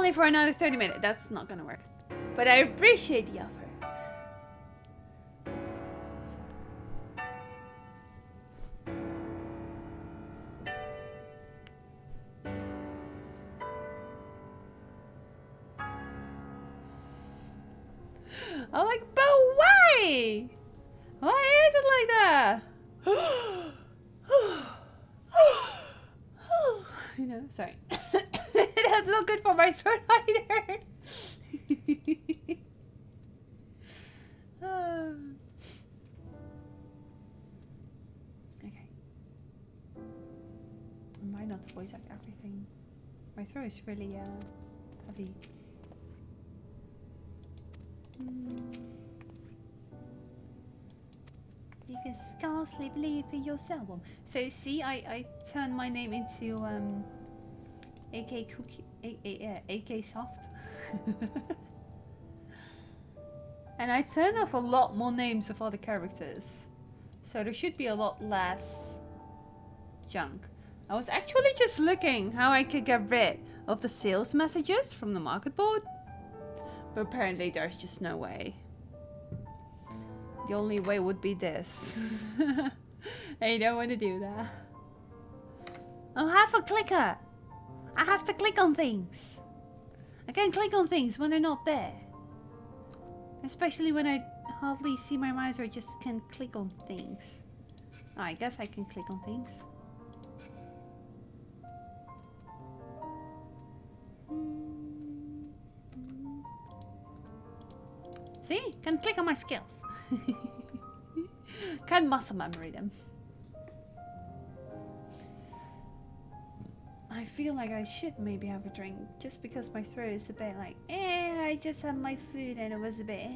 only for another 30 minutes. That's not gonna work. But I appreciate the offer. I'm like, but why? Why is it like that? You know, sorry. That's not good for my throat either. Okay. I might not voice act everything. My throat is really heavy. You can scarcely believe it yourself. So see, I turned my name into AK Cookie, AK Soft, and I turned off a lot more names of other characters, so there should be a lot less junk. I was actually just looking how I could get rid of the sales messages from the market board, but apparently there's just no way. The only way would be this. I don't want to do that. I have a clicker. I have to click on things. I can't click on things when they're not there. Especially when I hardly see my mouse or just can click on things. Oh, I guess I can click on things. See? Can click on my skills. Can't muscle memory them. I feel like I should maybe have a drink just because my throat is a bit like, I just had my food and it was a bit,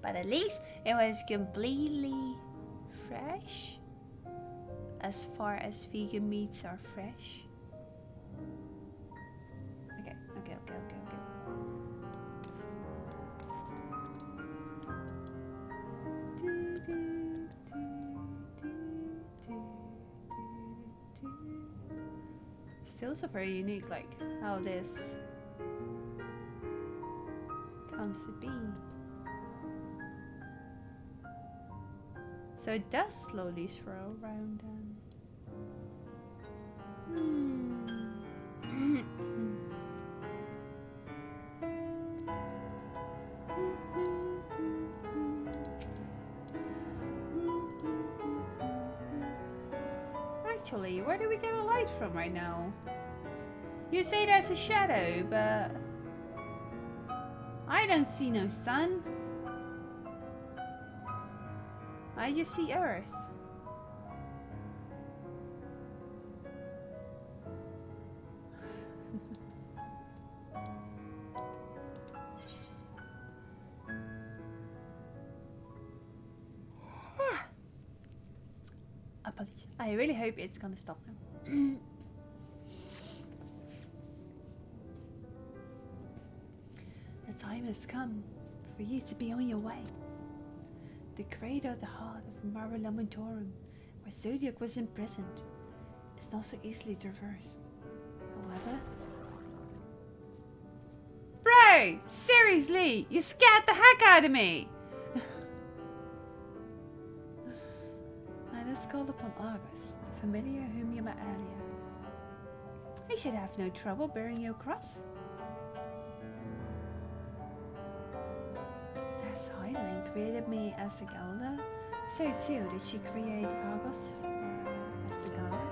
But at least it was completely fresh. As far as vegan meats are fresh. Okay. Still so very unique, like how this comes to be. So it does slowly swirl around and Actually, where do we get a light from right now? You say there's a shadow, but I don't see no sun. I just see Earth. Apologies. I really hope it's gonna stop now. The time has come for you to be on your way. The crater of the heart of Mara Lamentorum, where Zodiac was imprisoned, is not so easily traversed. However... Bro! Seriously! You scared the heck out of me! Let us call upon Argus, the familiar whom you met earlier. He should have no trouble bearing you across. As Hyling created me as the Gauler, so too did she create Argus as the Gauler.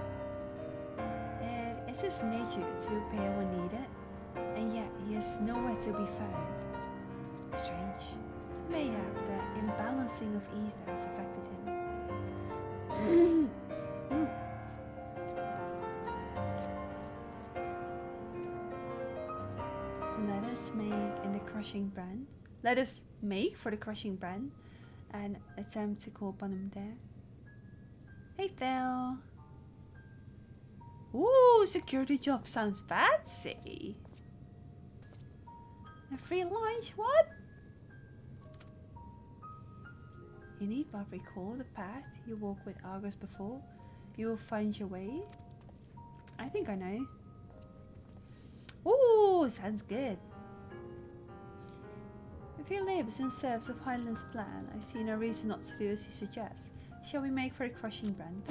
It is his nature to appear when needed, and yet he is nowhere to be found. Strange. Mayhap the imbalancing of ether has affected him. Let us make in the crushing brand. Let us make for the crushing brand and attempt to call upon him there. Hey Phil. Ooh, security job sounds fancy. A free lunch? What? You need but recall the path you walked with Argus before. You will find your way. I think I know. Ooh, sounds good. If he lives and serves of Highland's plan, I see no reason not to do as he suggests. Shall we make for a crushing brand?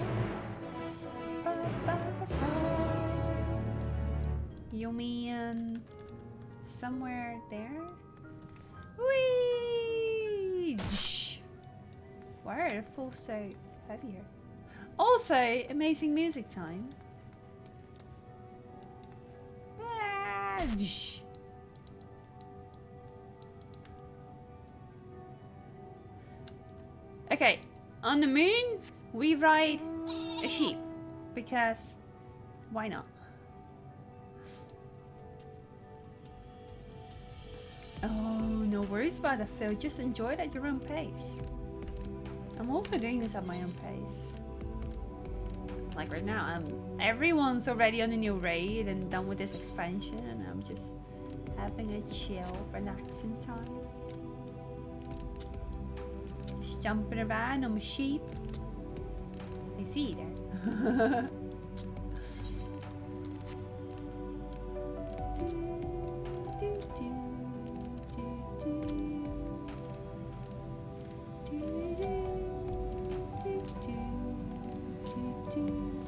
You mean somewhere there? Whee! Why are the falls so heavier? Also, amazing music time. Okay, on the moon, we ride a sheep because why not? Oh, no worries about it, Phil. Just enjoy it at your own pace. I'm also doing this at my own pace. Like right now, everyone's already on a new raid and done with this expansion, and I'm just having a chill, relaxing time. Just jumping around on my sheep. I see you there.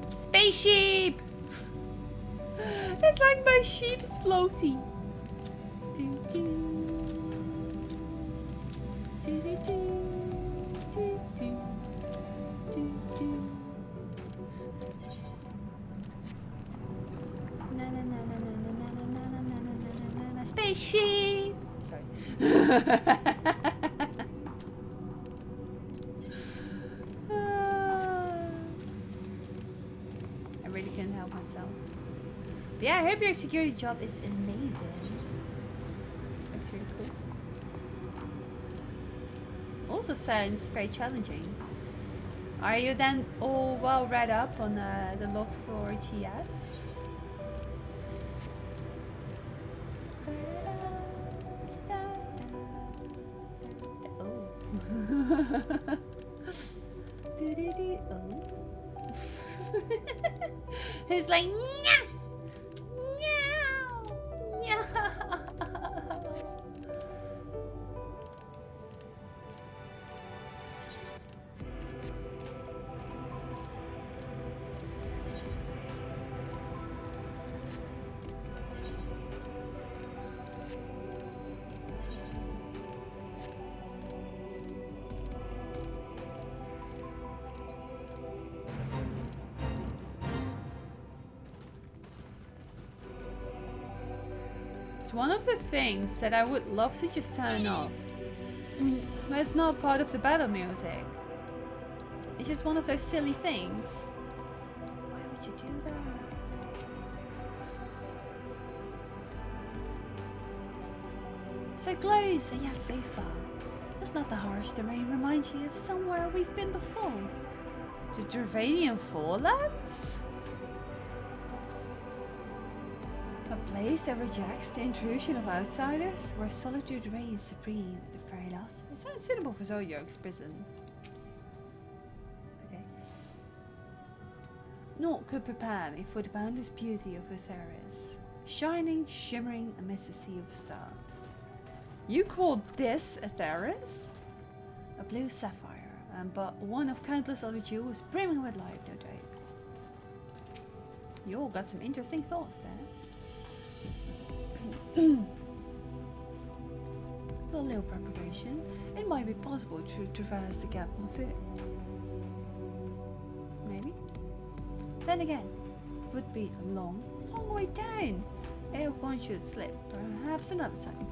Spaceship! It's like my sheep's floaty. Spaceship! Sorry. I really can't help myself. But yeah, I hope your security job is amazing. It's really cool. Also sounds very challenging. Are you then all well read up on the log for GS? He's like, yeah, yeah. It's one of the things that I would love to just turn off. But it's not part of the battle music. It's just one of those silly things. Why would you do that? So close and yet so far. Does not the harsh terrain remind you of somewhere we've been before? The Dravanian Forelands? A place that rejects the intrusion of outsiders, where solitude reigns supreme at the very last. It sounds suitable for Zoyog's prison. Okay. Naught could prepare me for the boundless beauty of Etheris, shining, shimmering amidst a sea of stars. You call this Etheris? A blue sapphire, but one of countless other jewels brimming with life, no doubt. You all got some interesting thoughts there. With a little preparation, it might be possible to traverse the gap on foot. Maybe. Then again, it would be a long, long way down. If one should slip, perhaps another time.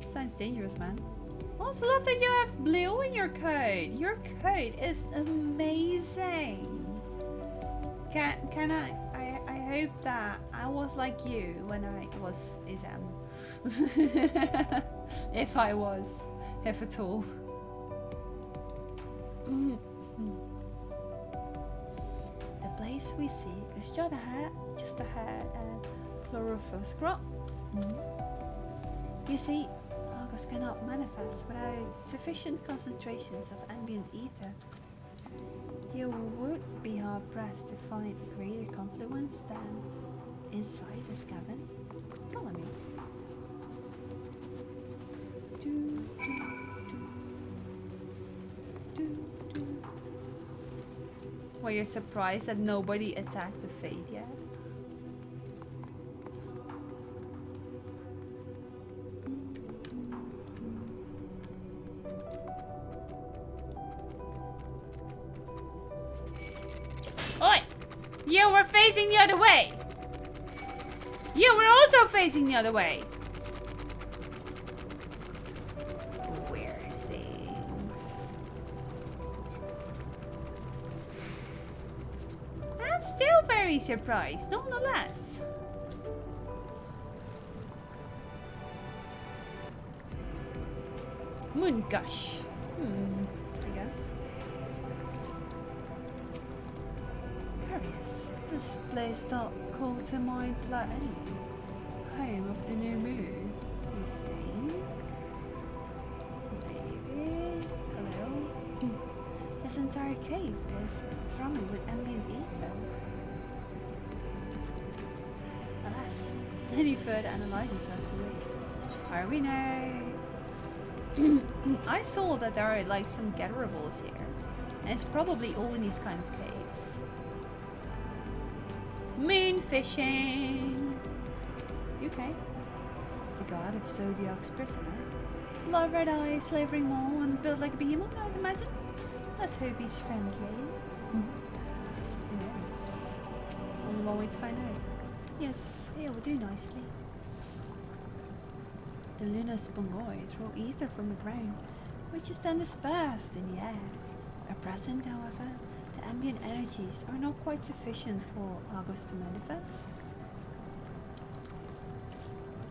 Sounds dangerous, man. Also love that you have blue in your coat. Your coat is amazing. Can I hope that I was like you when I was exam. If I was, if at all. The place we seek is just ahead and chlorophyll crop. You see, Argos cannot manifest without sufficient concentrations of ambient ether. You would be hard-pressed to find a greater confluence than inside this cabin. Follow me. Well, you're surprised that nobody attacked the Fate yet? Oi! You were facing the other way! You were also facing the other way! Weird things. I'm still very surprised, nonetheless. Moongush. I guess. Curious. This place not called to mind Planet. Home of the new moon, you think? Maybe. Hello? This entire cave is thrumming with ambient ether. Alas, any further analysis will have to wait. Are we now? I saw that there are like some gatherables here, and it's probably all in these kind of caves. Moon fishing. UK. The god of Zodiac's prisoner. Blood red eyes, slavering more, and built like a behemoth, I'd imagine. Let's hope he's friendly. Who knows? Only one way to find out. Yes, it will do nicely. The lunar spongoi throw ether from the ground, which is then dispersed in the air. At present, however, the ambient energies are not quite sufficient for Argos to manifest.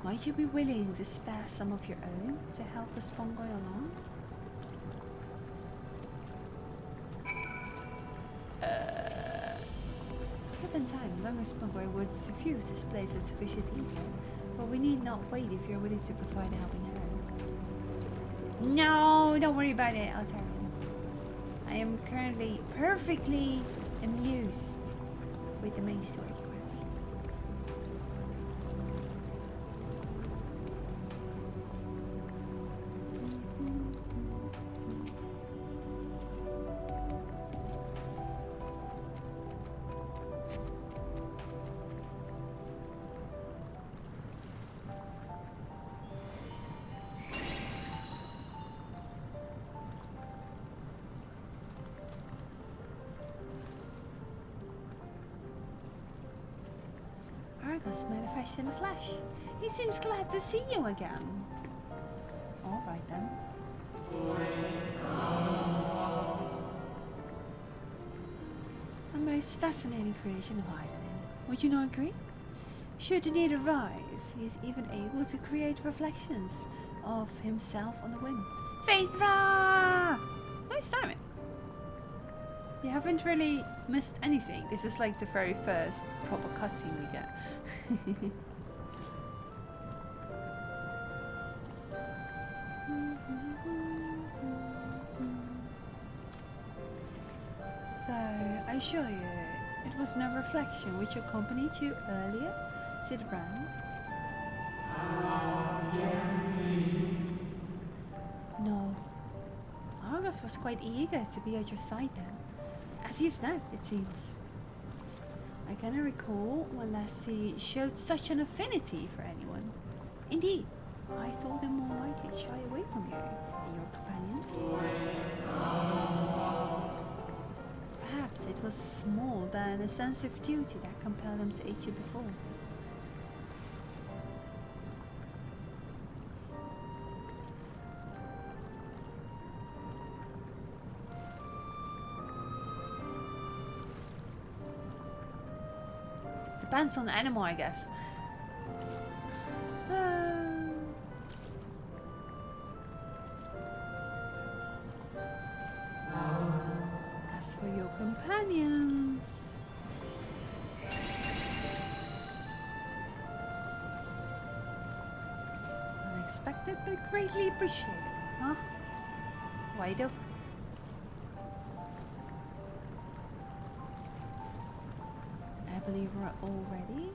Might you be willing to spare some of your own to help the spongoi along? Given time, longer spongoi would suffuse this place with sufficient ether, but we need not wait if you're willing to provide a helping hand. No, don't worry about it, I'll tell you. I am currently perfectly amused with the main story quest. Argos manifested in the flesh. He seems glad to see you again. Alright then. A most fascinating creation of Hydaelyn. Would you not agree? Should the need arise, he is even able to create reflections of himself on the wind. Phaedra! Nice timing. You haven't really missed anything. This is like the very first proper cutscene we get. Though, I assure you, it was no reflection which accompanied you earlier to the brand. No. Argos was quite eager to be at your side then. As he is now, it seems. I cannot recall when last he showed such an affinity for anyone. Indeed, I thought him more likely to shy away from you and your companions. Perhaps it was more than a sense of duty that compelled him to aid you before. Depends on the animal, I guess. As for your companions... Unexpected but greatly appreciated, huh? Why do? believe we're all ready.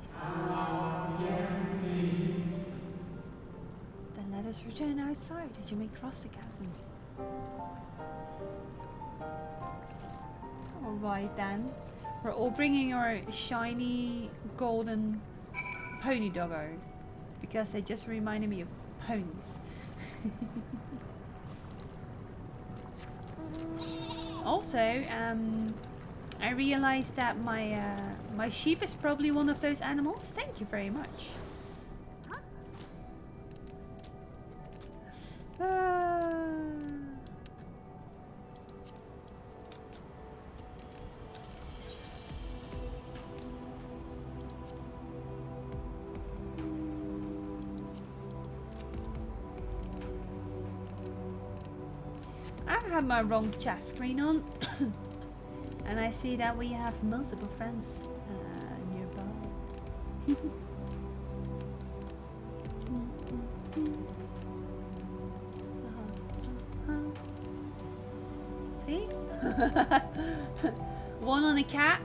Then let us return outside that you may cross the chasm. Alright then. We're all bringing our shiny golden pony doggo. Because they just reminded me of ponies. Also, I realized that my sheep is probably one of those animals. Thank you very much. I have my wrong chat screen on. And I see that we have multiple friends nearby. See? One on a cat,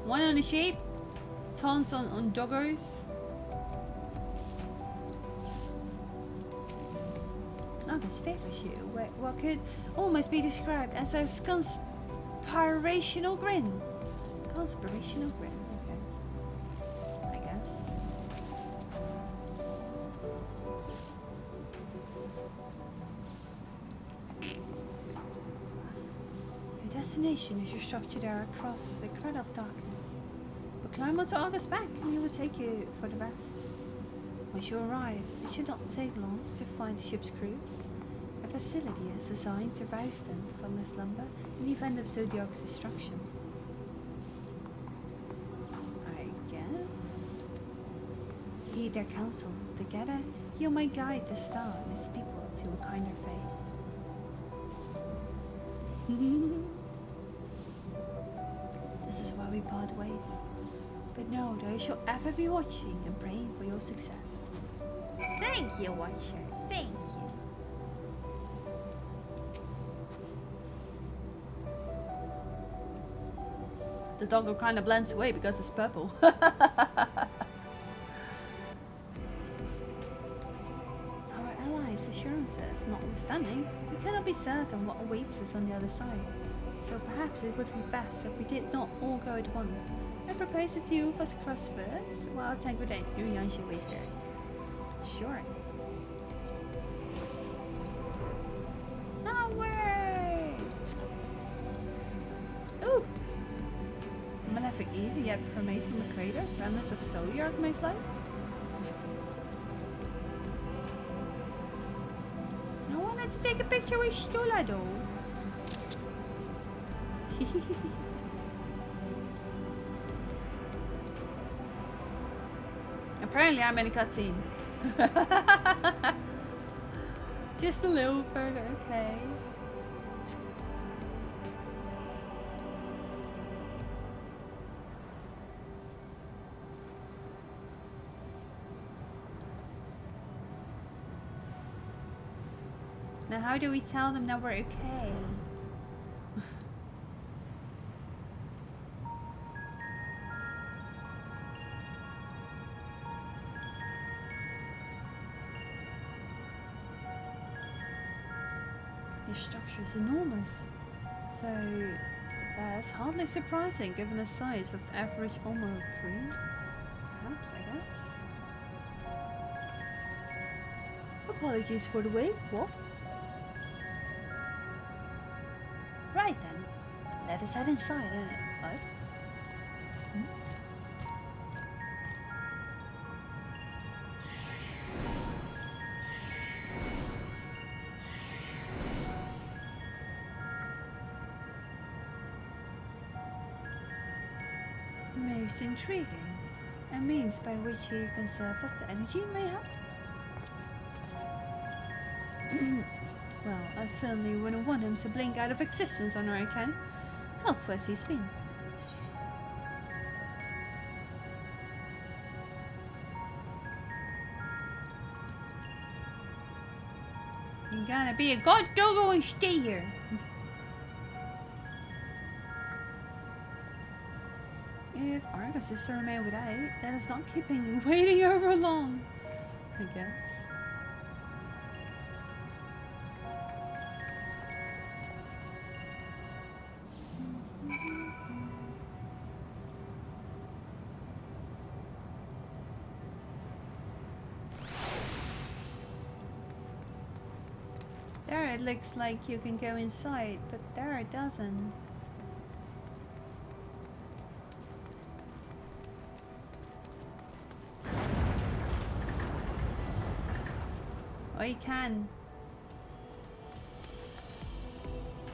one on a sheep, tons on doggos. Oh, this favors you. What could almost be described as a conspirational grin. Conspirational grin, okay. I guess. Your destination is your structure there across the current of darkness. But climb onto August's back and he will take you for the rest. Once you arrive, it should not take long to find the ship's crew. A facility is designed to rouse them from their slumber in the event of Zodiac's destruction. I guess. Heed their counsel. Together, you may guide the star and its people to a kinder fate. This is why we part ways. But know that I shall ever be watching and praying for your success. Thank you, Watcher. Thank you. The doggo kind of blends away because it's purple. Our allies' assurances notwithstanding, we cannot be certain what awaits us on the other side. So perhaps it would be best if we did not all go at once. I propose the two of us cross first, while Tank with Yuyan should wait there. Sure. Away! Ooh! Malefic ether yet permeates from the crater, remnants of Zodiac most like. I wanted to take a picture with Stola though. Apparently I'm in a cutscene. Just a little further, okay. Now how do we tell them that we're okay? This structure is enormous, though that's hardly surprising given the size of the average Almo 3. Perhaps, I guess. Apologies for the wait, what? Right then, let us head inside, what? Most intriguing. A means by which you conserve the energy, mayhap? Well, I certainly wouldn't want him to blink out of existence on our account. Helpful as he's been. You gotta be a god doggo and stay here. If Argus consists to remain without. That is not keeping waiting over long, I guess. There it looks like you can go inside, but there it doesn't. Oh, you can.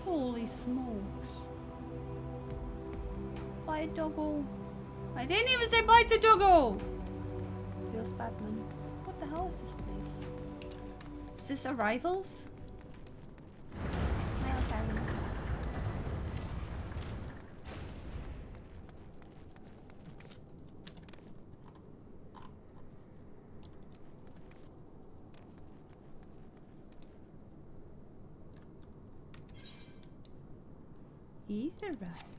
Holy smokes. Bye, doggo. I didn't even say bye to doggo! Feels Batman. What the hell is this place? Is this Arrivals? Hi, Otari. Ether right.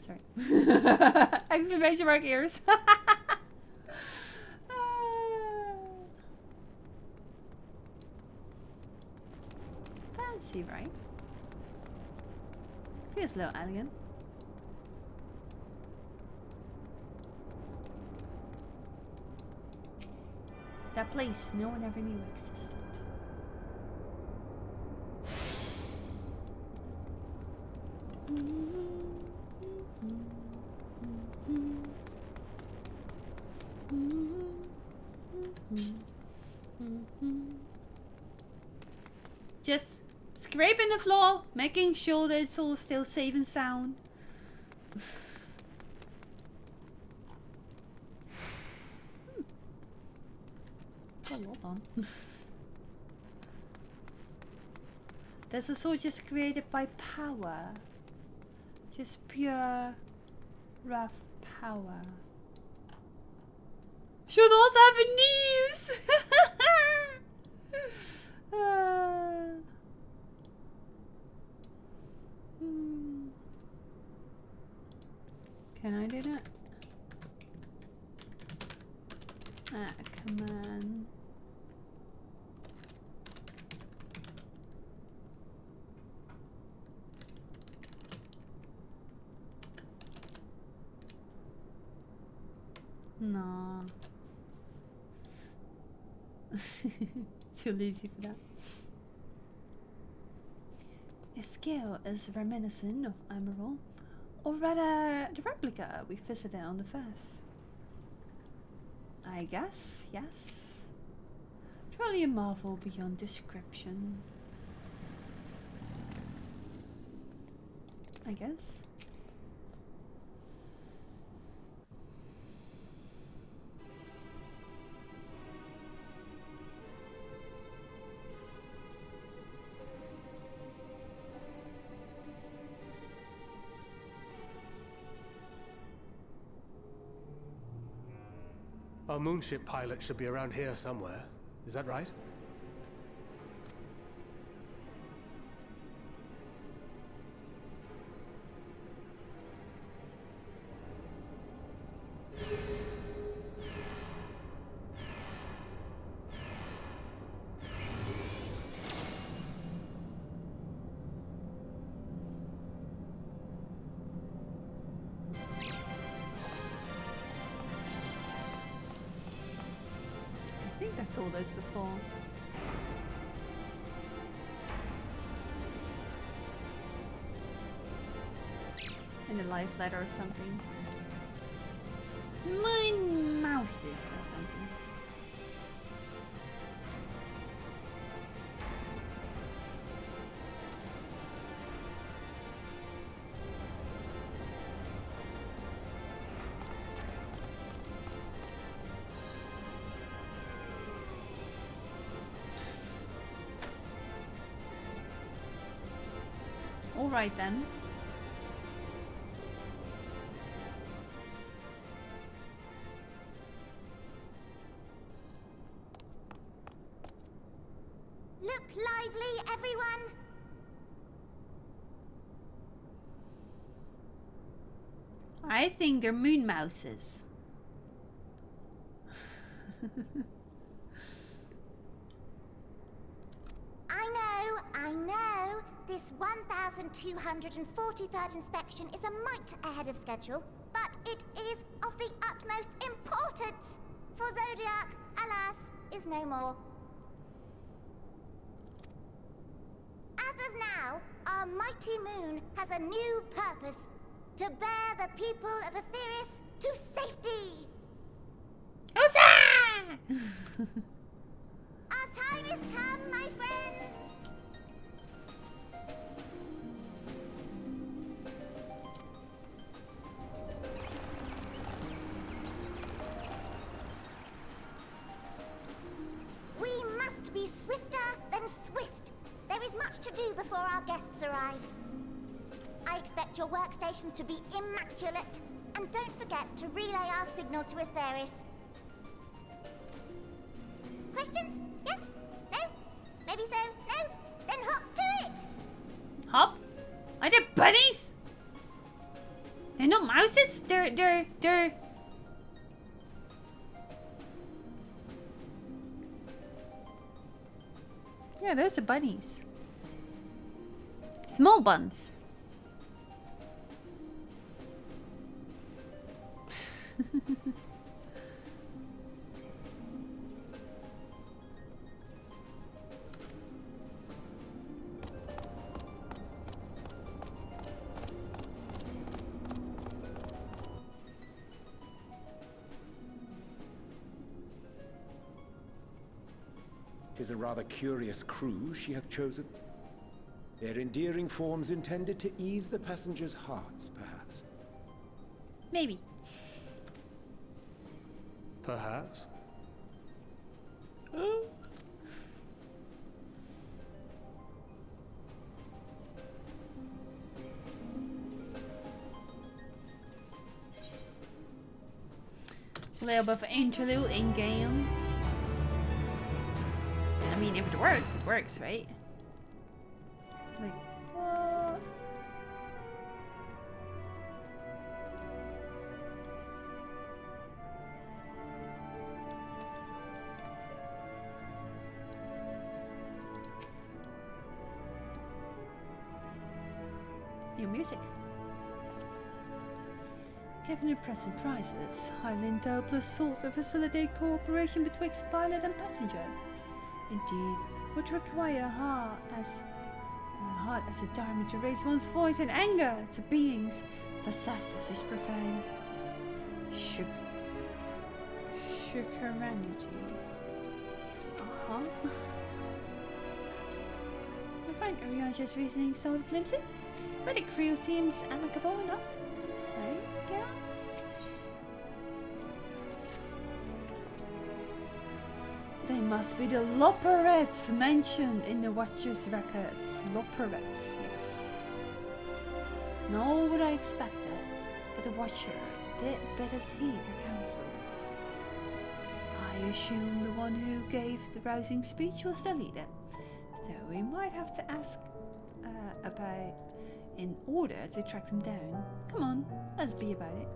Sorry. Exclamation mark ears. Fancy, right? Feels a little elegant. That place no one ever knew existed. Just scraping the floor, making sure that it's all still safe and sound. Oh, hold on. There's a sword just created by power. Just pure, rough power. Should also have knees! Can I do that? Ah, come on. No. Too lazy for that. His skill is reminiscent of Emerald, or rather the replica we visited on the first. I guess, yes. Truly a marvel beyond description. I guess. Our moonship pilot should be around here somewhere. Is that right? I think I saw those before. In a life letter or something. Mine mouses or something. All right then. Look lively, everyone! I think they're moon mouses. I know. This 1243rd inspection is a mite ahead of schedule, but it is of the utmost importance. For Zodiac, alas, is no more. As of now, our mighty moon has a new purpose: to bear the people of Etheris to safety. Huzzah! Our time has come, my friends. We must be swifter than swift. There is much to do before our guests arrive. I expect your workstations to be immaculate, and don't forget to relay our signal to Etheris. Questions? Yes? No? Maybe so? No? Then hop to it! Hop? Are they bunnies? They're not mouses? They're... Yeah, those are bunnies. Small buns. Tis a rather curious crew she hath chosen. Their endearing forms intended to ease the passengers' hearts, perhaps. Maybe. Perhaps. It's a little bit of an interlude in game. I mean, if it works, right? Like, what? New music. Given the present crisis, Highland Doubler sought to facilitate cooperation betwixt pilot and passenger. Indeed, would require a heart as a diamond to raise one's voice in anger to beings possessed of such profane sugaranity. I find Uriaja's reasoning somewhat flimsy, but the crew seems amicable enough, I guess. They must be the Loperettes mentioned in the Watcher's records. Loperettes, yes. Not what I expected, but the Watcher did bid us heed her counsel. I assume the one who gave the rousing speech was the leader, so we might have to ask about in order to track them down. Come on, let's be about it.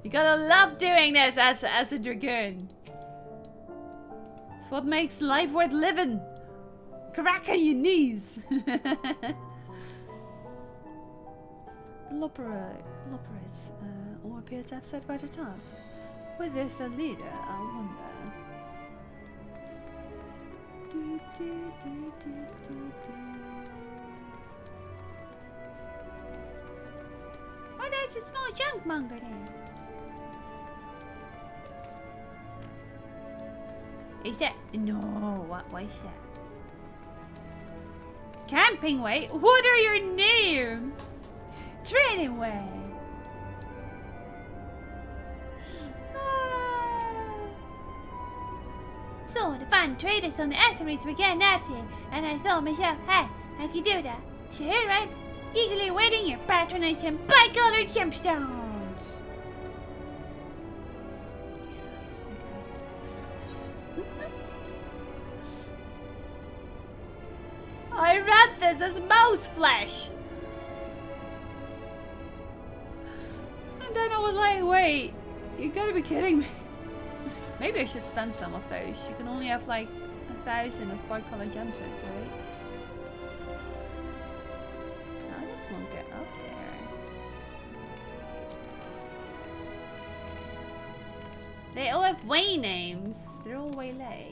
You gotta love doing this as a dragoon. It's what makes life worth living. Crack on your knees. Loperettes all appear to have set about the task. With this a leader, I wonder. Oh, there's a small junk monger there. Is that? No, what is that? Camping way? What are your names? Training way. So the fun traders on the Etheris were getting up here, and I thought myself, hey, I could do that. So here I am, eagerly awaiting your patronage and bi-colored gemstones. this as mouse flesh. And then I was like, wait, you gotta be kidding me. Maybe I should spend some of those. You can only have like 1,000 of bi-color gemstones, right? I just won't get up there. They all have way names. They're all waylay.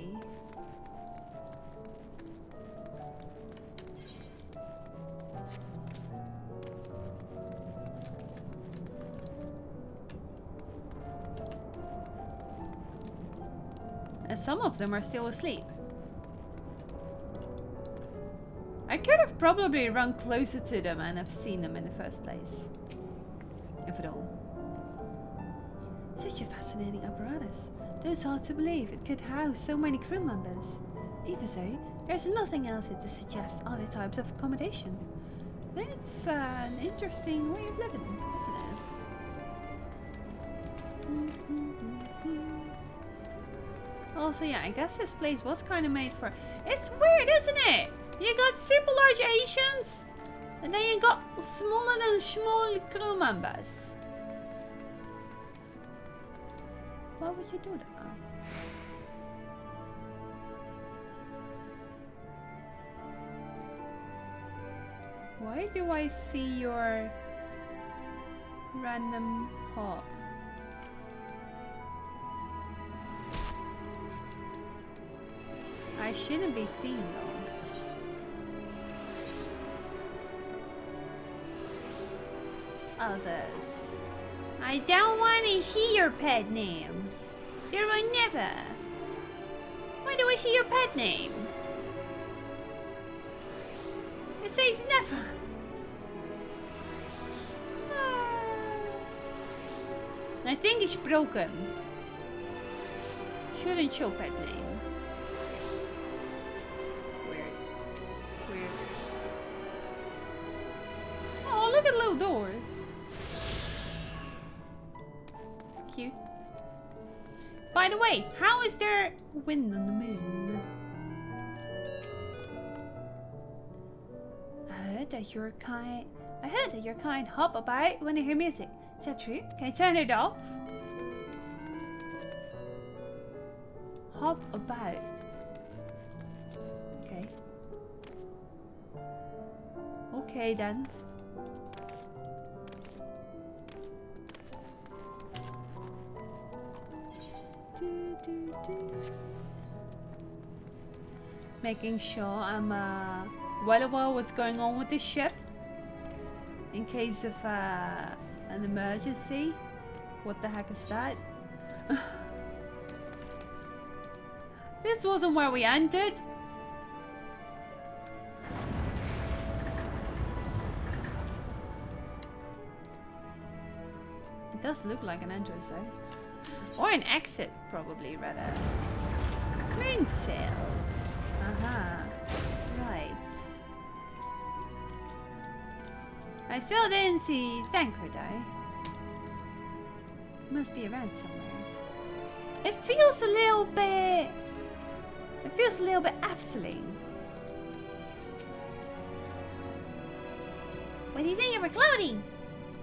And some of them are still asleep. I could have probably run closer to them and have seen them in the first place. If at all. Such a fascinating apparatus. Though it's hard to believe it could house so many crew members. Even so, there's nothing else to suggest other types of accommodation. It's an interesting way of living, isn't it? Also, yeah, I guess this place was kind of made for... It's weird, isn't it? You got super large Asians, and then you got smaller than small crew members. Why would you do that? Why do I see your random pot? I shouldn't be seeing those. Others. I don't want to see your pet names. There will never. Why do I see your pet name? It says never. I think it's broken. Shouldn't show pet name. Weird. Oh, look at the little door. Cute. By the way, how is there wind on the moon? I heard that your kind hop about when they hear music. Is that true? Can I turn it off? Hop about. Okay. Okay then. Making sure I'm well aware what's going on with this ship in case of an emergency. What the heck is that? This wasn't where we ended. It does look like an entrance though. Or an exit, probably, rather. Moon sail. Aha. Right. I still didn't see Thancred though. Must be around somewhere. It feels a little bit... It feels a little bit Efteling. What do you think of her clothing?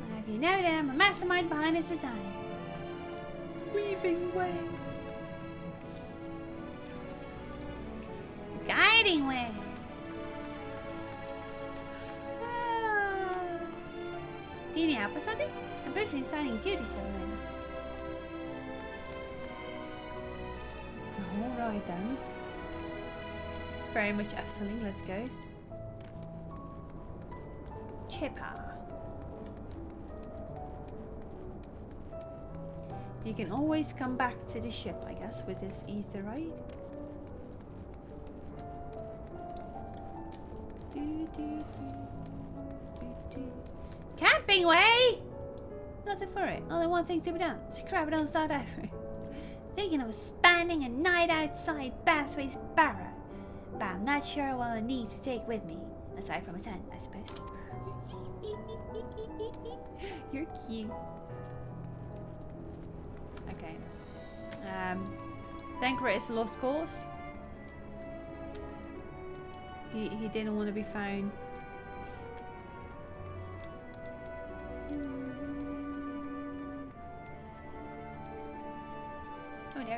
Well, if you know that I'm a mastermind behind this design. Weaving way. Guiding way. Do you need help with something? I'm busy starting duty soon. Alright then. Very much Efteling, let's go. Chipper. You can always come back to the ship, I guess, with this etherite. Camping way! Nothing for it. Only one thing to be done. Scrap it and start over. Thinking of spending a night outside Bassway's Barrow. But I'm not sure what I need to take with me. Aside from a tent, I suppose. You're cute. Okay. Thancred is a lost cause. He didn't want to be found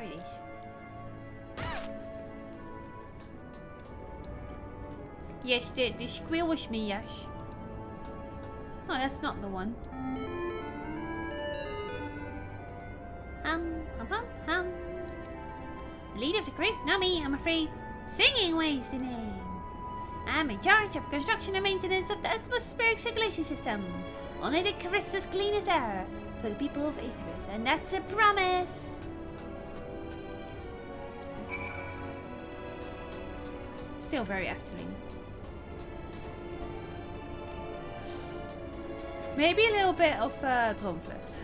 There it is. Yes, the squirrel me, yes. Oh, that's not the one. Hum. Lead of the crew, not me, I'm afraid. Singing Way's the name. I'm in charge of construction and maintenance of the atmospheric circulation system. Only the crisp as clean as air for the people of Aetherus, and that's a promise. Still very Efteling. Maybe a little bit of Droomvlucht.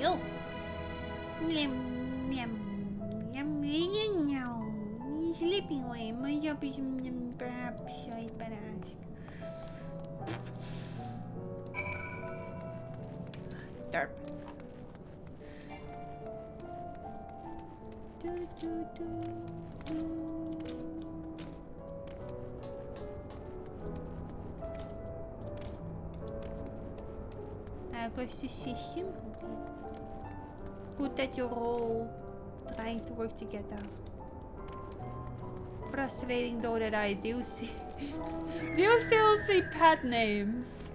Yo. Sleeping away. My job is perhaps I better ask. Derp. Goes the system. Okay. Good that you're all trying to work together. Frustrating though that I do see do still see pet names.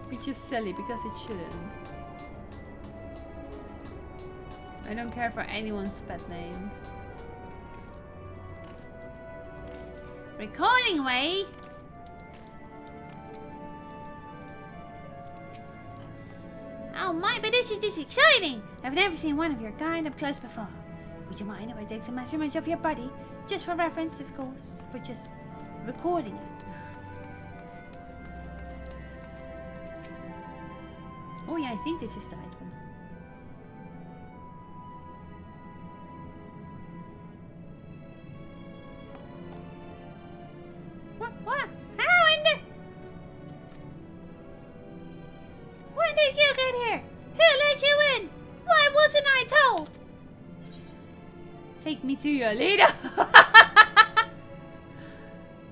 Which is silly because it shouldn't. I don't care for anyone's pet name. Recording away. Oh my, but this is just exciting! I've never seen one of your kind up close before. Would you mind if I take some measurements of your body? Just for reference, of course, for just recording it. Oh yeah, I think this is the right one. What? How in the... When did you get here? Who let you in? Why wasn't I told? Take me to your leader!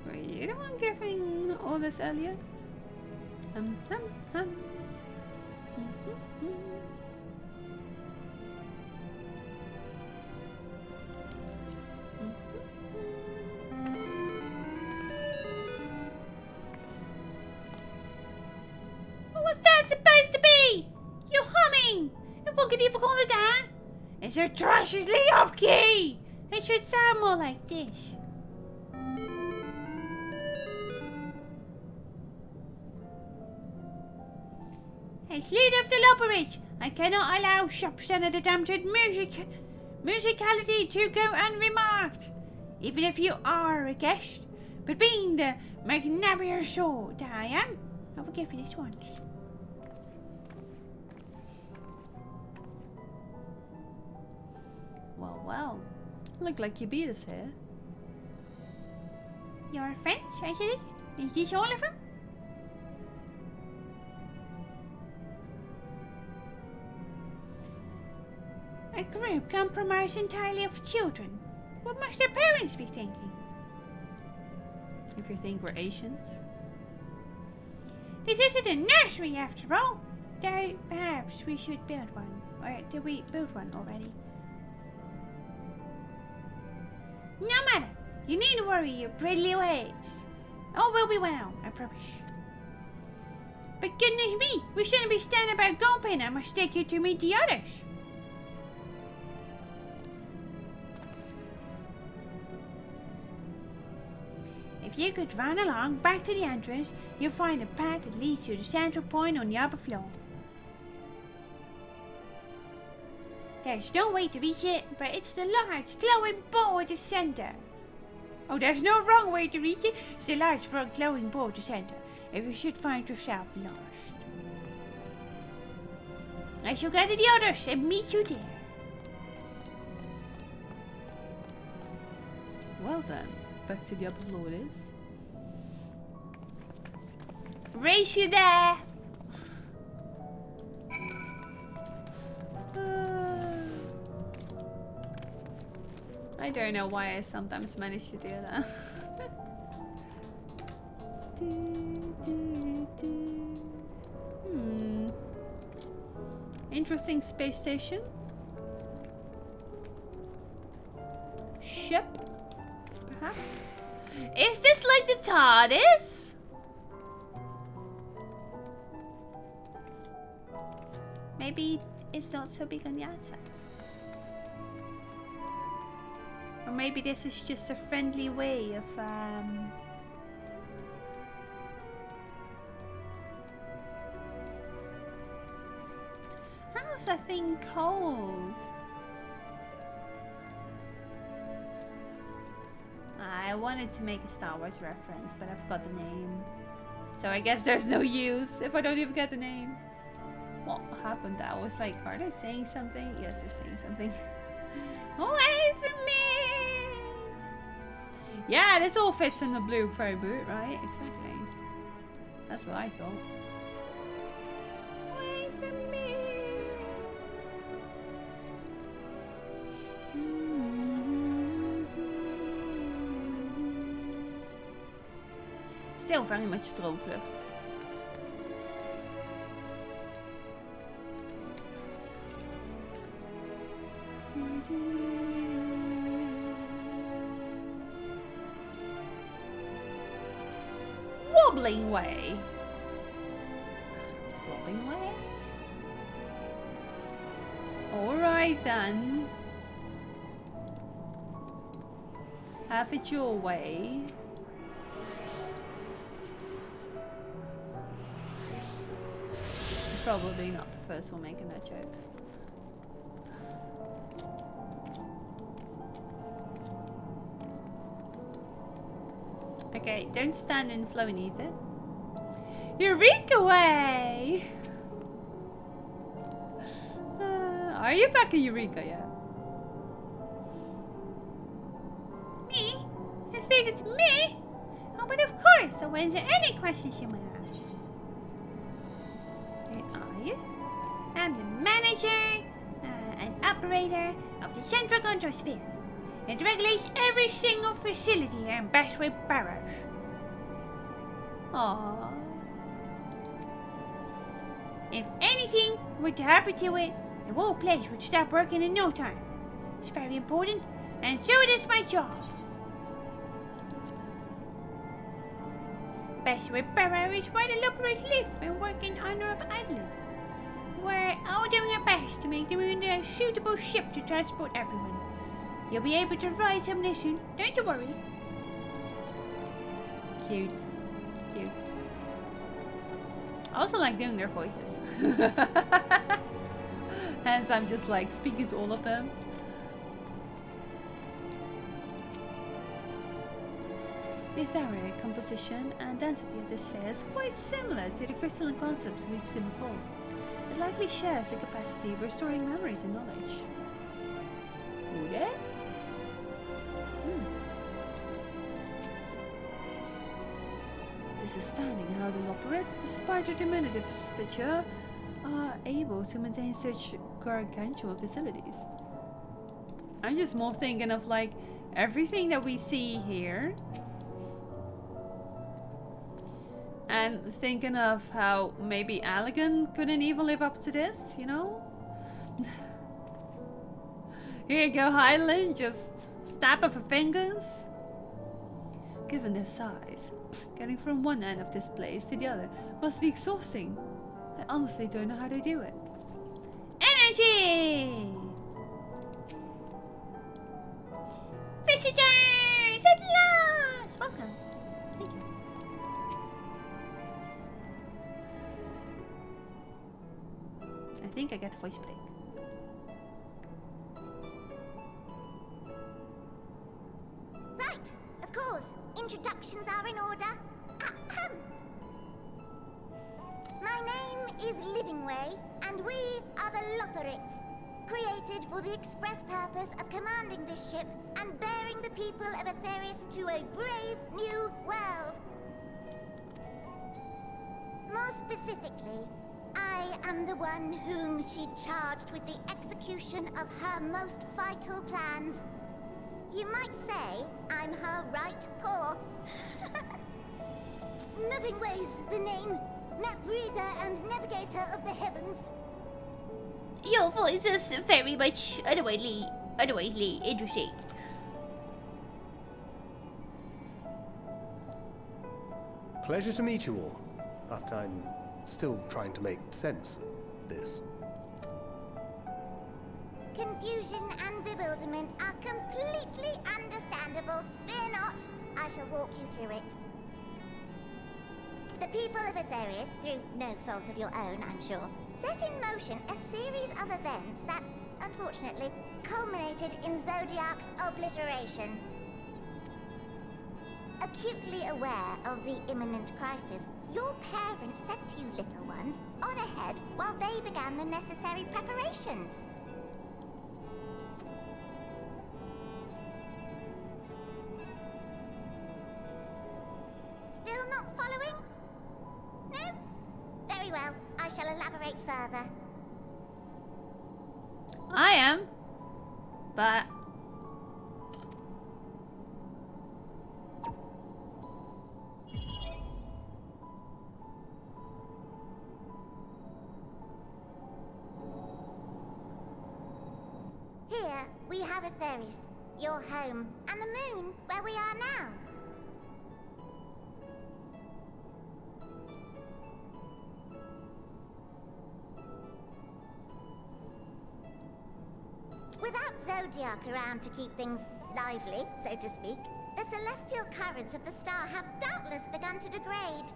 Were you the one giving all this earlier? Hum. What was that supposed to be? You humming? And what could you call it that? It's your trashishly off key. It should sound more like this. As leader of the Lopperidge, I cannot allow substandard attempted musicality to go unremarked, even if you are a guest. But being the magnabier sword that I am, I'll forgive you this once. Well. Look like you beat us here. Your friends, I said it? Is this all of them? A group compromised entirely of children. What must their parents be thinking? If you think we're Asians. This isn't a nursery after all. Though perhaps we should build one. Or did we build one already? No matter. You needn't worry your pretty little heads. All will be well, I promise. But goodness me, we shouldn't be standing about gulping. I must take you to meet the others. If you could run along back to the entrance, you'll find a path that leads to the central point on the upper floor. There's no way to reach it, but it's the large glowing ball at the center. Oh, there's no wrong way to reach it. It's the large glowing ball at the center. If you should find yourself lost, I shall gather the others and meet you there. Well then, back to the upper floor it is. Race you there. I don't know why I sometimes manage to do that. Interesting space station. Ship, perhaps? Is this like the TARDIS? Maybe it's not so big on the outside. Or maybe this is just a friendly way of how's that thing called? I wanted to make a Star Wars reference, but I forgot the name. So I guess there's no use if I don't even get the name. What happened? I was like, are they saying something? Yes, they're saying something. Away from me! Yeah, this all fits in the blue pro boot, right? Exactly. That's what I thought. Away from me! Still very much stroomvlucht. Wobbling way. Flopping way. Alright then. Have it your way. Probably not the first one making that joke. Okay, don't stand in flowing either. Eureka way! Are you back in Eureka yet? Me? You're speaking to me? Oh, but of course, I'll answer any questions you might ask. Who are you? I'm the manager and operator of the Central Control Sphere. It regulates every single facility here in Bestway Barrows. Aww. If anything were to happen to it, the whole place would stop working in no time. It's very important, and so it is my job. Bestway Barrows is where the Loperers live and work in honor of Idling. We're all doing our best to make them into a suitable ship to transport everyone. You'll be able to ride some of this soon, don't you worry. Cute. Cute. I also like doing their voices. Hence I'm just like speaking to all of them. The thorough composition and density of this sphere is quite similar to the crystalline concepts we've seen before. It likely shares the capacity of restoring memories and knowledge. Would it? It is astounding how the Loperets, despite their diminutive stature, are able to maintain such gargantuan facilities. I'm just more thinking of like everything that we see here. And thinking of how maybe Allegan couldn't even live up to this, you know? Here you go, Highland, just snap of her fingers. Given their size, getting from one end of this place to the other must be exhausting. I honestly don't know how they do it. Energy! Visitors at last! Welcome. Thank you. I think I get voice break. Right, of course. Introductions are in order. Ahem. My name is Livingway, and we are the Loperets, created for the express purpose of commanding this ship and bearing the people of Atheris to a brave new world. More specifically, I am the one whom she charged with the execution of her most vital plans. You might say I'm her right paw. Moving Ways, the name. Map reader and navigator of the heavens. Your voice is very much otherwise interesting. Pleasure to meet you all, but I'm still trying to make sense of this. Confusion and bewilderment are completely understandable. Fear not, I shall walk you through it. The people of Aetherius, through no fault of your own, I'm sure, set in motion a series of events that, unfortunately, culminated in Zodiac's obliteration. Acutely aware of the imminent crisis, your parents sent you little ones on ahead while they began the necessary preparations. Still not following? No? Very well. I shall elaborate further. I am. But Here, we have Aetherius, your home, and the moon, where we are now. Without Zodiac around to keep things lively, so to speak, the celestial currents of the star have doubtless begun to degrade.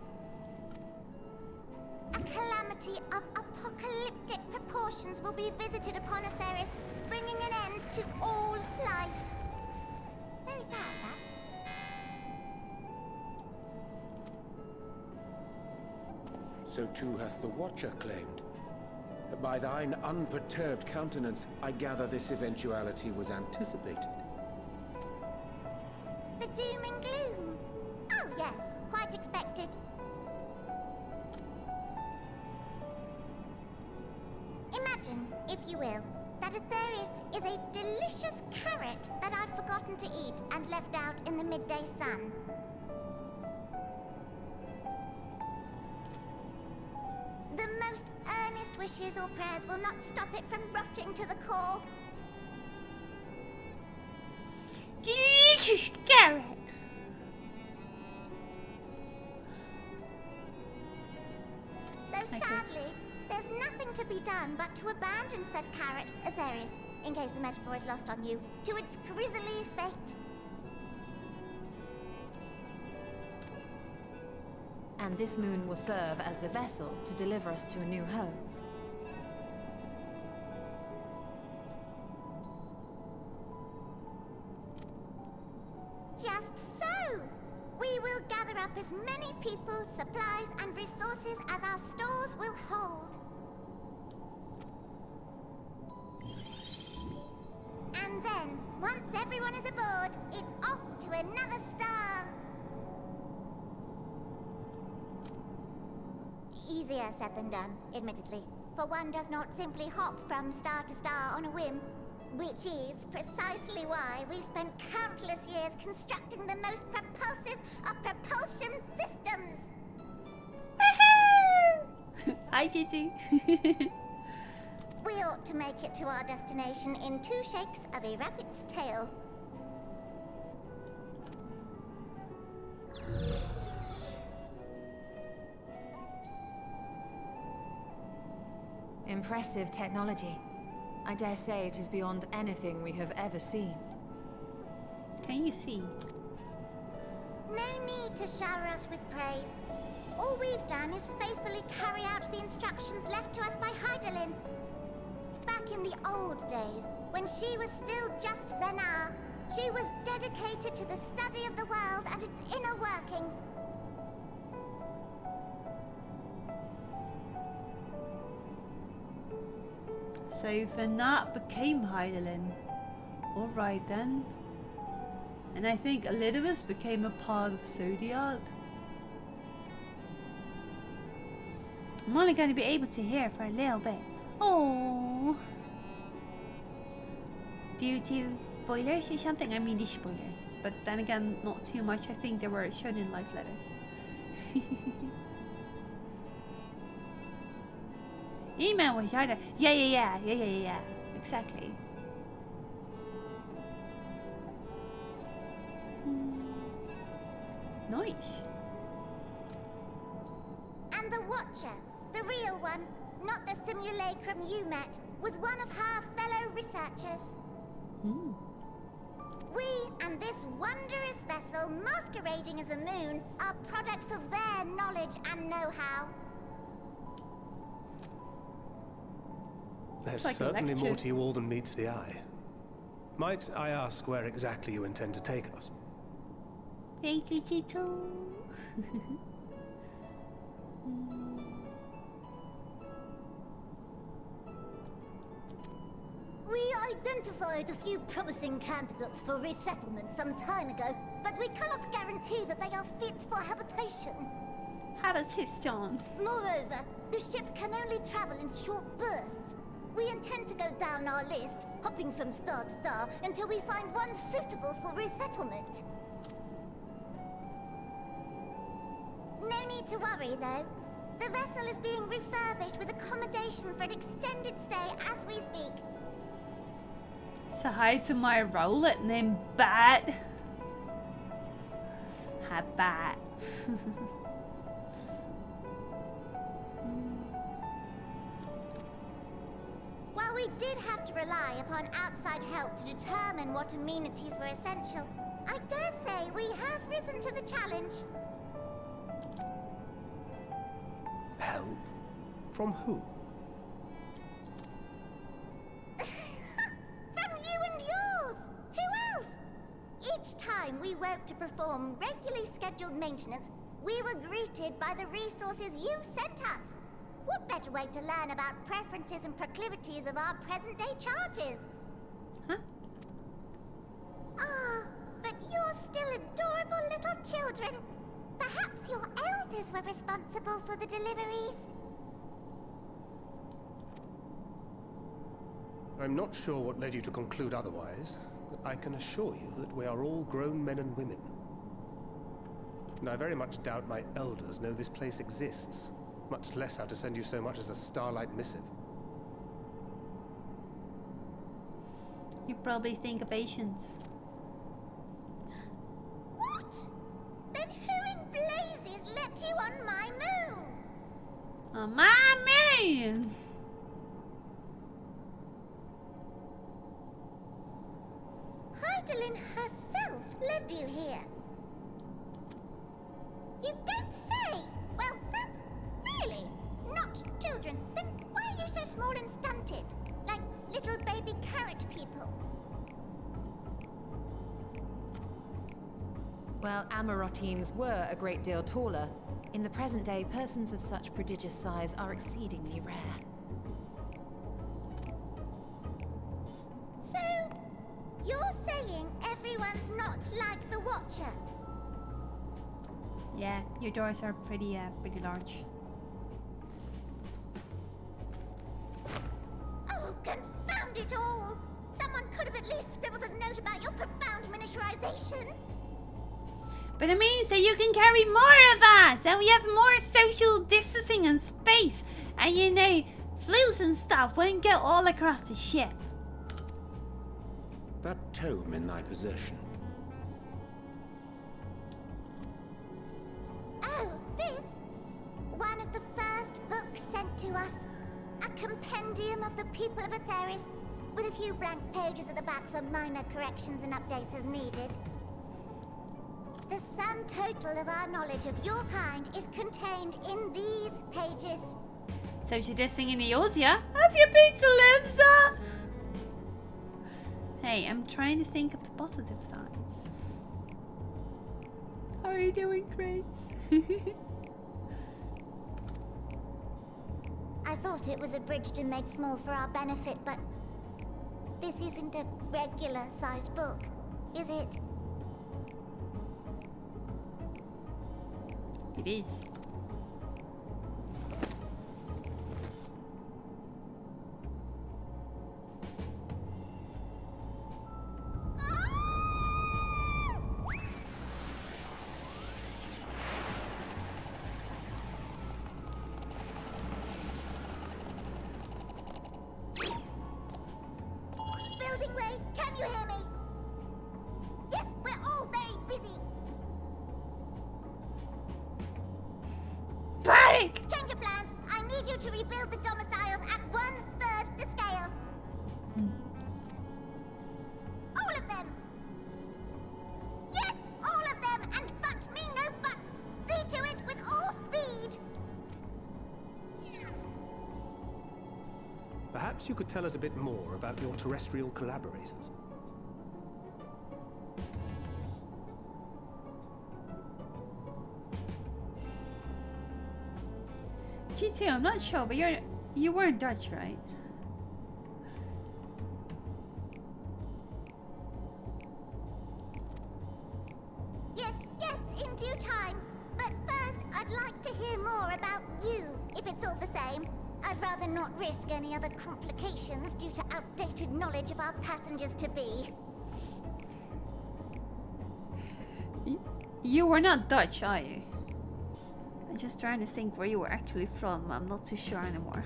A calamity of apocalyptic proportions will be visited upon Aetherius, bringing an end to all life. Very sad, that. So too hath the Watcher claimed. By thine unperturbed countenance, I gather this eventuality was anticipated. The doom and gloom. Oh yes, quite expected. Imagine, if you will, that Aetherius is a delicious carrot that I've forgotten to eat and left out in the midday sun. The most earnest wishes or prayers will not stop it from rotting to the core. Delicious carrot. So sadly, there's nothing to be done but to abandon said carrot, Aetherius, in case the metaphor is lost on you, to its grisly fate. And this moon will serve as the vessel to deliver us to a new home. Just so! We will gather up as many people, supplies, and resources as our stores will hold. And then, once everyone is aboard, it's off to another star. Easier said than done, admittedly, for one does not simply hop from star to star on a whim, which is precisely why we've spent countless years constructing the most propulsive of propulsion systems. hi, Kitty. We ought to make it to our destination in 2 shakes of a rabbit's tail. Impressive technology. I dare say it is beyond anything we have ever seen. Can you see? No need to shower us with praise. All we've done is faithfully carry out the instructions left to us by Hydaelyn. Back in the old days, when she was still just Venar, she was dedicated to the study of the world and its inner workings. So Venat became Hydaelyn. Alright then. And I think Elidibus became a part of Zodiac. I'm only going to be able to hear for a little bit. Oh, due to spoilers or something? I mean, the spoiler. But then again, not too much. I think they were shown in live letter. Email was harder. Yeah. Exactly. Nice. And the Watcher, the real one, not the simulacrum you met, was one of her fellow researchers. We and this wondrous vessel masquerading as a moon are products of their knowledge and know-how. There's like a certainly lecture. more to you all than meets the eye. Might I ask where exactly you intend to take us? Thank you, Chito. We identified a few promising candidates for resettlement some time ago, but we cannot guarantee that they are fit for habitation. How does his John? Moreover, the ship can only travel in short bursts. We intend to go down our list, hopping from star to star, until we find one suitable for resettlement. No need to worry, though. The vessel is being refurbished with accommodation for an extended stay as we speak. Say hi to my Rowlet named Bat. Hi, Bat. While we did have to rely upon outside help to determine what amenities were essential, I dare say we have risen to the challenge. Help? From who? From you and yours! Who else? Each time we woke to perform regularly scheduled maintenance, we were greeted by the resources you sent us. What better way to learn about preferences and proclivities of our present-day charges? Huh? Ah, but you're still adorable little children. Perhaps your elders were responsible for the deliveries. I'm not sure what led you to conclude otherwise, but I can assure you that we are all grown men and women. And I very much doubt my elders know this place exists, much less how to send you so much as a starlight missive. You probably think of Asians. What? Then who in blazes let you on my moon? Oh, my man! Heidelin herself led you here. You don't say! Well, that's really not children. Then why are you so small and stunted? Like little baby carrot people. Well, Amarotines were a great deal taller. In the present day, persons of such prodigious size are exceedingly rare. So, you're saying everyone's not like the Watcher? Yeah, your doors are pretty large. Oh, confound it all! Someone could have at least scribbled a note about your profound miniaturization. But it means that you can carry more of us, and we have more social distancing and space, and you know, flus and stuff won't go all across the ship. That tome in thy possession. Oh, this? One of the first books sent to us. A compendium of the people of Atheris, with a few blank pages at the back for minor corrections and updates as needed. The sum total of our knowledge of your kind is contained in these pages. Social distancing in the yours, yeah? Have you been to Limsa? Hey, I'm trying to think of the positive sides. How are you doing, Grace? I thought it was abridged and made small for our benefit, but this isn't a regular-sized book, is it? It is. Can you hear me? Yes, we're all very busy. Panic! Change of plans. I need you to rebuild the domiciles at 1/3 the scale. All of them. Yes, all of them. And but me no buts. See to it with all speed. Perhaps you could tell us a bit more about your terrestrial collaborators. G2, I'm not sure, but you weren't Dutch, right? Yes, in due time. But first, I'd like to hear more about you, if it's all the same. I'd rather not risk any other complications due to outdated knowledge of our passengers-to-be. You were not Dutch, are you? I'm just trying to think where you were actually from. I'm not too sure anymore.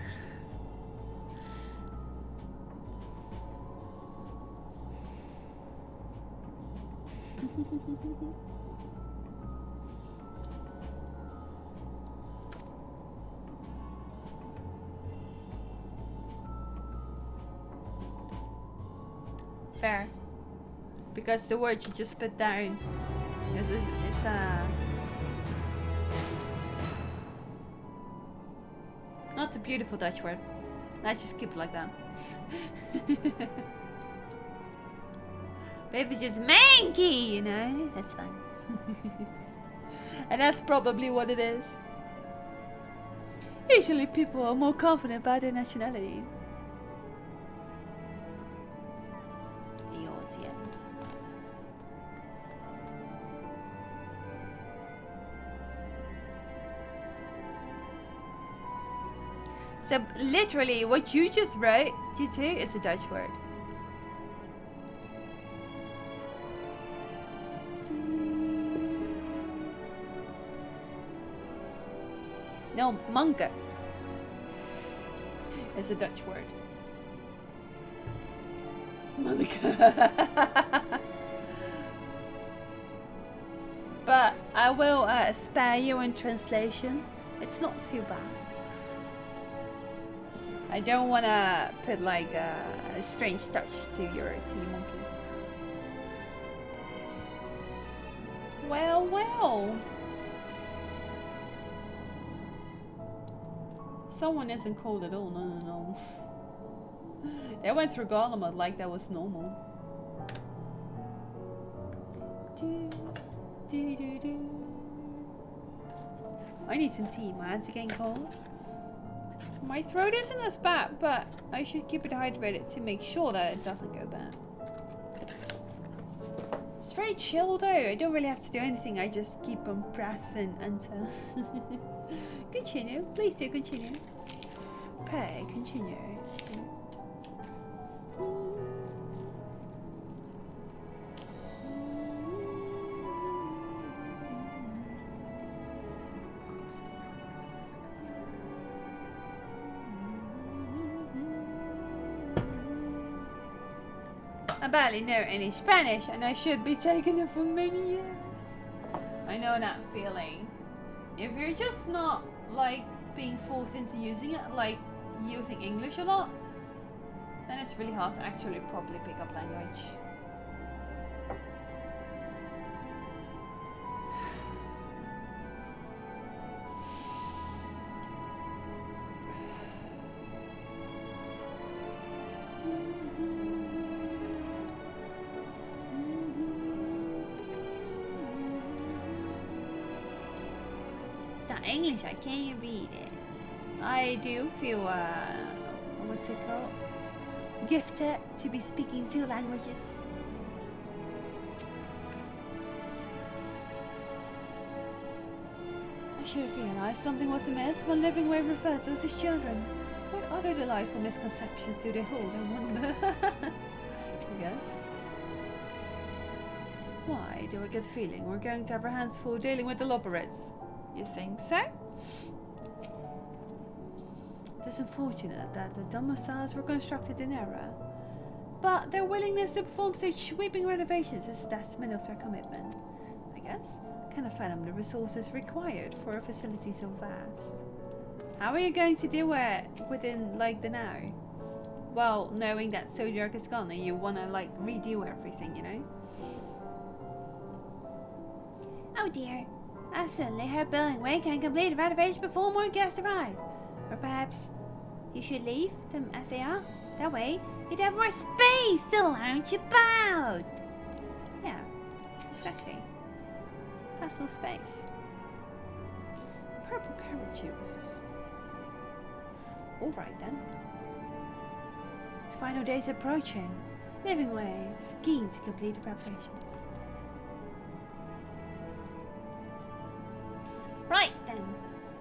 Fair. Because the word you just put down is not a beautiful Dutch word. Let's just keep it like that. Maybe just manky, you know? That's fine. And that's probably what it is. Usually people are more confident about their nationality. Yours, yeah. So literally what you just wrote, G2, is a Dutch word. No, manga is a Dutch word. But I will spare you in translation. It's not too bad. I don't want to put like a strange touch to your monkey. Well, well. Someone isn't cold at all. No. They went through Garlemald like that was normal. I need some tea. My hands are getting cold. My throat isn't as bad, but I should keep it hydrated to make sure that it doesn't go bad. It's very chill though. I don't really have to do anything. I just keep on pressing enter. Continue. Please do continue. Pray, continue. I barely know any Spanish and I should be taking it for many years. I know that feeling. If you're just not like being forced into using it, like using English a lot, then it's really hard to actually properly pick up language. English, I can't read it. I do feel, what's it called? Gifted to be speaking 2 languages. I should have realized something was amiss when living where referred to as his children. What other delightful misconceptions do they hold, I wonder? I guess. Why do I get the feeling we're going to have our hands full dealing with the Lobberets? You think so? It is unfortunate that the domiciles were constructed in error. but their willingness to perform such sweeping renovations is a testament of their commitment. I guess I cannot fathom the resources required for a facility so vast. How are you going to do it within like the now? Well, knowing that Zodiac is gone and you wanna like redo everything, you know? Oh dear. I suddenly heard building we can complete the renovation before more guests arrive. Or perhaps you should leave them as they are. That way, you'd have more space to lounge about. Yeah, exactly. Personal space. Purple carrot juice. Alright then. The final days approaching. Living way is keen to complete the preparations. Right then.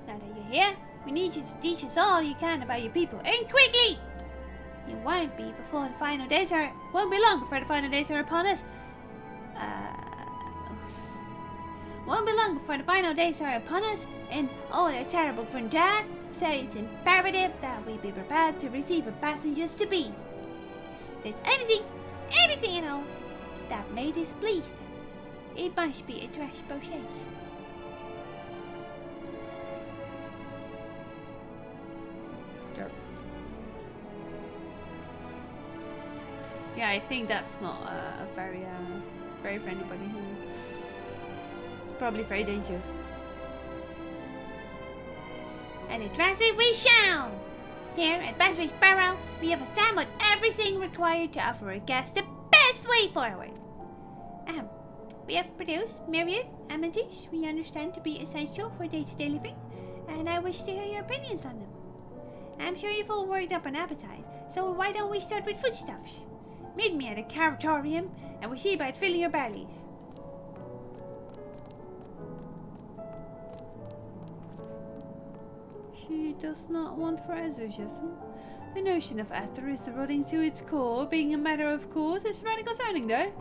Now that you're here, we need you to teach us all you can about your people, and quickly! It won't be long before the final days are upon us. Won't be long before the final days are upon us in all their terrible grandeur, so it's imperative that we be prepared to receive our passengers to be. If there's anything at all, that may displease them, it must be addressed process. Yeah, I think that's not a very for anybody who. It's probably very dangerous. And address it we shall! Here at Baswich Barrow, we have assembled everything required to offer our guests the best way forward. We have produced myriad amenities we understand to be essential for day-to-day living, and I wish to hear your opinions on them. I'm sure you've all worked up an appetite, so why don't we start with foodstuffs? Meet me at a caratorium, and we'll see about filling your bellies. She does not want for exorcism. The notion of ether is rotting to its core, being a matter of course. It's radical sounding though.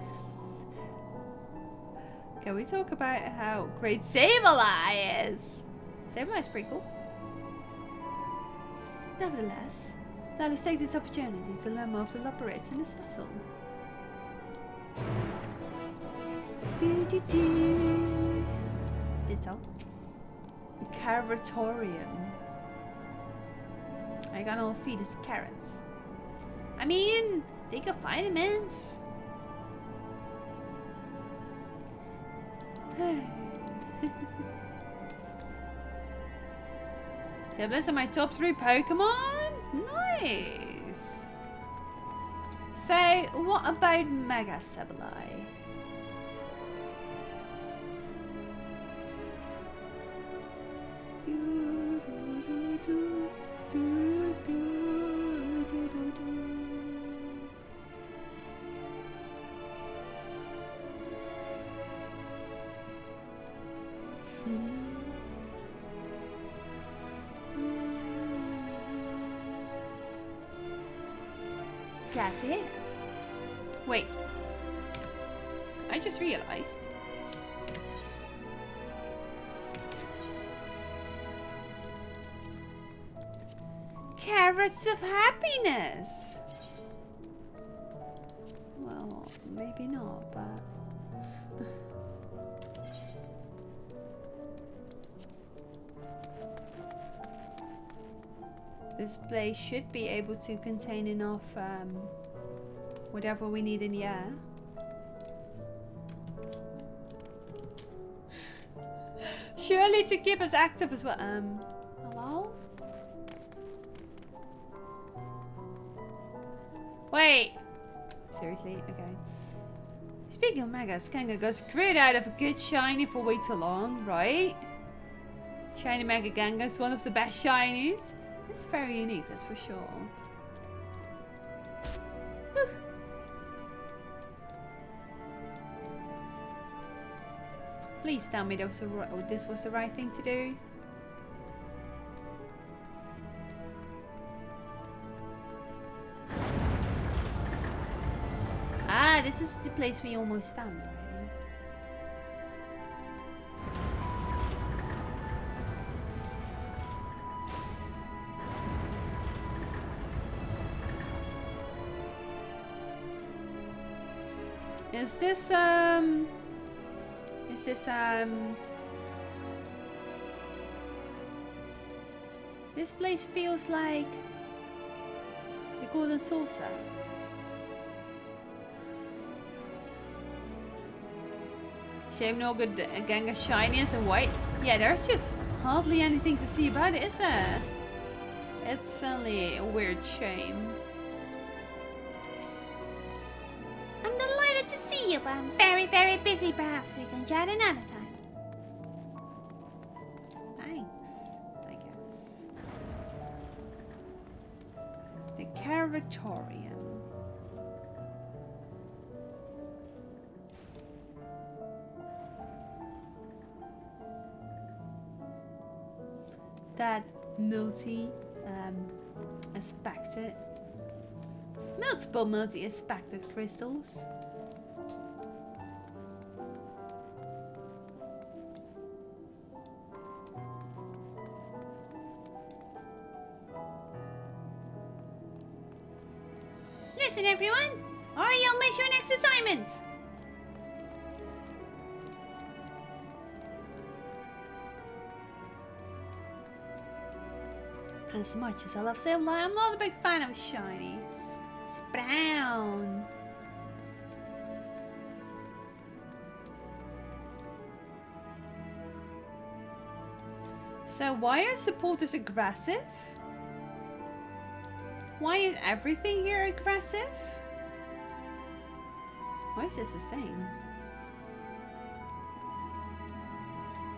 Can we talk about how great Sableye is? Sableye's pretty cool. Nevertheless, let us take this opportunity to learn more of the operates in this vessel. Ditto. Caratorium. I got all feed is carrots. I mean, they got vitamins. Those are my top 3 Pokemon? Nice! So, what about Mega Sableye? Glad to hear. Wait. I just realized. Carrots of happiness. Well, maybe not, but... This place should be able to contain enough whatever we need in the air. Surely to keep us active as well. Hello? Wait. Seriously? Okay. Speaking of Megas, Kanga got screwed out of a good shiny for way too long, right? Shiny Mega Ganga is one of the best shinies. It's very unique, that's for sure. Whew. Please tell me this was the right thing to do. Ah, this is the place we almost found already. Is this this place feels like the golden saucer. Shame no good gang of shinies and white. Yeah, there's just hardly anything to see about it, is there? It's certainly a weird shame. I'm delighted to see you, but I'm very, very busy. Perhaps we can chat another time. Thanks, I guess. The Caratorium. That multi-aspected, multiple multi-aspected crystals. Listen, everyone. Ariel, miss your next assignment. As much as I love silver, I'm not a big fan of shiny. It's brown. So why are supporters aggressive? Why is everything here aggressive? Why is this a thing?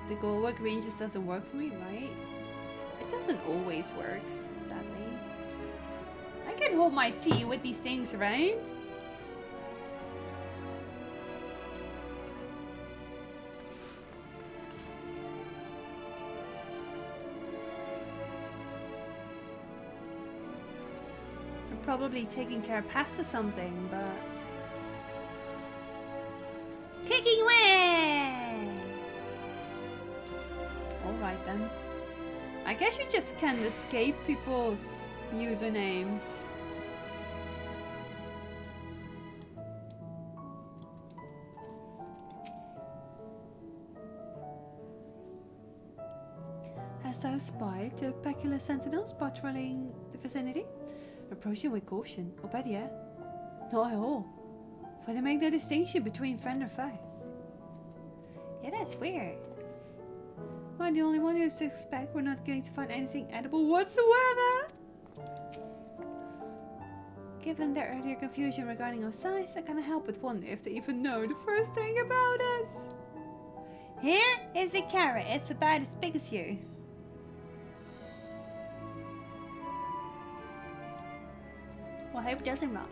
The Goldberg green just doesn't work for me, right? It doesn't always work, sadly. I can hold my tea with these things around. I'm probably taking care of pasta something, but... Kicking away! Alright then. I guess you just can't escape people's usernames. Hast thou spied the peculiar sentinels patrolling the vicinity? Approaching with caution. Or better yet, not at all. For they make no distinction between friend and foe. Yeah, that's weird. Am I the only one who suspects we're not going to find anything edible whatsoever? Given their earlier confusion regarding our size, I can't help but wonder if they even know the first thing about us. Here is the carrot. It's about as big as you. Well, I hope it doesn't rot.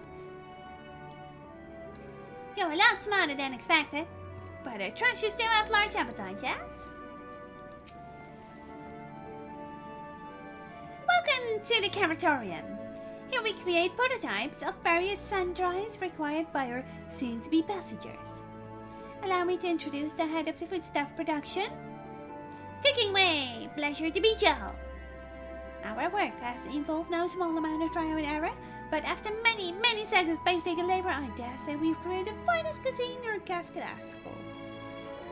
You're a lot smarter than expected. But I trust you still have large appetite, yes? Welcome to the Caratorium. Here we create prototypes of various sundries required by our soon-to-be passengers. Allow me to introduce the head of the foodstuff production. Cooking Way, pleasure to meet you. Our work has involved no small amount of trial and error, but after many cycles of painstaking labor, I dare say we've created the finest cuisine our guests could ask for.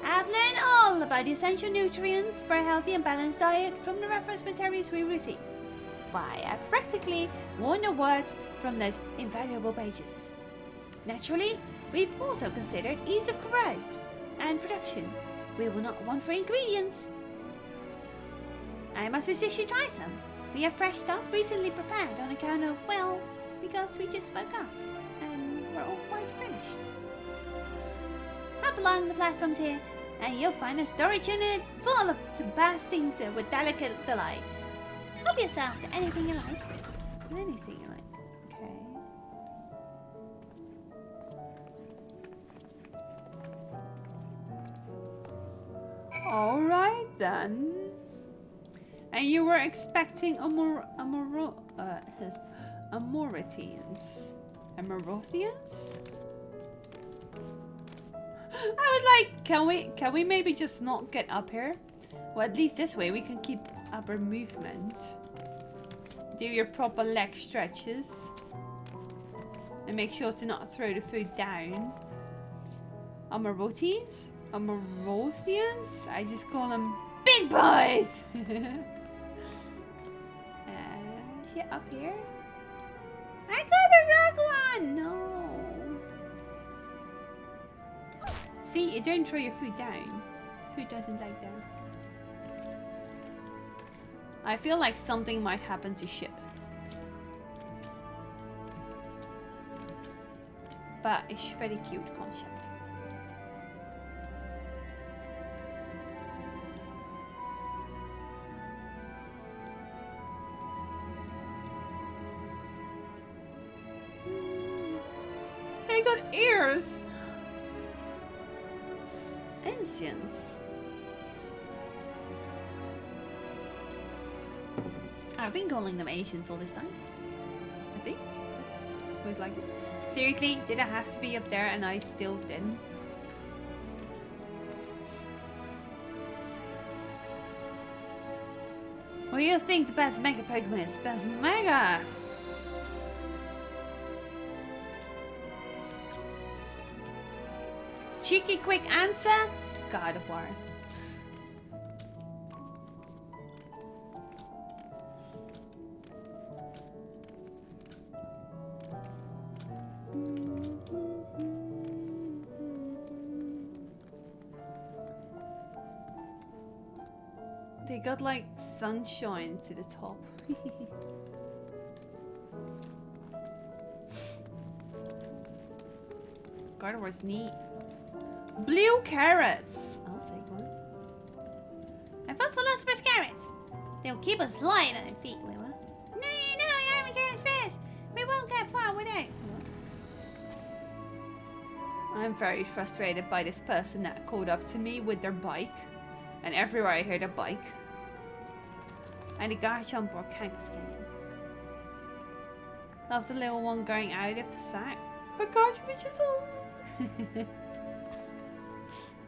I've learned all about the essential nutrients for a healthy and balanced diet from the reference materials we receive. Why, I've practically won awards from those invaluable pages. Naturally, we've also considered ease of growth and production. We will not want for ingredients. I must insist you try some. We have fresh stock recently prepared on account of, well, because we just woke up and we're all quite finished. Hop along the platforms here and you'll find a storage unit full of bursting with delicate delights. Help yourself to anything you like. Anything you like. Okay. Alright then. And you were expecting Amorothians? Amorothians? I was like, can we maybe just not get up here? Well, at least this way we can keep up our movement. Do your proper leg stretches. And make sure to not throw the food down. Amarothians? Amarothians? I just call them big boys! Shit up here? I got the wrong one! No. See, you don't throw your food down. Food doesn't like that. I feel like something might happen to ship. But it's very cute concept. They got ears! Ancients. I've been calling them Asians all this time. I think. Who's like it? Seriously, did I have to be up there and I still didn't? What do you think the best Mega Pokemon is? Best Mega! Cheeky quick answer? God of War. They got like sunshine to the top. God of War's neat. Blue carrots. I'll take one. I vote for lots of carrots. They'll keep us light on our feet, we will. No, you're having carrots first. We won't get far without. I'm very frustrated by this person that called up to me with their bike. And everywhere I hear the bike. And the Garchomp or Kangaskhan. Love the little one going out of the sack. But Garchomp is just so...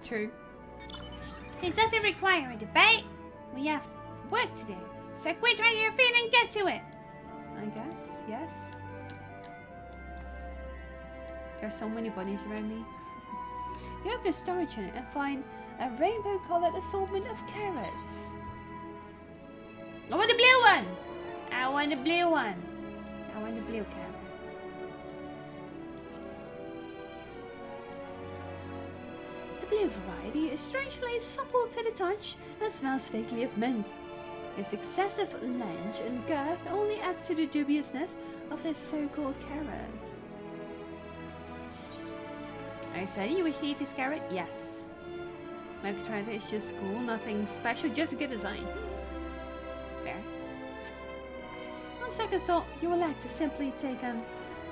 True. It doesn't require a debate. We have work to do. So quit dragging your feet and get to it. I guess, yes. There's so many bunnies around me. You open a storage unit and find a rainbow-colored assortment of carrots. I want the blue one. I want the blue one. I want the blue carrot. The blue variety is strangely supple to the touch and smells vaguely of mint. Its excessive length and girth only adds to the dubiousness of this so-called carrot. Are you saying you wish to eat this carrot? Yes. Megatrata is just cool, nothing special, just a good design. Fair. On second thought, you will like to simply take an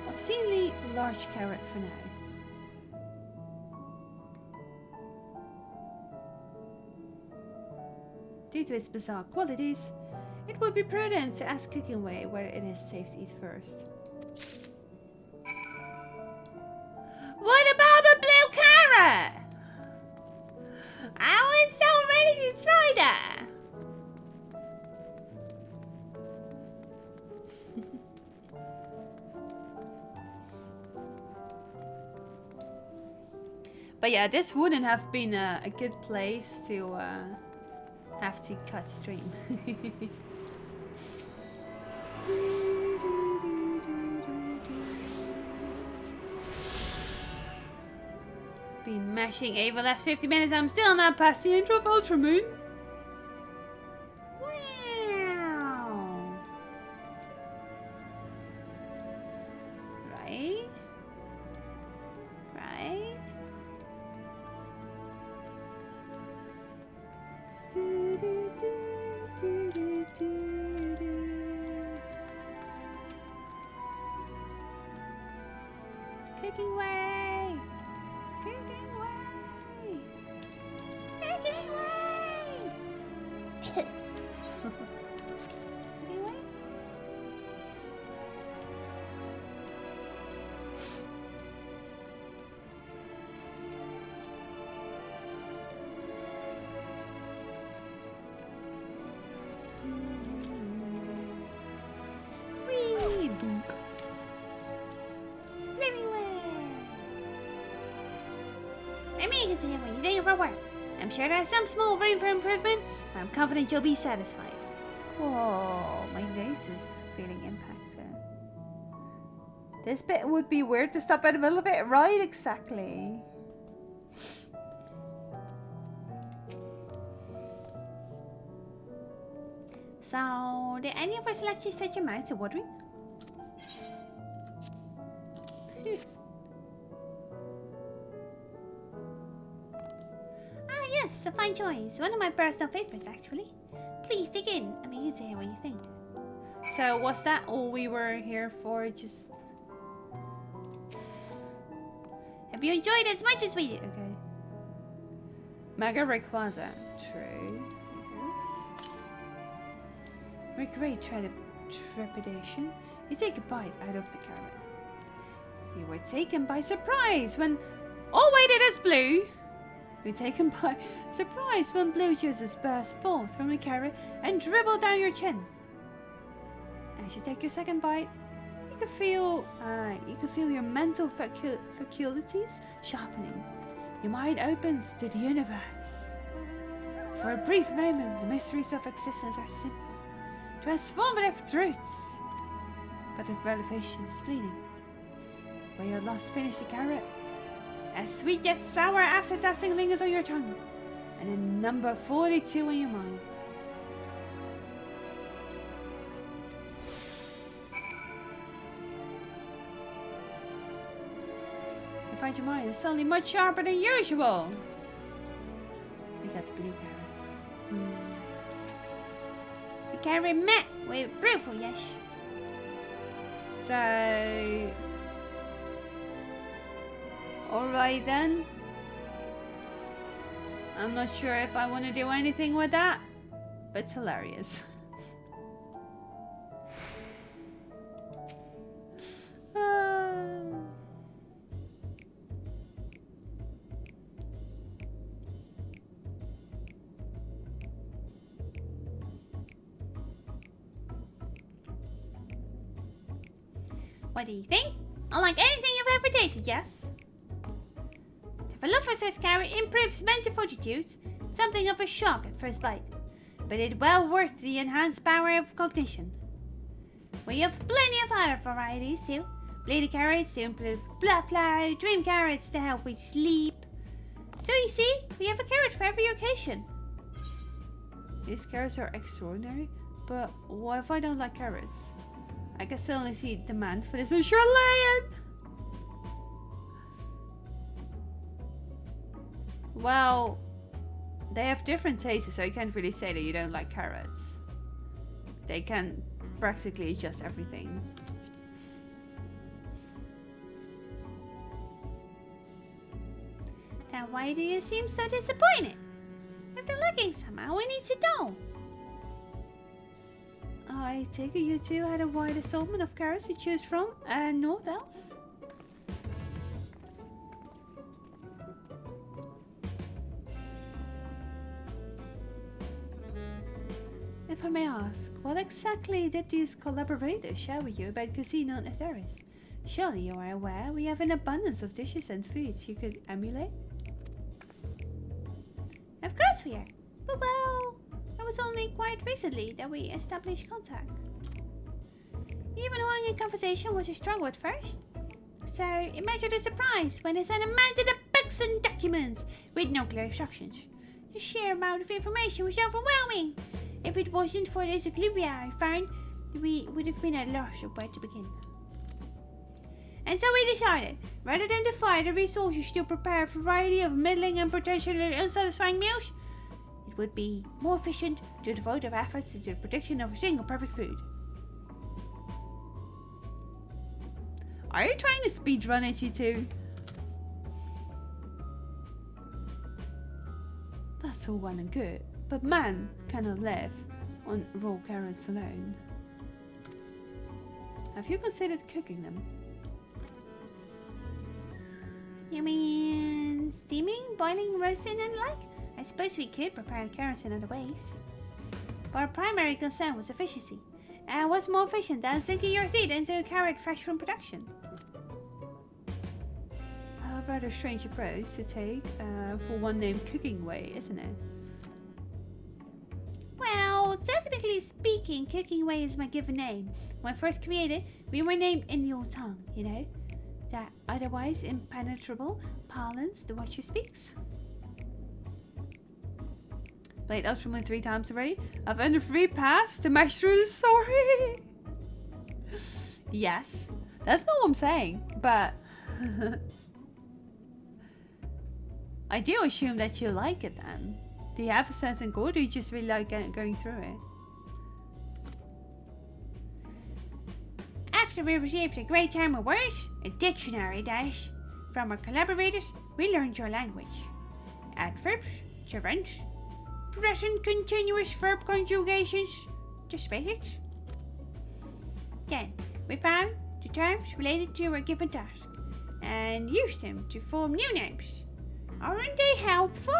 obscenely large carrot for now. Due to its bizarre qualities, it would be prudent to ask Cooking Way whether it is safe to eat first. What about the blue carrot? I was so ready to try that. But yeah, this wouldn't have been a good place to have to cut stream. Been mashing A for the last 50 minutes. I'm still not past the intro of Ultramoon. Wow. Right? Right? Kicking way! Kicking way! Kicking way! Kicking way? Wee! Dunk. Living way. I mean, can see what you think of our work. I'm sure there's some small room for improvement, but I'm confident you'll be satisfied. Oh, my nose is feeling impacted. This bit would be weird to stop in the middle of it, right? Exactly. So, did any of our selections set your mouth to watering? Ah, yes, a fine choice. One of my personal favorites, actually. Please dig in. I mean, you can say what you think. So, was that all we were here for? Just... Have you enjoyed it as much as we did? Okay. Mega Rayquaza. True. Yes. With great trepidation, you take a bite out of the carrot. You were taken by surprise when... Oh wait, it is blue! You were taken by surprise when blue juices burst forth from the carrot and dribble down your chin. As you take your second bite, you can feel your mental faculties sharpening. Your mind opens to the universe. For a brief moment, the mysteries of existence are simple, transformative truths. But the revelation is fleeting. When you last finish the carrot, a sweet yet sour aftertaste lingers on your tongue, and a number 42 in your mind. You find your mind is suddenly much sharper than usual. We got the blue carrot. The carrot met with approval, yes. So... Alright then. I'm not sure if I want to do anything with that, but it's hilarious. What do you think? Unlike anything you've ever tasted, yes? The Philosopher's carrot improves mental fortitude, something of a shock at first bite, but it's well worth the enhanced power of cognition. We have plenty of other varieties too. Lady carrots to improve blood flow, dream carrots to help with sleep. So you see, we have a carrot for every occasion. These carrots are extraordinary, but what if I don't like carrots? I can suddenly see demand for this Australian. Well, they have different tastes, so you can't really say that you don't like carrots. They can practically adjust everything. Now why do you seem so disappointed? If they're looking somehow, we need to know. I take it you two had a wide assortment of carrots to choose from, and what else? If I may ask, what exactly did these collaborators share with you about Casino and Etheris? Surely you are aware we have an abundance of dishes and foods you could emulate? Of course we are. But well, it was only quite recently that we established contact. Even holding a conversation was a struggle at first. So imagine the surprise when I sent a mountain of books and documents with no clear instructions. The sheer amount of information was overwhelming. If it wasn't for the disequilibria I found, we would have been at a loss of where to begin. And so we decided, rather than defy the resources to prepare a variety of middling and potentially unsatisfying meals, it would be more efficient to devote our efforts to the production of a single perfect food. Are you trying to speedrun it, you two? That's all well and good, but man cannot live on raw carrots alone. Have you considered cooking them? You mean steaming, boiling, roasting and like? I suppose we could prepare the carrots in other ways. But our primary concern was efficiency. And what's more efficient than sinking your teeth into a carrot fresh from production? rather strange approach to take for one named Cooking Way, isn't it? Well, technically speaking, Cooking Way is my given name. When first created, we were named in the old tongue, you know? That otherwise impenetrable parlance the watcher speaks. Played Ultramoon 3 times already. I've earned a free pass to mash through the story. Yes, that's not what I'm saying, but I do assume that you like it then. Do you have a certain goal, or do you just really like going through it? After we received a great time of words, a dictionary dash, from our collaborators, we learned your language. Adverbs, gerunds, present continuous verb conjugations, just basics. Then, we found the terms related to our given task, and used them to form new names. Aren't they helpful?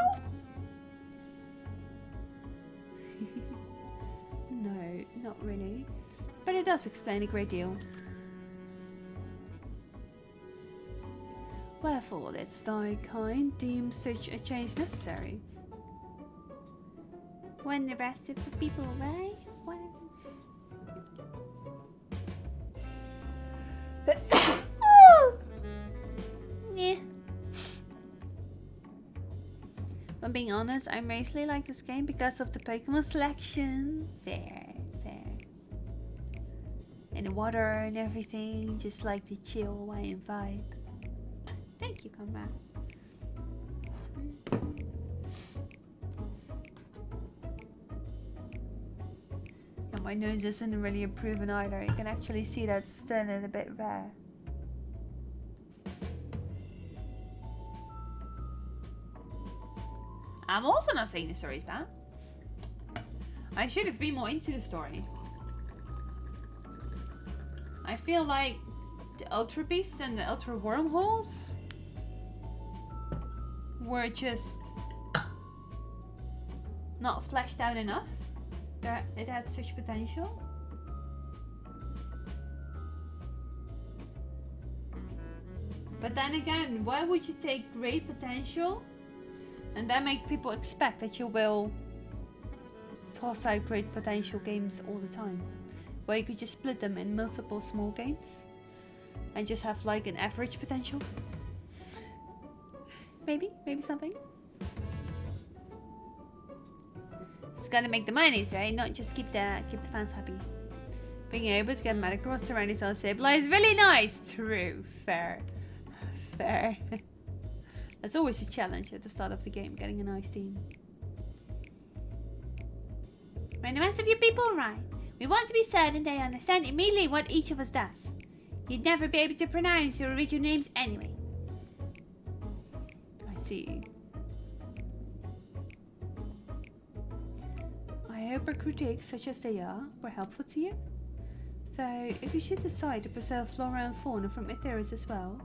No, not really. But it does explain a great deal. Wherefore, let's thy kind deem such a change necessary. When the rest of the people away, yeah. I'm being honest, I mostly like this game because of the Pokemon selection. Fair. And the water and everything, just like the chill Hawaiian vibe. Thank you, comrade. And my nose isn't really improving either. You can actually see that it's turning a bit rare. I'm also not saying the story's bad. I should have been more into the story. I feel like the Ultra Beasts and the Ultra Wormholes were just not fleshed out enough. That it had such potential. But then again, why would you take great potential and then make people expect that you will toss out great potential games all the time? Where you could just split them in multiple small games and just have like an average potential. Maybe something. It's gotta make the money, right? Not just keep the fans happy. Being able to get Metagross around his own stable is really nice. True. Fair. That's always a challenge at the start of the game, getting a nice team. When the rest of you people arrive, we want to be certain they understand immediately what each of us does. You'd never be able to pronounce your original names anyway. I see. I hope our critiques, such as they are, were helpful to you. Though, if you should decide to preserve flora and fauna from Etheris as well,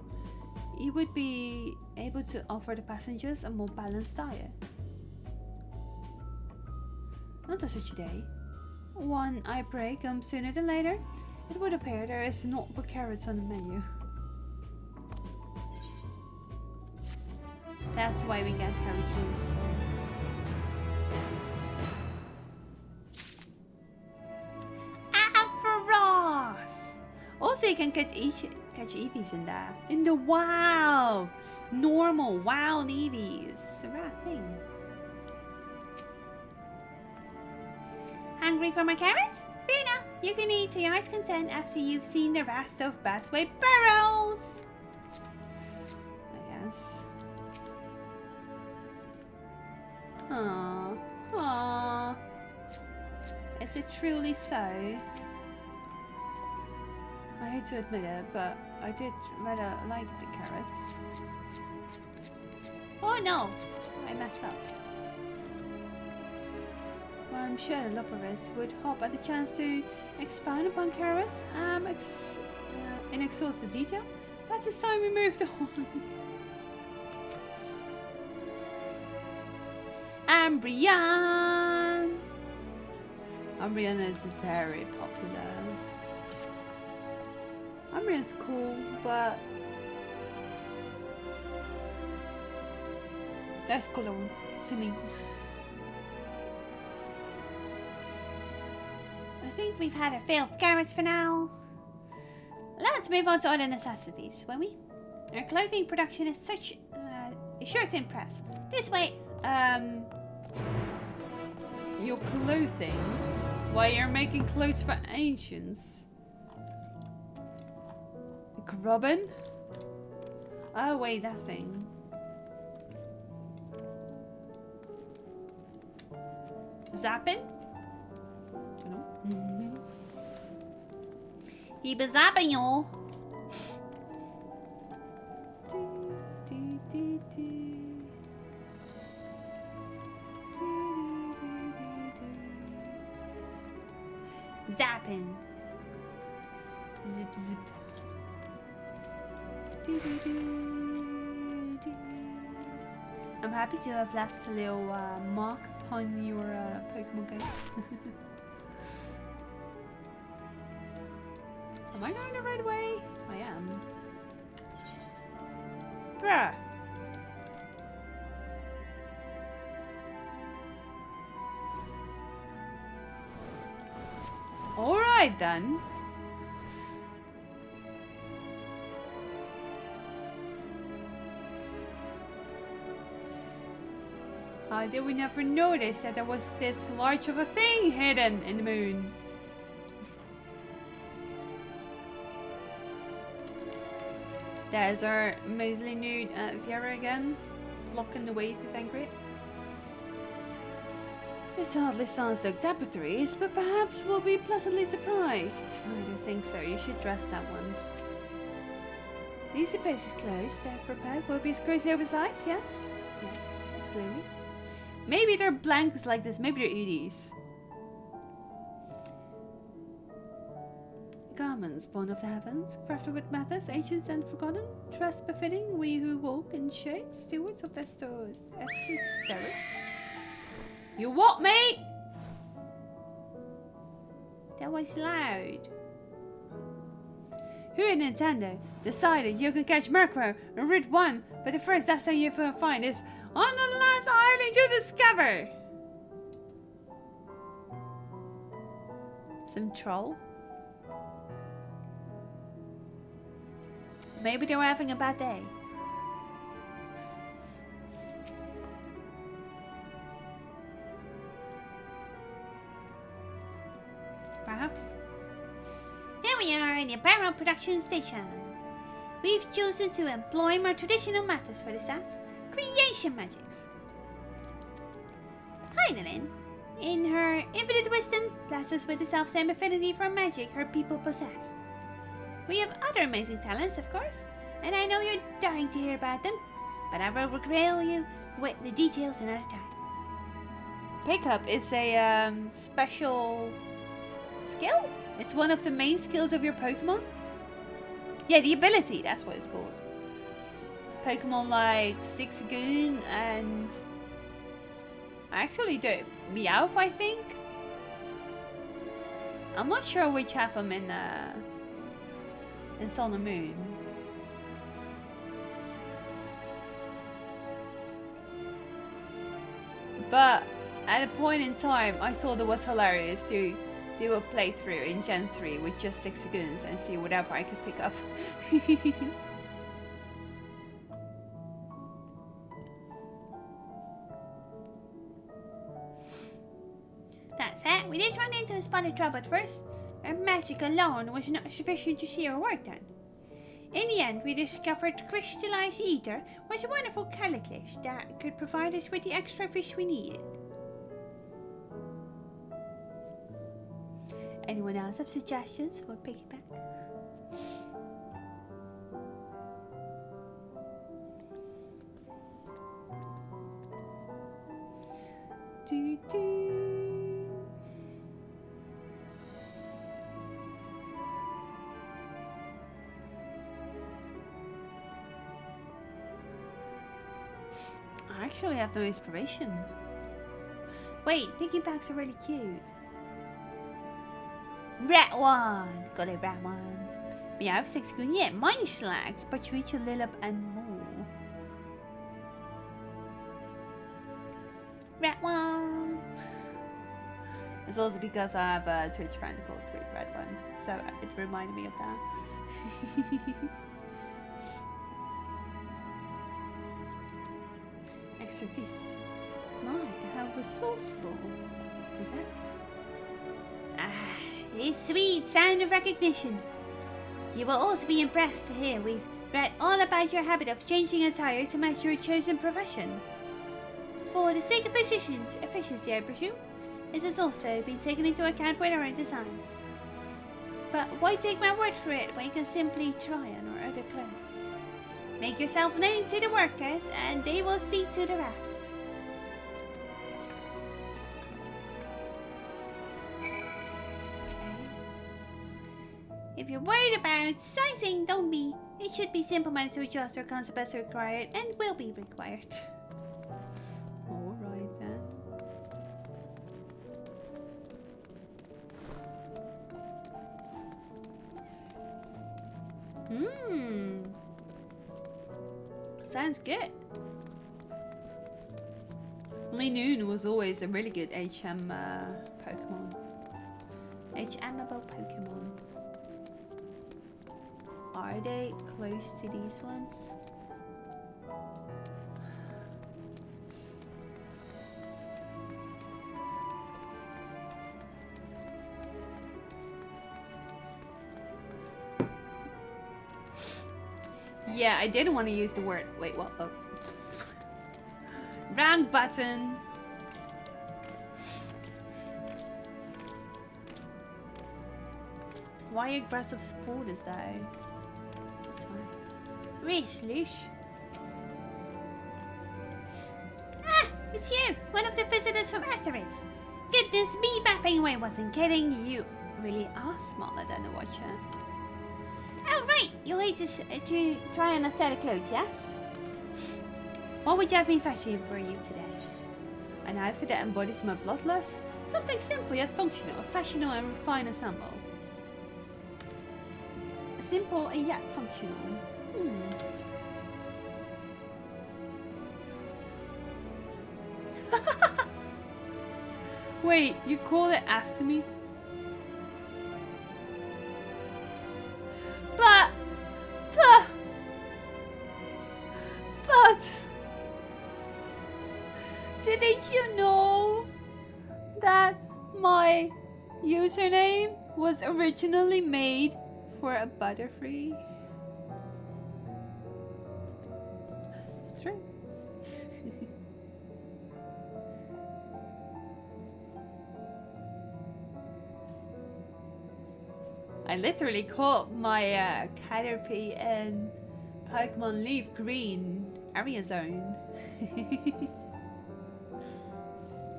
you would be able to offer the passengers a more balanced diet. Not on such a day. One I pray comes sooner than later. It would appear there is not but carrots on the menu. That's why we get carrot juice. Ampharos! Also, you can catch Eevees in there. In the WoW! Normal WoW Eevees. It's a rare thing. Hungry for my carrots? Fair enough. You can eat to your heart's content after you've seen the rest of Bassway Burrows. I guess. Aww. Is it truly so? I hate to admit it, but I did rather like the carrots. Oh no, I messed up. Well, I'm sure the Loporus would hop at the chance to expound upon carrots in exhaustive detail, but this time we moved on. Umbreon! Umbreon is very popular. Umbreon's cool, but Those colour ones, to me. I think we've had our fill of carrots for now. Let's move on to other necessities, won't we? Our clothing production is sure to impress. This way, Your clothing? Why you're making clothes for ancients? Grubbin? Oh wait, that thing. Zapping? Dunno. he be zapping you. Zapping. Zip zip. I'm happy to have left a little mark upon your Pokemon game. Am I going the right way? I am. Bruh. Alright then. How did we never notice that there was this large of a thing hidden in the moon? There's our mostly nude Viera again, blocking the way to Thancred. This hardly sounds like Zapathrys, but perhaps we'll be pleasantly surprised. I don't think so, you should dress that one. These supposed clothes they've prepared will be as closely oversized, yes? Yes, absolutely. Maybe they're blanks like this, maybe they're Edie's. Garments born of the heavens, crafted with methods ancient and forgotten, dress befitting we who walk in shade, stewards of their stores. You what, mate? That was loud. Who at Nintendo decided you can catch Murkrow and Route 1, but the first destination you find is on the last island you discover? Some troll? Maybe they were having a bad day. Perhaps? Here we are in the apparel production station. We've chosen to employ more traditional methods for this task, creation magics. Heidelin, in her infinite wisdom, blesses us with the self-same affinity for magic her people possess. We have other amazing talents, of course, and I know you're dying to hear about them, but I will regale you with the details another time. Pickup is a special skill? It's one of the main skills of your Pokemon? Yeah, the ability, that's what it's called. Pokemon like Zigzagoon and... I actually do Meowth, I think? I'm not sure which have them in Sun and Moon. But at a point in time, I thought it was hilarious to do a playthrough in Gen 3 with just Zigzagoons and see whatever I could pick up. That's it. We did run into a spot of trouble at first. Our magic alone was not sufficient to see our work done. In the end, we discovered crystallized ether was a wonderful catalyst that could provide us with the extra fish we needed. Anyone else have suggestions for piggyback? Do do. I actually have no inspiration. Wait, piggybacks are really cute. Rat one! Got a rat one. Meow, Zigzagoon, yeah, mine slacks, but you reach a Lilip and more. Red one. It's also because I have a Twitch friend called Tweet Red One, so it reminded me of that. Extra fees. My, how resourceful. Is that? It is sweet sound of recognition. You will also be impressed to hear we've read all about your habit of changing attire to match your chosen profession. For the sake of efficiency, I presume, this has also been taken into account with our designs. But why take my word for it when you can simply try on our other clothes? Make yourself known to the workers and they will see to the rest. If you're worried about sizing, don't be. It should be simple manner to adjust or concept as required and will be required. Alright then. Sounds good. Linoon was always a really good HM Pokemon. HMable Pokemon. Are they close to these ones? Yeah, I didn't want to use the word. Wait, what? Oh. Wrong button. Why aggressive supporters though? That's fine. Really? Ah, it's you, one of the visitors from Atheris. Goodness me, Bappingway wasn't kidding. You really are smaller than a watcher. Oh right, you hate to try on a set of clothes, yes? What would you have me fashioning for you today? An outfit that embodies my bloodlust? Something simple yet functional, a fashionable and refined ensemble. Simple and yet functional. Wait, you call it after me? But didn't you know that my username was originally made for a Butterfree? It's true. I literally called my Caterpie and Pokemon Leaf Green area zone.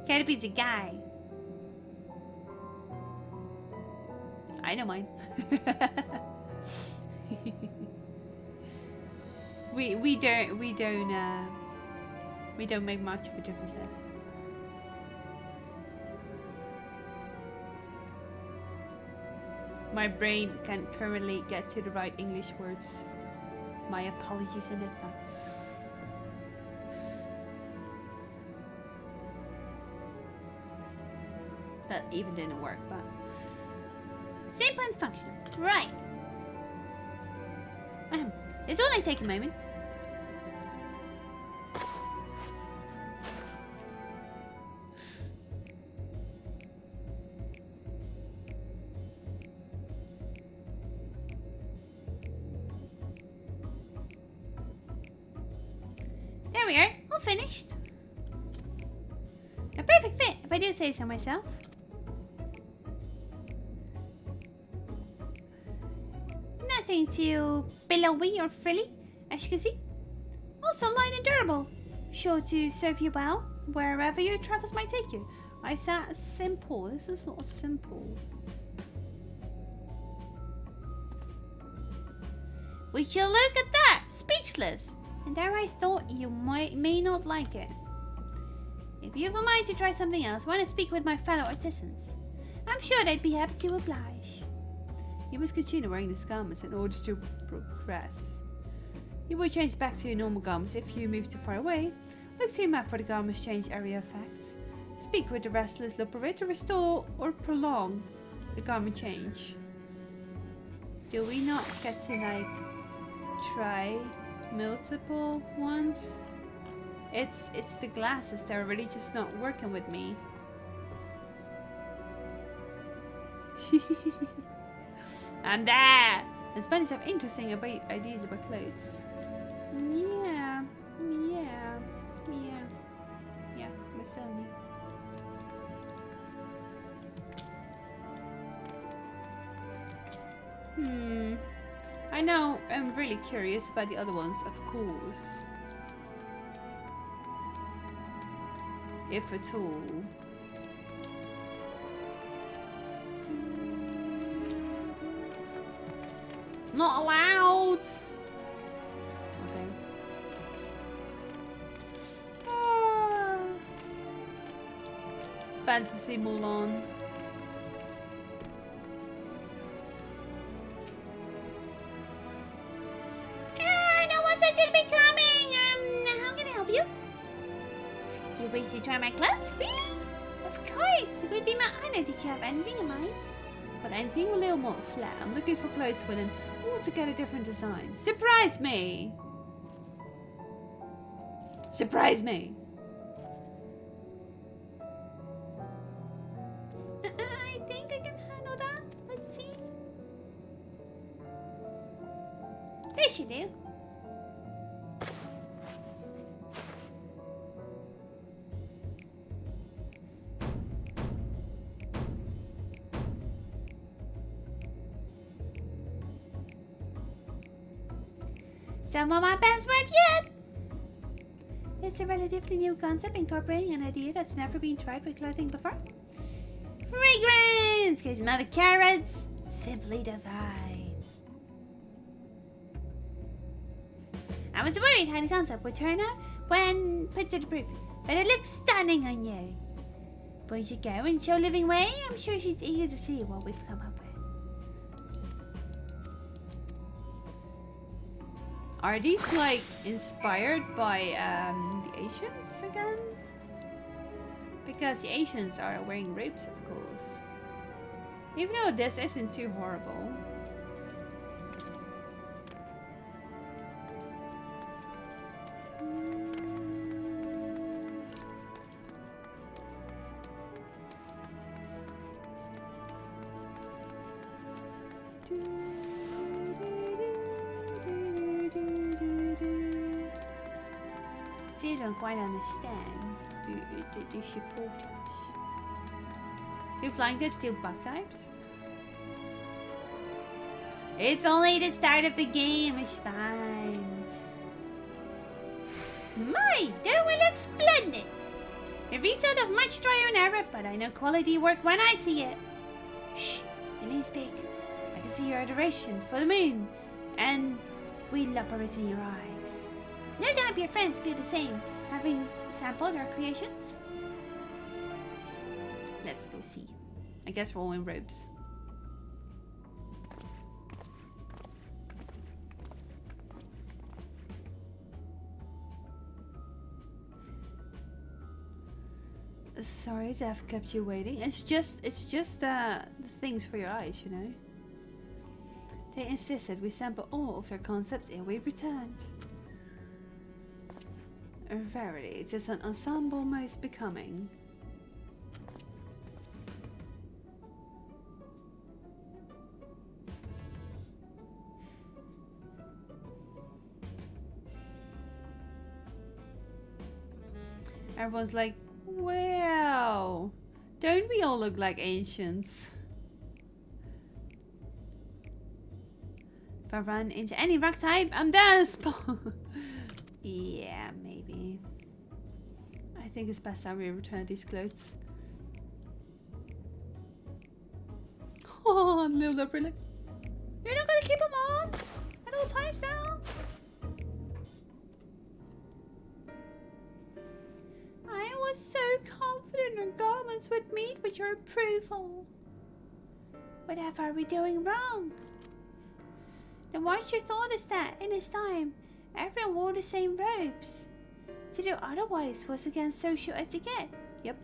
Caterpie's a guy. I know mine. we don't make much of a difference there. My brain can't currently get to the right English words. My apologies in advance. That even didn't work, but Simple and functional. Right. This will only take a moment. There we are, all finished. A perfect fit, if I do say so myself. Nothing too billowy or frilly, as you can see. Also light and durable, sure to serve you well wherever your travels might take you. I said simple. This is not simple. Would you look at that? Speechless. And there I thought you may not like it. If you have a mind to try something else, want to speak with my fellow artisans, I'm sure they'd be happy to oblige. You must continue wearing these garments in order to progress. You will change back to your normal garments if you move too far away, Look to your map for the garments change area effect. Speak with the restless Luperit to restore or prolong the garment change. Do we not get to like try multiple ones? It's the glasses that are really just not working with me. I'm there! There's plenty of interesting ideas about clothes. Yeah, most certainly. I know I'm really curious about the other ones, of course. If at all. Not allowed! Okay. Fantasy Mulan. No one said you'd be coming. How can I help you? You wish to try my clothes? Really? Of course. It would be my honor. Did you have anything in mind? But anything a little more flat. I'm looking for clothes with an altogether different design. Surprise me! Surprise me! I think I can handle that. Let's see. This should do. Some of my best work yet! It's a relatively new concept incorporating an idea that's never been tried with clothing before. Fragrance! Can smell the carrots. Simply divine. I was worried how the concept would turn out when put to the proof, but it looks stunning on you. Won't you go and show Living Way? I'm sure she's eager to see what we've come up with. Are these like inspired by the Asians again? Because the Asians are wearing robes, of course. Even though this isn't too horrible. Still don't quite understand the supporters. Do flying tips steal bug types? It's only the start of the game, it's fine. My, that one looks splendid! The result of much trial and error, but I know quality work when I see it. Shh, your name's big. I can see your adoration for the moon, and we Luperit in your eyes. No doubt your friends feel the same, having sampled our creations. Let's go see. I guess we're all in robes. Sorry to have kept you waiting. It's just the things for your eyes, you know. They insisted we sample all of their concepts ere we returned. Verily, it is an ensemble most becoming. Everyone's like, wow, don't we all look like ancients? If I run into any rock type, I'm down spawn. Yeah, maybe. I think it's best that we return these clothes. Oh, little Luperit. You're not gonna keep them on at all times now? I was so confident our garments would meet with your approval. Whatever are we doing wrong? Then what you thought is that in his time, everyone wore the same robes. to do otherwise was against social etiquette. Yep.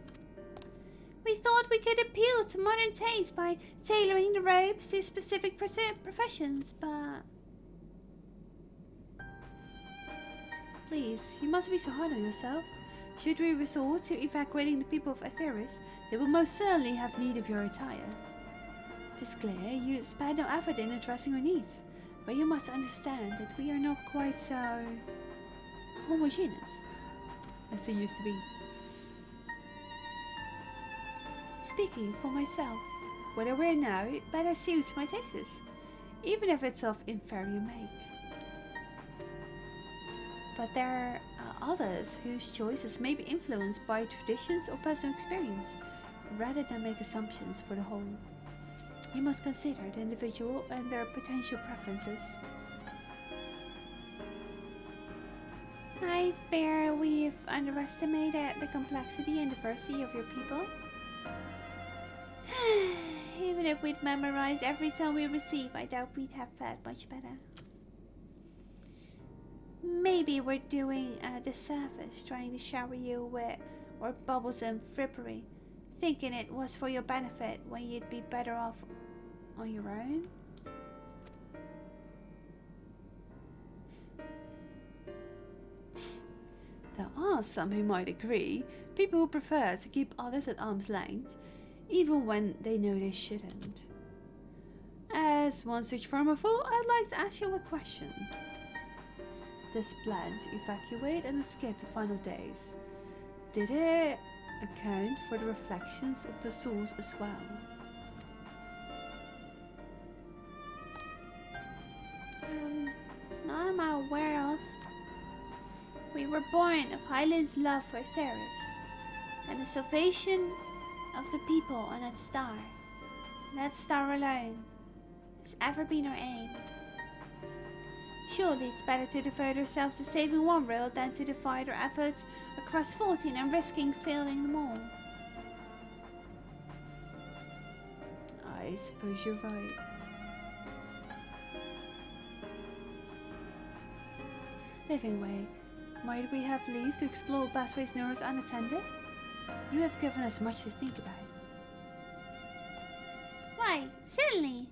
We thought we could appeal to modern taste by tailoring the robes to specific professions, but... Please, you mustn't be so hard on yourself. Should we resort to evacuating the people of Aetheris, they will most certainly have need of your attire. It is clear you spared no effort in addressing our needs, but you must understand that we are not quite so homogeneous as they used to be. Speaking for myself, what I wear now better suits my tastes, even if it's of inferior make. But there are others whose choices may be influenced by traditions or personal experience, rather than make assumptions for the whole. You must consider the individual and their potential preferences. I fear we've underestimated the complexity and diversity of your people. Even if we'd memorized every tone we receive, I doubt we'd have fared much better. Maybe we're doing a disservice trying to shower you with our troublesome frippery, thinking it was for your benefit when you'd be better off on your own. There are some who might agree, people who prefer to keep others at arm's length, even when they know they shouldn't. As one such former fool, I'd like to ask you a question. This plan to evacuate and escape the final days, did it account for the reflections of the souls as well? Not I'm aware of. We were born of Hylian's love for Theris, and the salvation of the people on that star. That star alone has ever been our aim. Surely it's better to devote ourselves to saving one world than to divide our efforts across 14 and risking failing them all. I suppose you're right. Living way, might we have leave to explore Basway's Neuros unattended? You have given us much to think about. Why, certainly.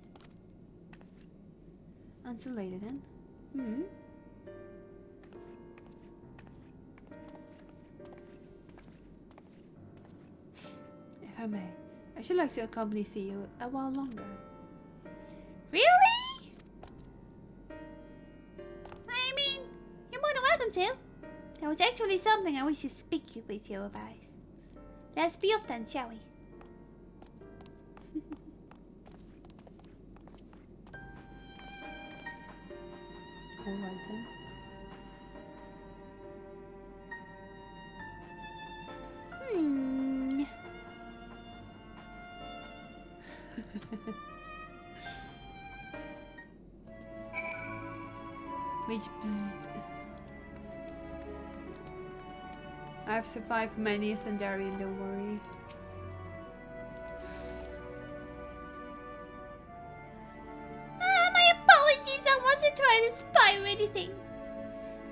Until later then. If I may, I should like to accompany Theo a while longer. Really? I mean, you're more than welcome to. There was actually something I wish to speak with you about. Let's be off then, shall we? Alright then. Which I've survived many a Thundarian, don't worry. My apologies, I wasn't trying to spy or anything.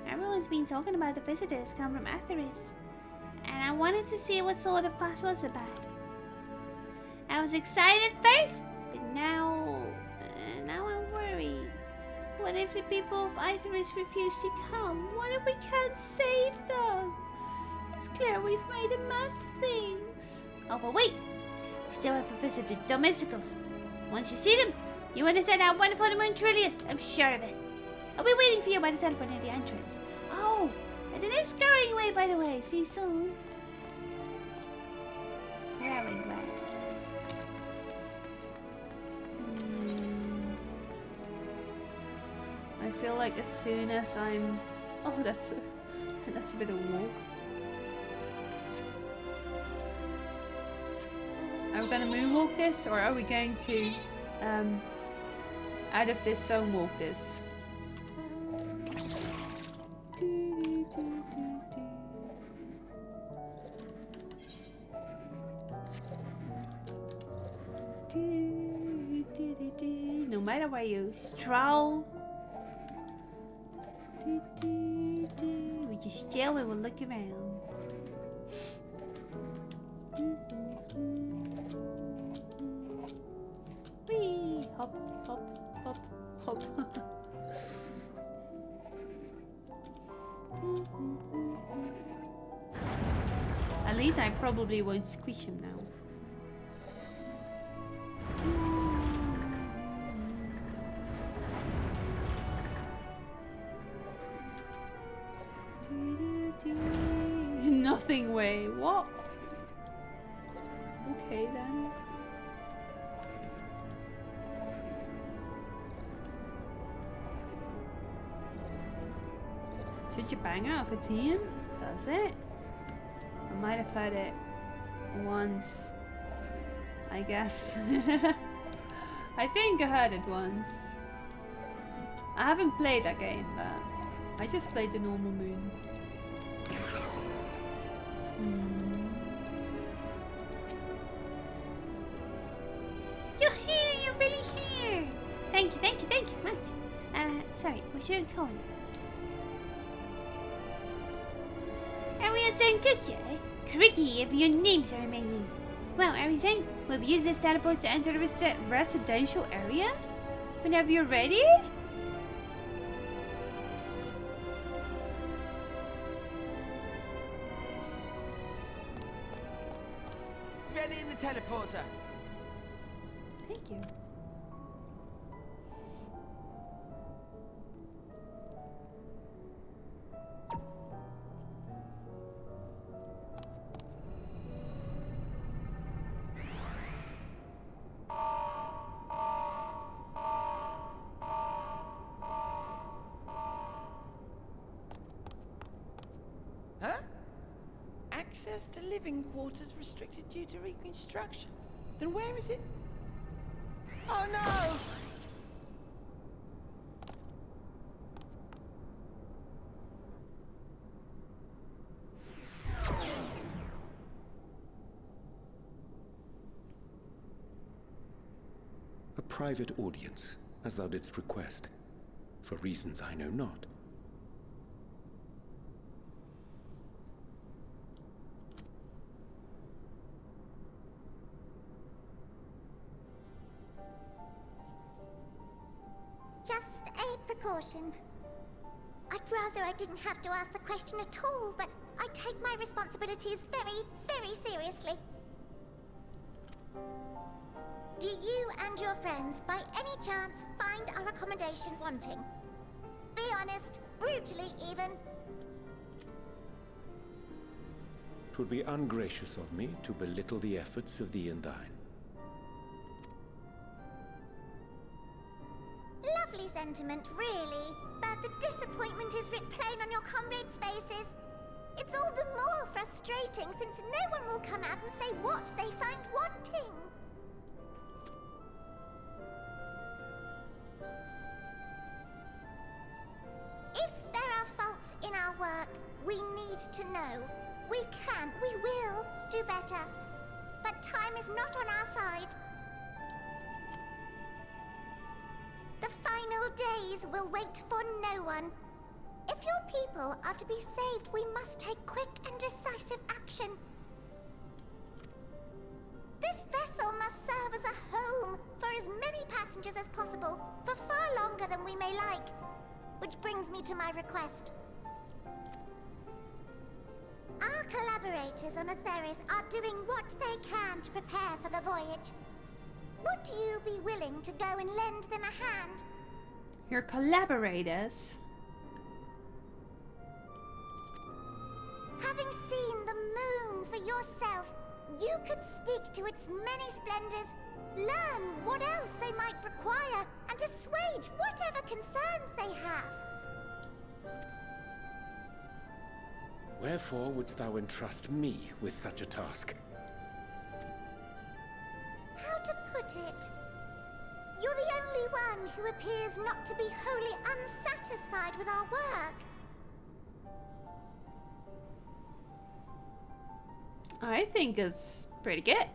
Everyone's been talking about the visitors come from Aetheris, and I wanted to see what sort of fuss was about. I was excited at first, but now I'm worried. What if the people of Aetheris refuse to come? What if we can't save them? It's clear we've made a mess of things. Oh, but wait! We still have a visit to Domesticos. Once you see them, you understand how wonderful the moon truly is. I'm sure of it. I'll be waiting for you by the teleport near the entrance. Oh, and the name's scurrying away, by the way. See you soon. Very glad. I feel like as soon as I'm... Oh, that's a bit of a walk. Are we gonna moonwalk this, or are we going to out of this zone walk this? No matter where you stroll, we We just chill and we'll look around. Whee! Hop, hop, hop, hop. At least I probably won't squish him now. Nothing way. What? Okay then. Such a banger of a team, does it? I might have heard it once, I guess. I think I heard it once. I haven't played that game, but I just played the normal moon. You're here, you're really here. Thank you so much. Sorry, what should we call you? Arizona Cookie, Cricky, if your names are amazing. Well, Arizona, we'll use this teleport to enter the residential area whenever you're ready. Ready in the teleporter. Thank you. Huh? Access to living quarters restricted due to reconstruction. Then where is it? Oh no! A private audience, as thou didst request, for reasons I know not. Just a precaution. I'd rather I didn't have to ask the question at all, but I take my responsibilities very, very seriously. Do you and your friends, by any chance, find our accommodation wanting? Be honest, brutally even. 'Twould be ungracious of me to belittle the efforts of thee and thine. Lovely sentiment, really. But the disappointment is writ plain on your comrades' faces. It's all the more frustrating since no one will come out and say what they find wanting. If there are faults in our work, we need to know. We can, we will do better. But time is not on our side. The final days will wait for no one. If your people are to be saved, we must take quick and decisive action. This vessel must serve as a home for as many passengers as possible, for far longer than we may like. Which brings me to my request. Our collaborators on Atheris are doing what they can to prepare for the voyage. Would you be willing to go and lend them a hand? Your collaborators. Having seen the moon for yourself, you could speak to its many splendors, learn what else they might require, and assuage whatever concerns they have. Wherefore wouldst thou entrust me with such a task? How to put it? You're the only one who appears not to be wholly unsatisfied with our work. I think it's pretty good.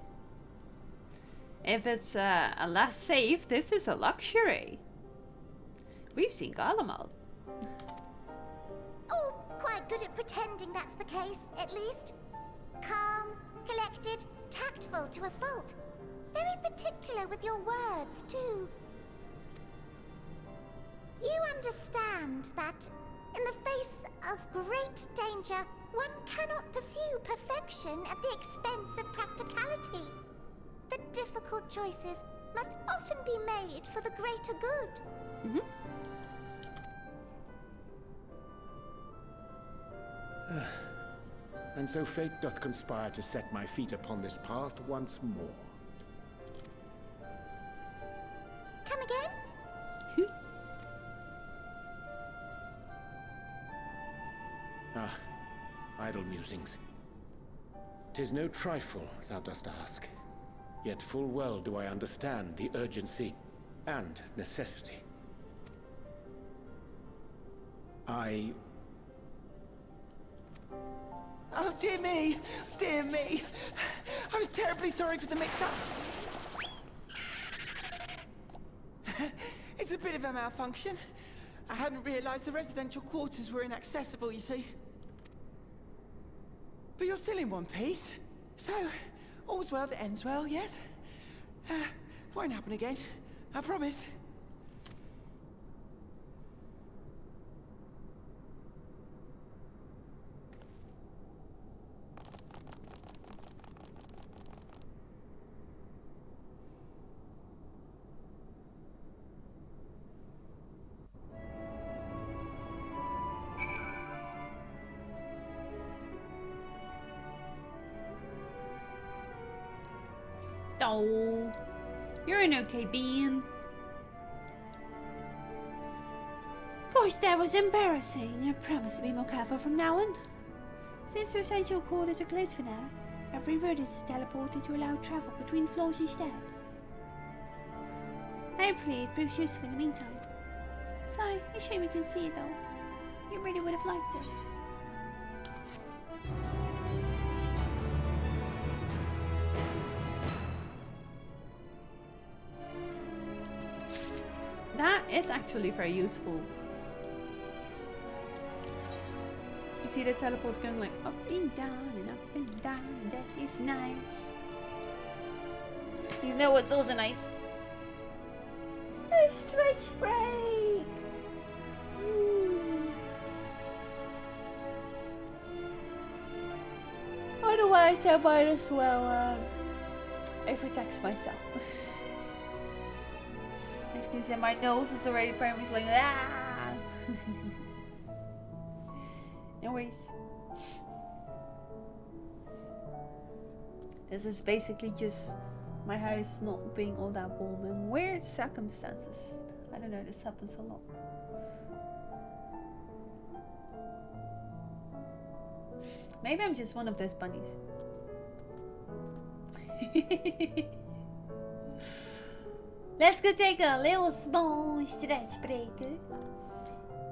If it's a last save, this is a luxury. We've seen Garlemald. Oh, quite good at pretending that's the case, at least. Calm, collected, tactful to a fault. Very particular with your words, too. You understand that, in the face of great danger, one cannot pursue perfection at the expense of practicality. The difficult choices must often be made for the greater good. And so fate doth conspire to set my feet upon this path once more. Come again? Ah, idle musings. 'Tis no trifle, thou dost ask. Yet full well do I understand the urgency and necessity. Oh, dear me! Dear me! I'm terribly sorry for the mix-up. It's a bit of a malfunction. I hadn't realized the residential quarters were inaccessible, you see. But you're still in one piece. So, all's well that ends well, yes? Won't happen again. I promise. Oh, you're an okay bean. Gosh, that was embarrassing. I promise to be more careful from now on. Since your essential quarters are closed for now, every road is teleported to allow travel between floors instead. Hopefully it proves useful in the meantime. Sorry, a shame you can see it though. You really would have liked it. That is actually very useful. You see the teleport going like up and down and up and down, and that is nice. You know what's also nice? A stretch break! Otherwise I might as well overtax myself. As you can see, my nose is already pretty much like ah. No worries. This is basically just my house not being all that warm in weird circumstances. I don't know, this happens a lot. Maybe I'm just one of those bunnies. Let's go take a little small stretch break.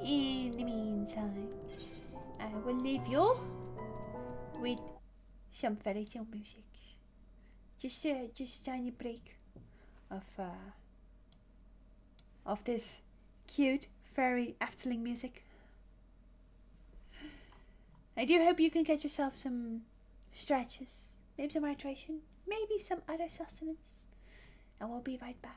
In the meantime, I will leave you with some fairy tale music. Just a tiny break of this cute fairy Efteling music. I do hope you can get yourself some stretches, maybe some hydration, maybe some other sustenance, and we'll be right back.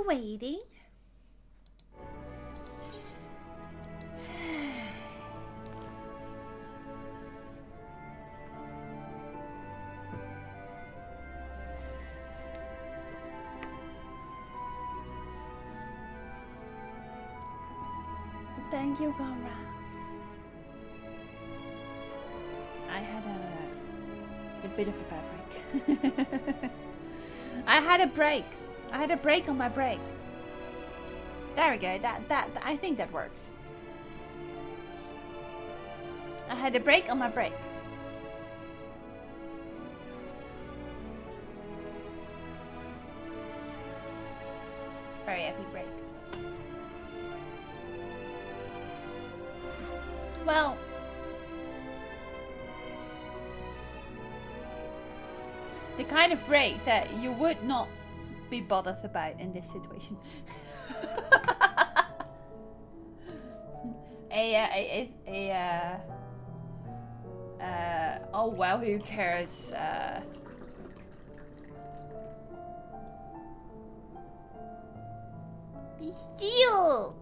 waiting. Thank you, Conrad. I had a bit of a bad break. I had a break. I had a break on my break. There we go. That I think that works. I had a break on my break. Very heavy break. Well, the kind of break that you would not be bothered about in this situation. Oh well, who cares? Be still.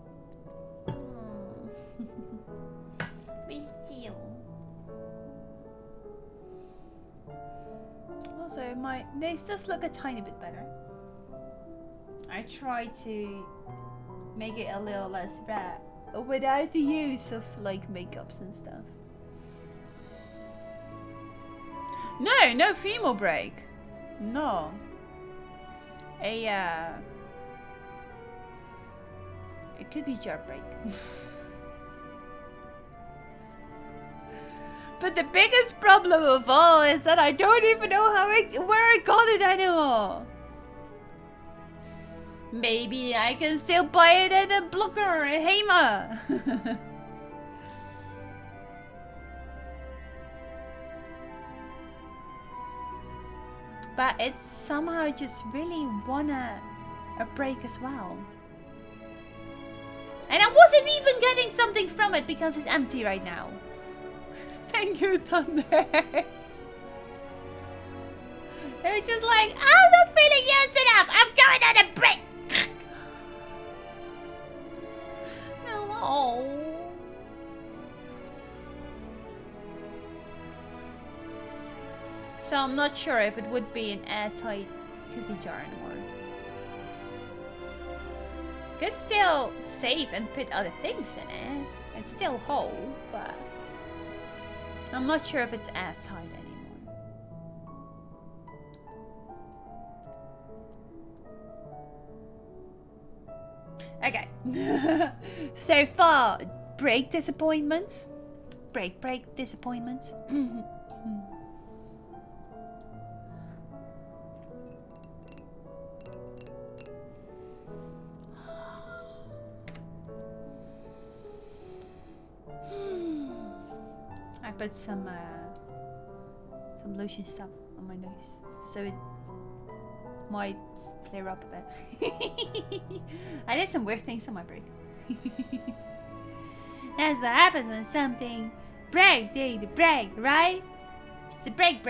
Be still. Also, my nails does look a tiny bit better. I try to make it a little less red without the use of like makeups and stuff. No female break. No. A cookie jar break. But the biggest problem of all is that I don't even know where I got it anymore. Maybe I can still buy it at a Blocker or a Hema. But it's somehow just really wanna a break as well. And I wasn't even getting something from it because it's empty right now. Thank you, Thunder. It was just like, I'm not feeling used enough. I'm going on a break. No. So I'm not sure if it would be an airtight cookie jar anymore. Could still save and put other things in it. It's still whole, but I'm not sure if it's airtight anymore. Okay. So far, break disappointments. Break disappointments. I put some lotion stuff on my nose, so it might clear up a bit. I did some weird things on my break. That's what happens when something break, the break, right? It's a break.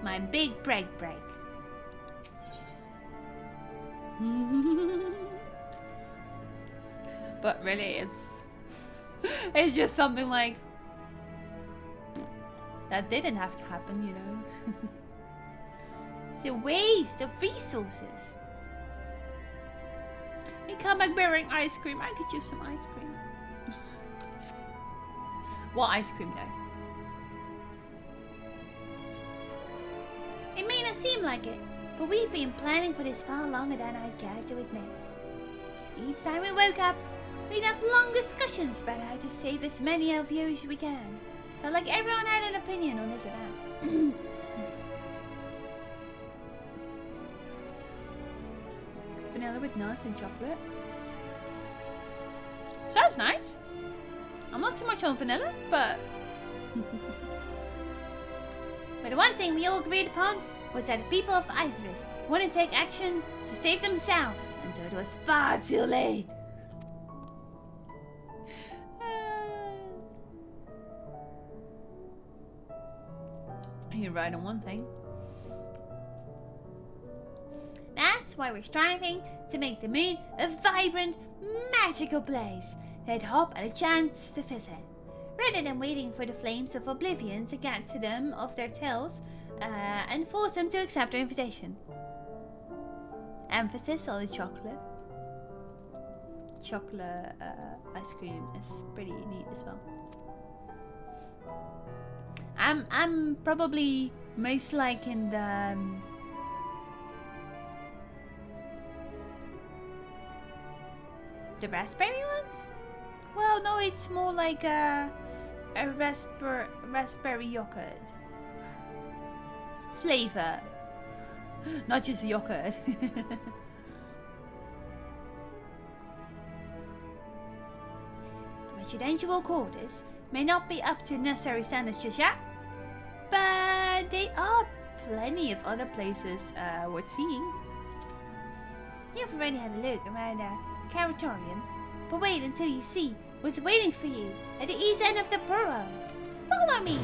My big break. But really, it's just something like that didn't have to happen, you know. It's a waste of resources. You come back bearing ice cream. I could use some ice cream. What ice cream though? It may not seem like it, but we've been planning for this far longer than I care to admit. Each time we woke up, we'd have long discussions about how to save as many of you as we can. Felt like everyone had an opinion on this or that. Vanilla with nuts and chocolate. Sounds nice. I'm not too much on vanilla, but But the one thing we all agreed upon was that the people of Icarus wouldn't take action to save themselves until it was far too late. you're right on one thing. That's why we're striving to make the moon a vibrant, magical place they'd hop at a chance to visit. Rather than waiting for the flames of oblivion to get to them off their tails and force them to accept our invitation. Emphasis on the chocolate. Chocolate ice cream is pretty neat as well. I'm probably most liking the raspberry ones. Well, no, it's more like a raspberry yogurt flavor, not just yogurt. Residential quarters may not be up to necessary standards just yet, but there are plenty of other places worth seeing. You've already had a look around the Caratorium, but wait until you see what's waiting for you at the east end of the borough. Follow me!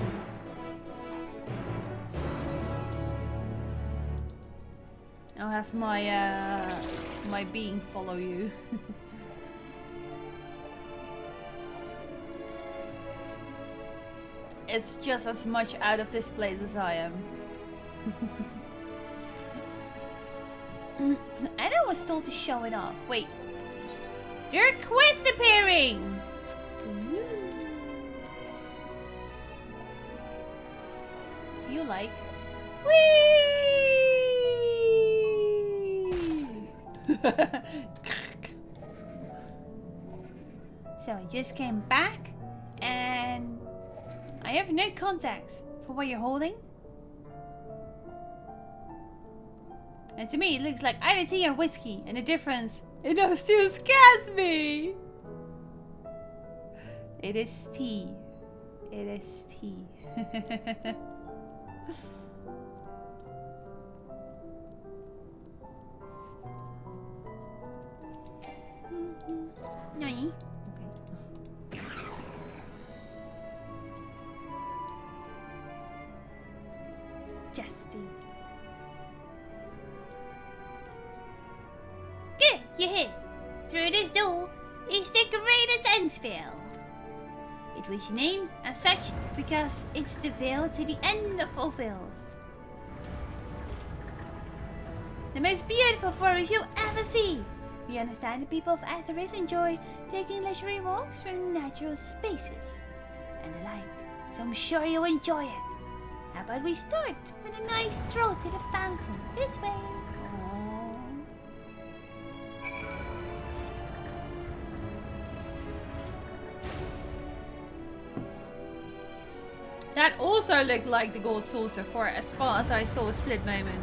I'll have my my being follow you. It's just as much out of this place as I am. And I was told to show it off. Wait. There are quests appearing! Do you like? Whee! So I just came back and I have no contacts for what you're holding. And to me it looks like either tea or whiskey, and the difference in those two scares me. It is tea. It is tea. Nani? Okay. Justy. Good, you're here. Through this door is the greatest Endsville. It was named as such because it's the veil to the end of all veils. The most beautiful forest you'll ever see. We understand the people of Atheris enjoy taking leisurely walks through natural spaces and the like, so I'm sure you'll enjoy it. How about we start with a nice stroll to the fountain this way? That also looked like the gold saucer for as far as I saw a split moment.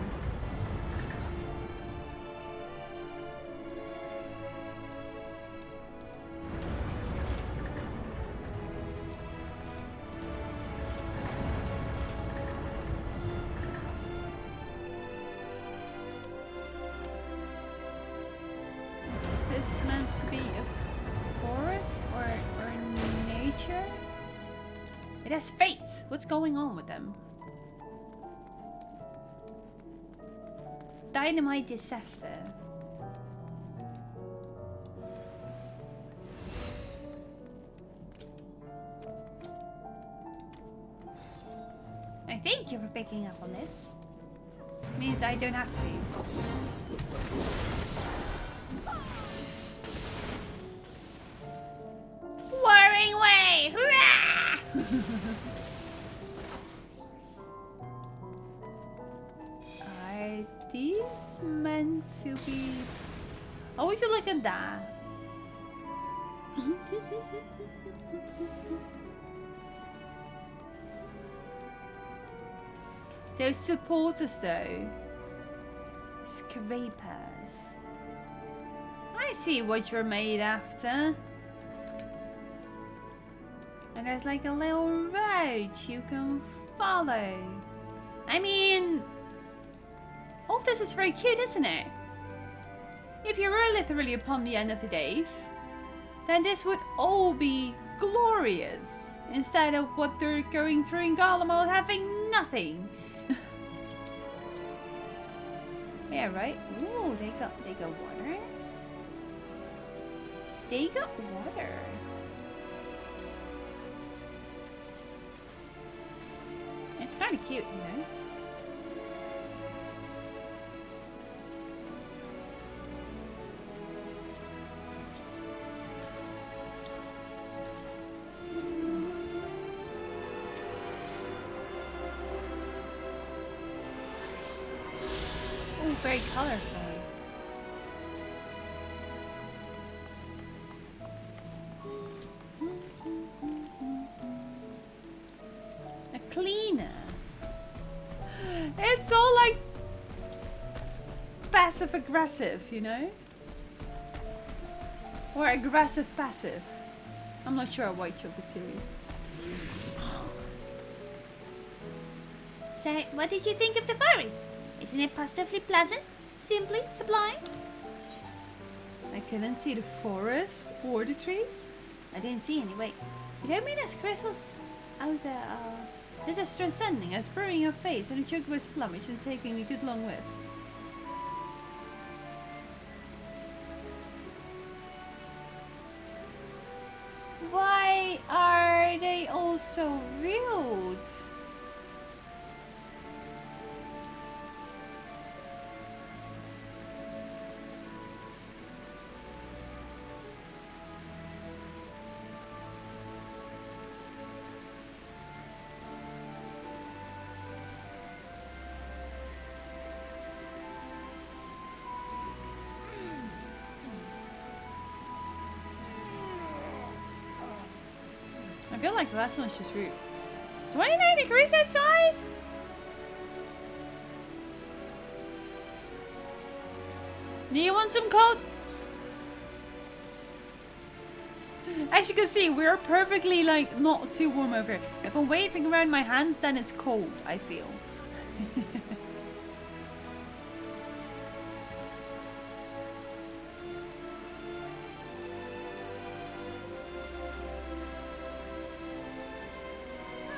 Is this meant to be a forest or nature? It has fates. What's going on with them? Dynamite disaster. I thank you for picking up on this. Means I don't have to. Whirring way! Hurrah! Are these meant to be... Oh, would you look at that? Those supporters though. Scrapers. I see what you're made after. And there's like a little road you can follow. I mean, all this is very cute, isn't it? If you were literally upon the end of the days, then this would all be glorious. Instead of what they're going through in Garlemald having nothing. Yeah, right? Ooh, they got water. They got water. It's kind of cute, you know? It's all very colorful. A cleaner. It's all like passive aggressive, you know? Or aggressive passive. I'm not sure which of the two. So, what did you think of the forest? Isn't it positively pleasant? Simply sublime? I couldn't see the forest or the trees. I didn't see any. Wait, You don't mean as crystals out there this is transcending as burying your face in a turquoise plumage and taking a good long whiff. Why are they all so rude? I feel like the last one's just rude. 29 degrees outside? Do you want some cold? As you can see, we're perfectly like not too warm over here. If I'm waving around my hands, then it's cold, I feel.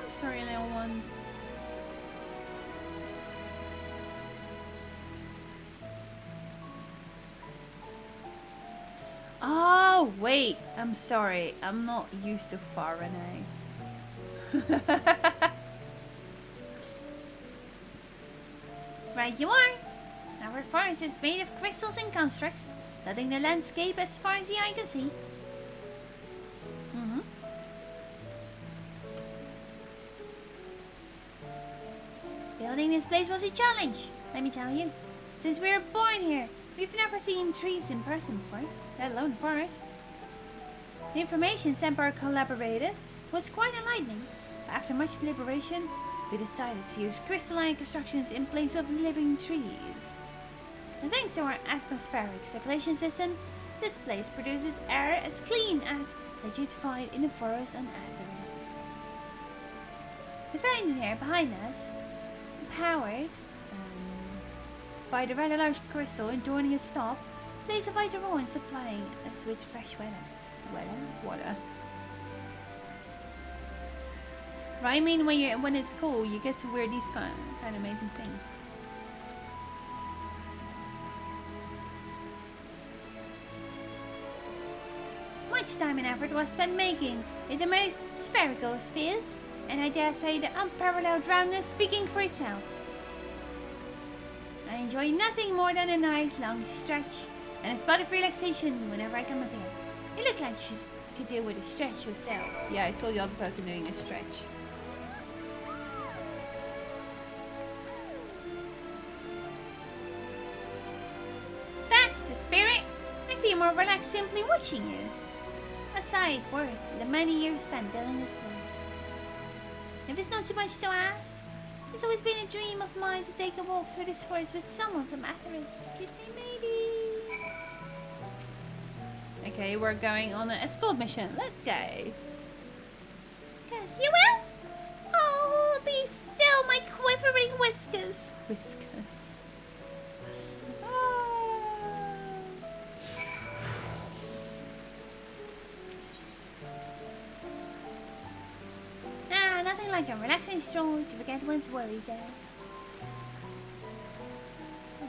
Sorry, little one. Oh, wait. I'm sorry. I'm not used to Fahrenheit. right you are. Our forest is made of crystals and constructs, dotting the landscape as far as the eye can see. Building this place was a challenge, let me tell you. Since we were born here, we've never seen trees in person before, let alone forest. The information sent by our collaborators was quite enlightening. After much deliberation, we decided to use crystalline constructions in place of living trees. And thanks to our atmospheric circulation system, this place produces air as clean as that you'd find in the forest on Atheris. The fountain here behind us, powered by the rather large crystal adjoining its top, plays a vital role in supplying us with fresh water. Right, I mean when it's cool, you get to wear these kind of amazing things. Much time and effort was spent making it the most spherical of spheres, and I dare say the unparalleled roundness speaking for itself. I enjoy nothing more than a nice long stretch and a spot of relaxation whenever I come up here. You look like you could do with a stretch yourself. Yeah, I saw the other person doing a stretch. That's the spirit. I feel more relaxed simply watching you. A sight worth the many years spent building this place. If it's not too much to ask, it's always been a dream of mine to take a walk through this forest with someone from Atheris. Give me maybe. Okay, we're going on an escort mission. Let's go. Yes, you will? Oh, be still, my quivering whiskers. Whiskers. Nothing like a relaxing stroll to forget one's worries there.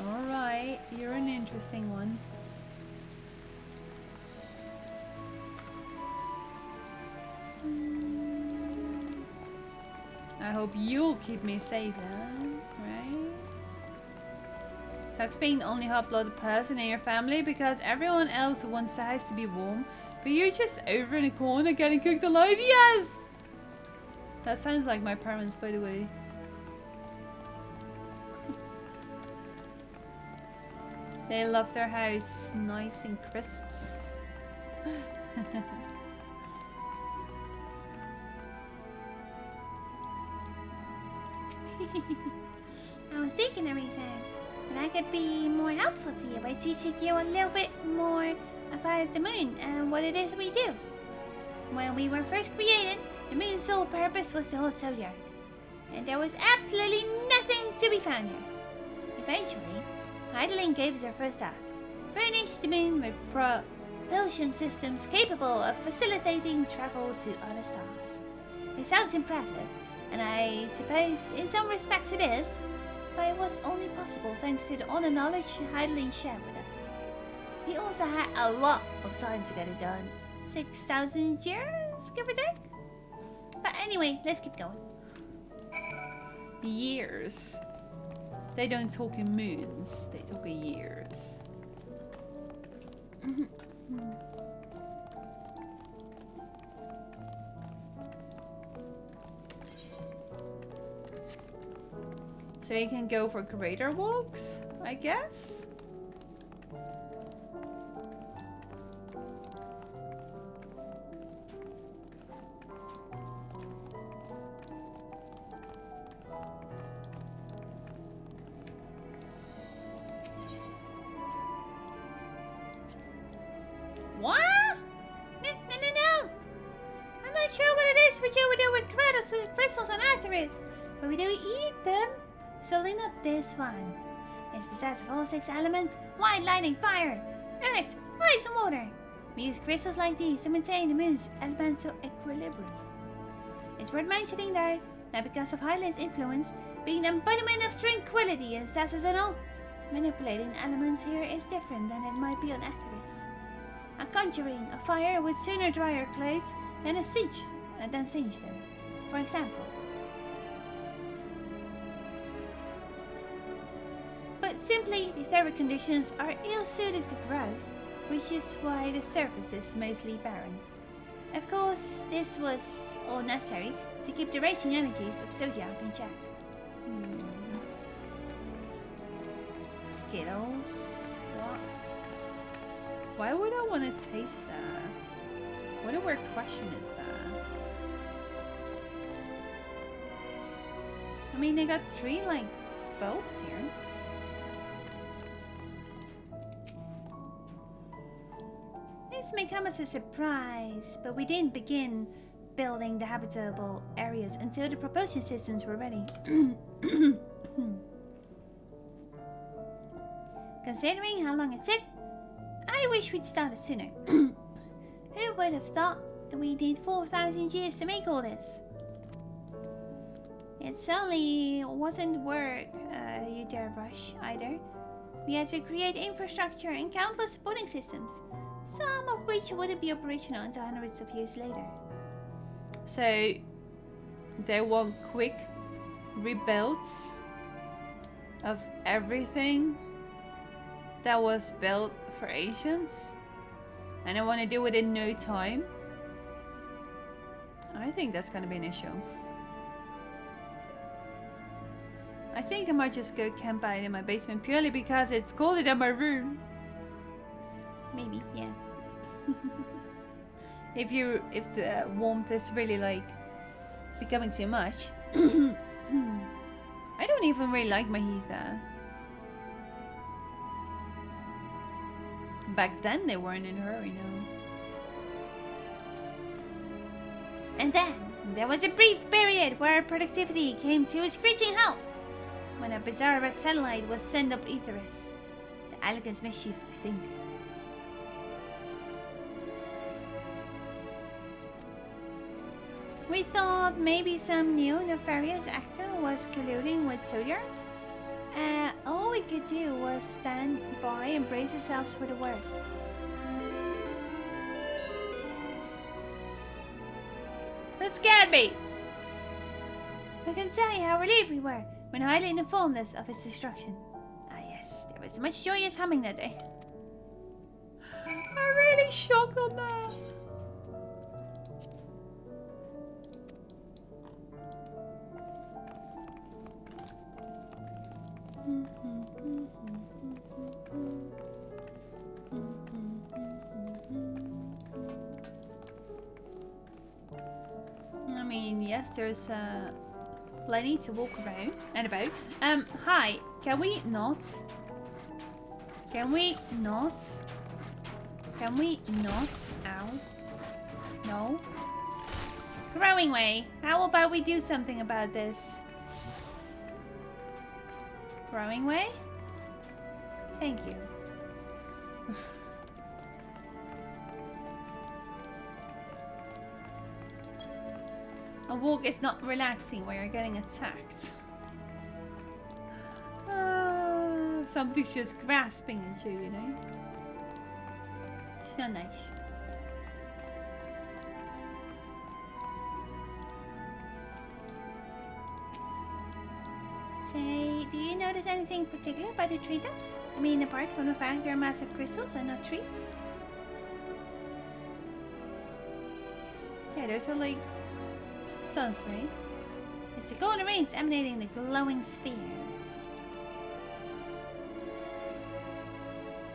Alright. Alright, you're an interesting one. I hope you'll keep me safe then, right? Sucks being the only hot-blooded person in your family because everyone else wants the house to be warm, but you're just over in a corner getting cooked alive. Yes! That sounds like my parents, by the way. They love their house nice and crisps. I was thinking of reason that I could be more helpful to you by teaching you a little bit more about the moon and what it is we do. When we were first created, the moon's sole purpose was to hold zodiac, and there was absolutely nothing to be found here. Eventually, Heidelin gave us our first task: furnish the moon with propulsion systems capable of facilitating travel to other stars. It sounds impressive, and I suppose in some respects it is, but it was only possible thanks to all the knowledge Heidelin shared with us. We also had a lot of time to get it done. 6,000 years, give or take? But anyway, let's keep going. Years. They don't talk in moons, they talk in years. So you can go for greater walks, I guess? What? No. I'm not sure what it is we do with crystals on Atheris, but we do eat them. Certainly not this one. It's possessed of all 6 elements: wind, lightning, fire, earth, ice, and water. We use crystals like these to maintain the moon's elemental equilibrium. It's worth mentioning though that because of Hylia's influence, being the embodiment of tranquility and status and all, manipulating elements here is different than it might be on Atheris. A conjuring of fire would sooner dry your clothes than singe them, for example. But simply, the thermal conditions are ill-suited to growth, which is why the surface is mostly barren. Of course, this was all necessary to keep the raging energies of Zodiac in check. Skittles? What? Why would I want to taste that? What a weird question is that? I mean, they got 3 like bulbs here. This may come as a surprise, but we didn't begin building the habitable areas until the propulsion systems were ready. Considering how long it took, I wish we'd started sooner. Who would have thought that we'd need 4,000 years to make all this? It certainly wasn't work, you dare rush, either. We had to create infrastructure and countless supporting systems, some of which wouldn't be operational until hundreds of years later. So, they want quick rebuilds of everything that was built for Asians, and I want to do it in no time. I think that's gonna be an issue. I think I might just go camp out in my basement purely because it's colder than my room. Maybe, yeah. If the warmth is really like becoming too much. I don't even really like my heater. Back then they weren't in a hurry, no. And then there was a brief period where our productivity came to a screeching halt when a bizarre red satellite was sent up Aetheris. The elegance mischief, I think. We thought maybe some new nefarious actor was colluding with Zodiac. Oh, all we could do was stand by and brace ourselves for the worst. That scared me! I can tell you how relieved we were when Hyland informed us of its destruction. Ah yes, there was much joyous humming that day. I'm really shocked on that. I mean, yes, there's plenty to walk around and about. Hi, can we not? Can we not? Can we not? Ow. No. Growing way, how about we do something about this? Growing way? Thank you. A walk is not relaxing when you're getting attacked. Something's just grasping at you, you know? It's not nice. Say, do you notice anything particular about the treetops? I mean, apart from the fact they're massive crystals and not trees? Yeah, those are like suns, right? It's the golden rings emanating the glowing spheres.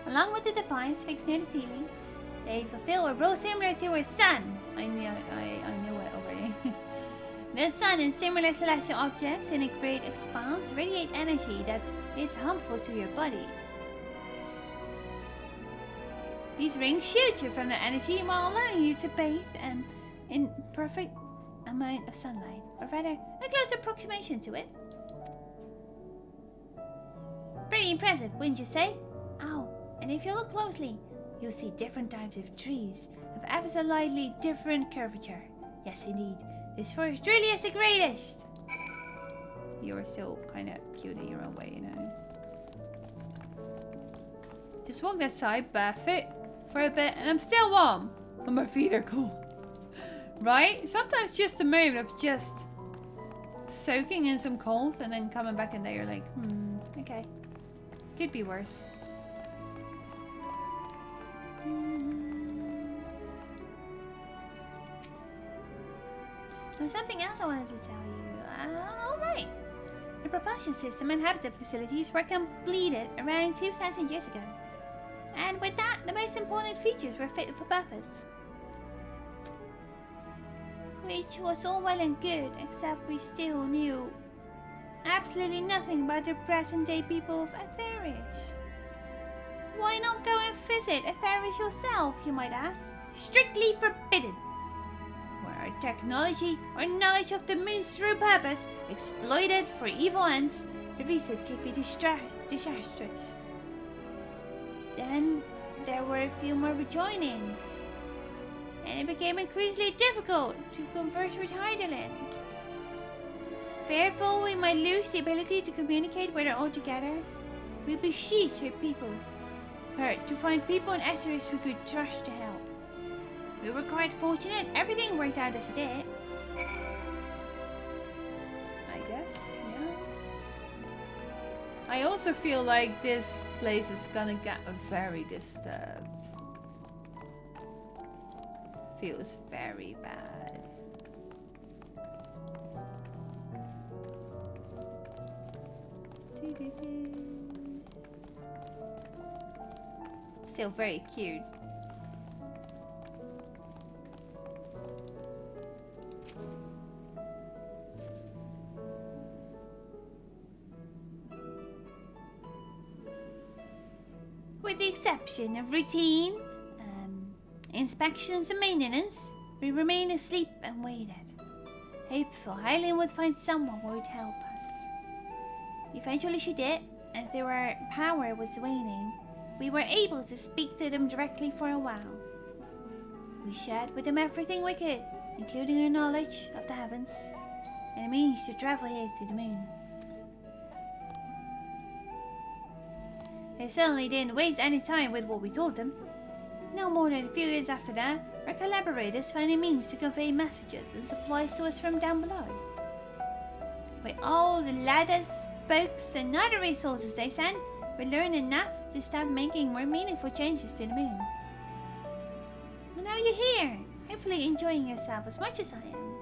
Along with the device fixed near the ceiling, they fulfill a role similar to a sun. I knew it already. The sun and similar celestial objects in a great expanse radiate energy that is harmful to your body. These rings shield you from the energy while allowing you to bathe in perfect amount of sunlight, or rather, a close approximation to it. Pretty impressive, wouldn't you say? Ow, and if you look closely, you'll see different types of trees of ever so slightly different curvature. Yes, indeed. This forest truly is the greatest! You're still kind of cute in your own way, you know. Just walked outside barefoot for a bit and I'm still warm. And my feet are cold. Right? Sometimes just the moment of just soaking in some cold and then coming back in there, you're like, okay. Could be worse. There's something else I wanted to tell you. Alright. The propulsion system and habitat facilities were completed around 2,000 years ago. And with that, the most important features were fit for purpose. Which was all well and good, except we still knew absolutely nothing about the present day people of Aetherish. Why not go and visit Aetherish yourself, you might ask? Strictly forbidden. Where our technology or knowledge of the moon's true purpose exploited for evil ends, the research could be disastrous. Then there were a few more rejoinings, and it became increasingly difficult to converse with Heidelin. Fearful we might lose the ability to communicate with her altogether, we beseeched her to find people in Aetherish we could trust to help. We were quite fortunate, everything worked out as it did. I guess, yeah. I also feel like this place is gonna get very disturbed. Feels very bad. Still very cute. With the exception of routine inspections and maintenance, we remained asleep and waited, hopeful Hylian would find someone who would help us. Eventually she did, and though our power was waning, we were able to speak to them directly for a while. We shared with them everything we could, including our knowledge of the heavens, and a means to travel here to the moon. They certainly didn't waste any time with what we told them. No more than a few years after that, our collaborators found a means to convey messages and supplies to us from down below. With all the ladders, spokes, and other resources they sent, we learned enough to start making more meaningful changes to the moon. And now you're here, hopefully enjoying yourself as much as I am.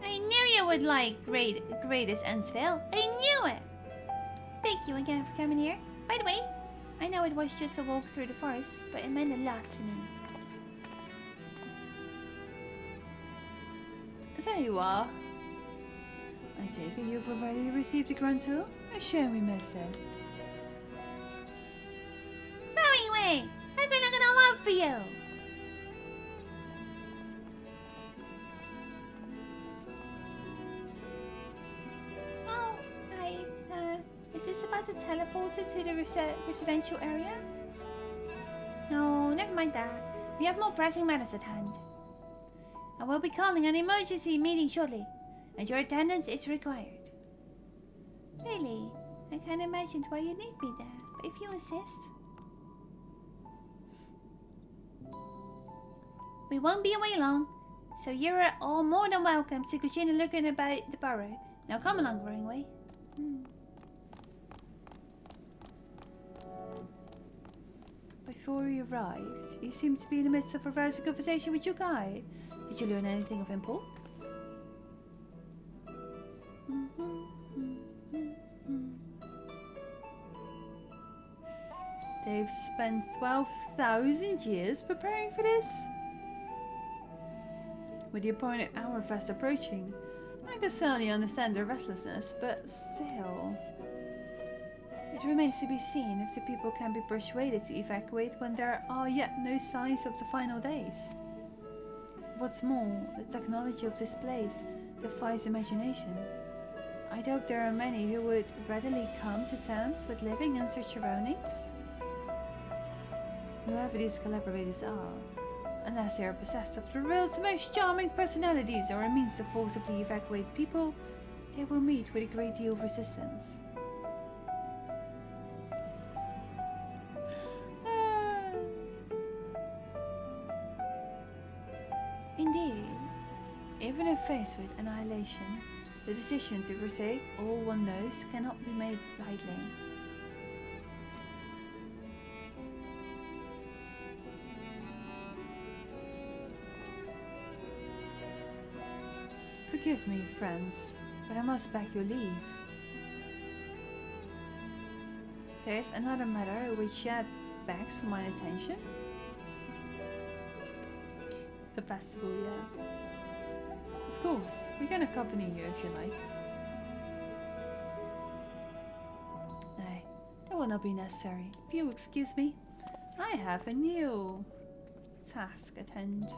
I knew you would like Greatest Ensville. I knew it! Thank you again for coming here. By the way, I know it was just a walk through the forest, but it meant a lot to me. There you are. I take it you've already received the Grand Tour? A shame we missed it. Throwing away! I've been looking all out for you! Oh, is this about the teleporter to the residential area? No, never mind that. We have more pressing matters at hand. I will be calling an emergency meeting shortly, and your attendance is required. Really? I can't imagine why you need me there, but if you insist. We won't be away long, so you're all more than welcome to continue looking about the burrow. Now come along, Growingway. Before we arrived, you seemed to be in the midst of a rousing conversation with your guide. Did you learn anything of import? They've spent 12,000 years preparing for this? With the appointed hour fast approaching, I can certainly understand their restlessness, but still... It remains to be seen if the people can be persuaded to evacuate when there are yet no signs of the final days. What's more, the technology of this place defies imagination. I doubt there are many who would readily come to terms with living in such surroundings. Whoever these collaborators are, unless they are possessed of the world's most charming personalities or a means to forcibly evacuate people, they will meet with a great deal of resistance. Indeed, even if faced with annihilation, the decision to forsake all one knows cannot be made lightly. Forgive me, friends, but I must beg your leave. There is another matter which yet begs for my attention. The festival, yeah. Of course, we can accompany you if you like. No, that will not be necessary. If you excuse me, I have a new task at hand.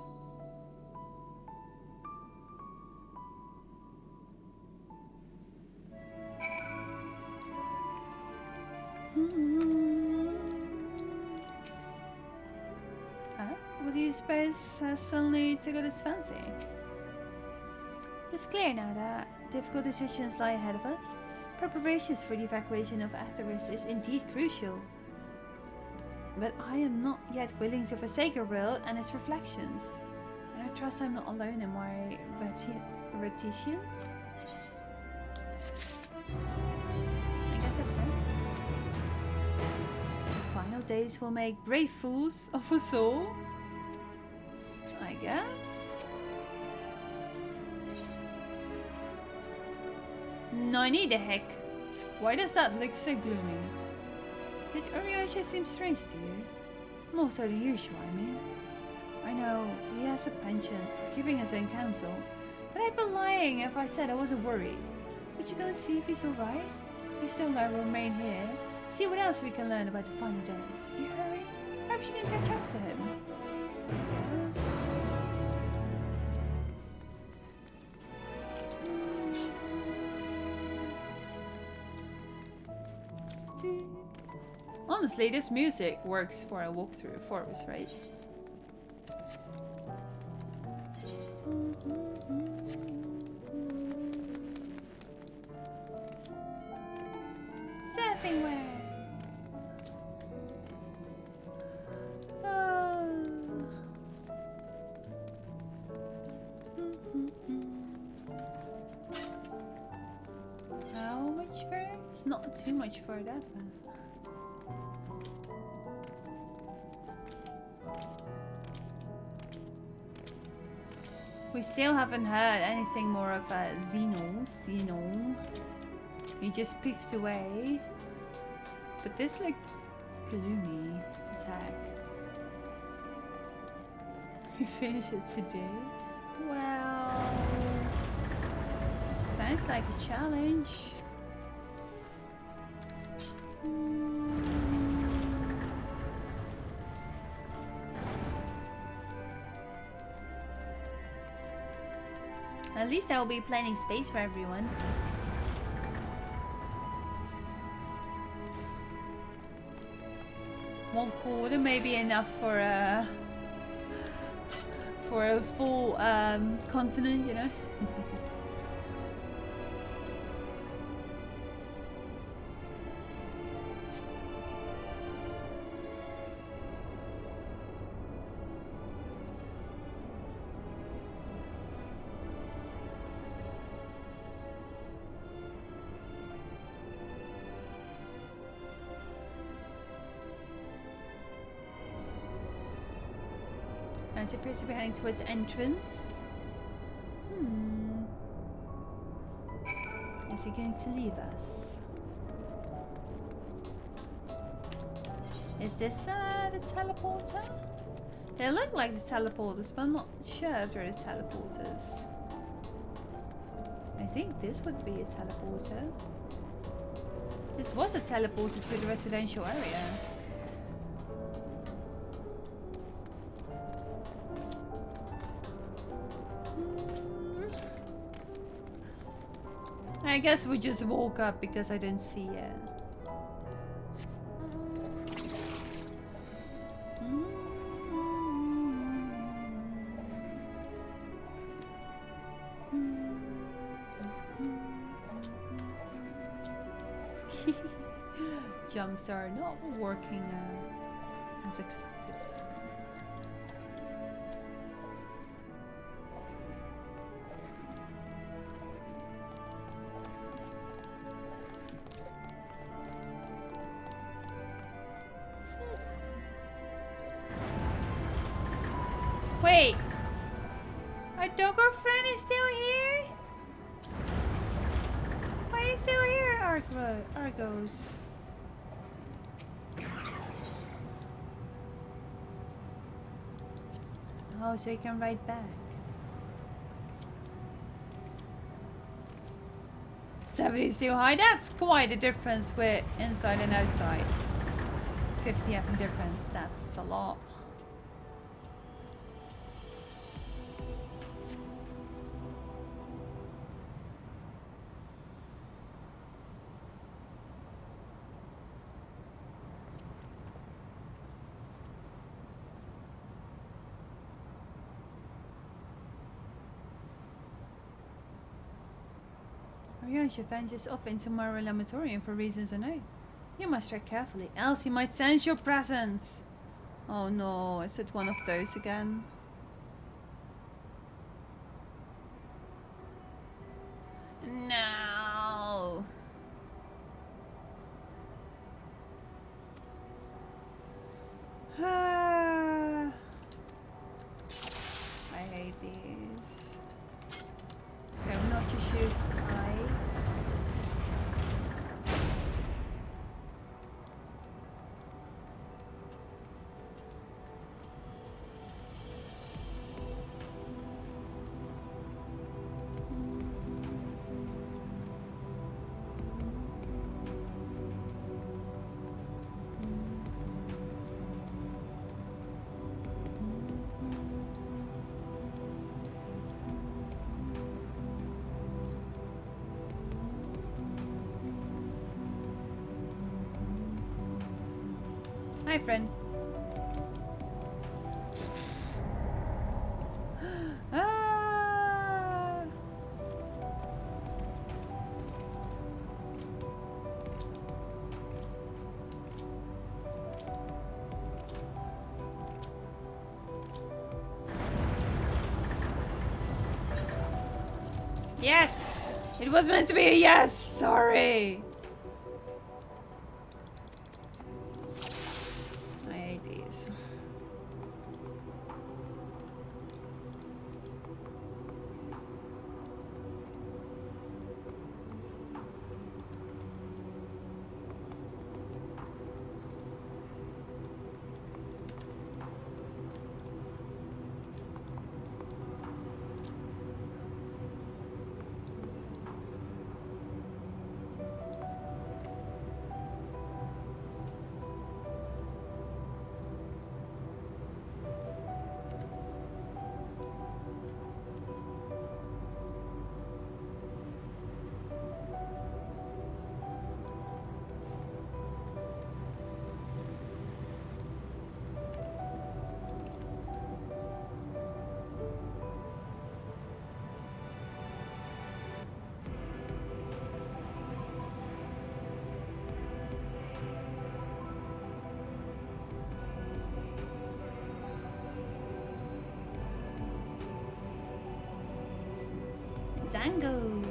What do you suppose has suddenly tickled its fancy? It's clear now that difficult decisions lie ahead of us. Preparations for the evacuation of Atheris is indeed crucial. But I am not yet willing to forsake a world and its reflections. And I trust I'm not alone in my reticence. I guess that's right. The final days will make brave fools of us all. I guess. No, need the heck. Why does that look so gloomy? Did Uriacha seem strange to you? More so than usual, I mean. I know, he has a penchant for keeping his own counsel, but I'd be lying if I said I wasn't worried. Would you go and see if he's alright? You still like to remain here, see what else we can learn about the final days. If you hurry, perhaps you can catch up to him. Yes. Honestly, this music works for a walk through a forest, right? Not too much for that then. We still haven't heard anything more of Zeno. He just piffed away. But this looked gloomy as heck. We finish it today? Well, sounds like a challenge. At least I will be planning space for everyone. One quarter may be enough for a full continent, you know. It appears to be heading towards the entrance. Is he going to leave us? Is this the teleporter? They look like the teleporters, but I'm not sure if they're the teleporters. I think this would be a teleporter. This was a teleporter to the residential area. I guess we just woke up because I didn't see it. Jumps are not working as expected. Wait, our doggo friend is still here? Why are you still here, Argos? Oh, so you can ride back. 70 is still high. That's quite a difference with inside and outside. 50 up in difference. That's a lot. She ventures off into my laboratorium for reasons unknown. You must tread carefully, else he might sense your presence. Oh no, is it one of those again? No. I hate these. Okay, we'll not just use I. Hi, friend. Ah. Yes! It was meant to be a yes! Sorry! Zangos.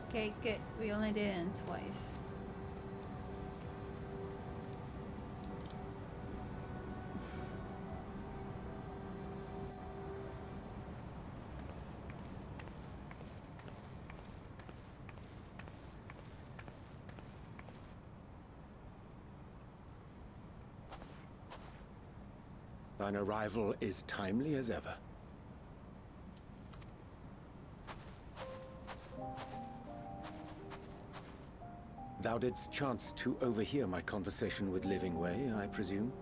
Okay, good. We only did it twice. Thine arrival is timely as ever. Thou didst chance to overhear my conversation with Living Way, I presume?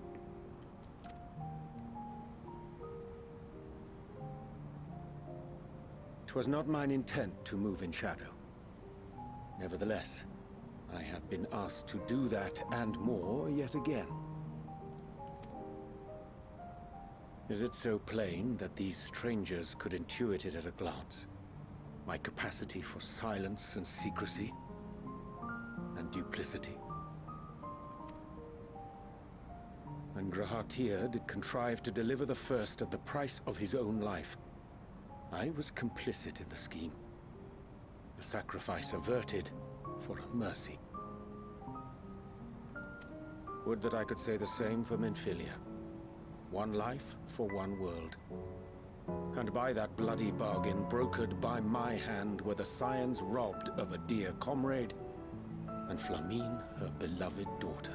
'Twas not mine intent to move in shadow. Nevertheless, I have been asked to do that and more yet again. Is it so plain that these strangers could intuit it at a glance? My capacity for silence and secrecy? And duplicity? And Grahatir did contrive to deliver the first at the price of his own life. I was complicit in the scheme. A sacrifice averted for a mercy. Would that I could say the same for Menphilia. One life for one world. And by that bloody bargain brokered by my hand were the scions robbed of a dear comrade, and Flamine her beloved daughter.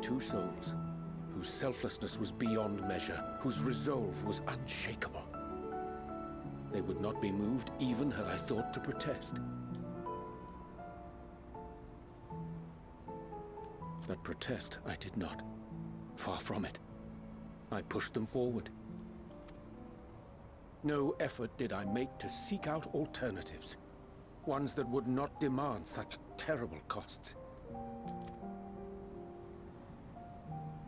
Two souls, whose selflessness was beyond measure, whose resolve was unshakable. They would not be moved even had I thought to protest. But protest I did not. Far from it. I pushed them forward. No effort did I make to seek out alternatives, ones that would not demand such terrible costs.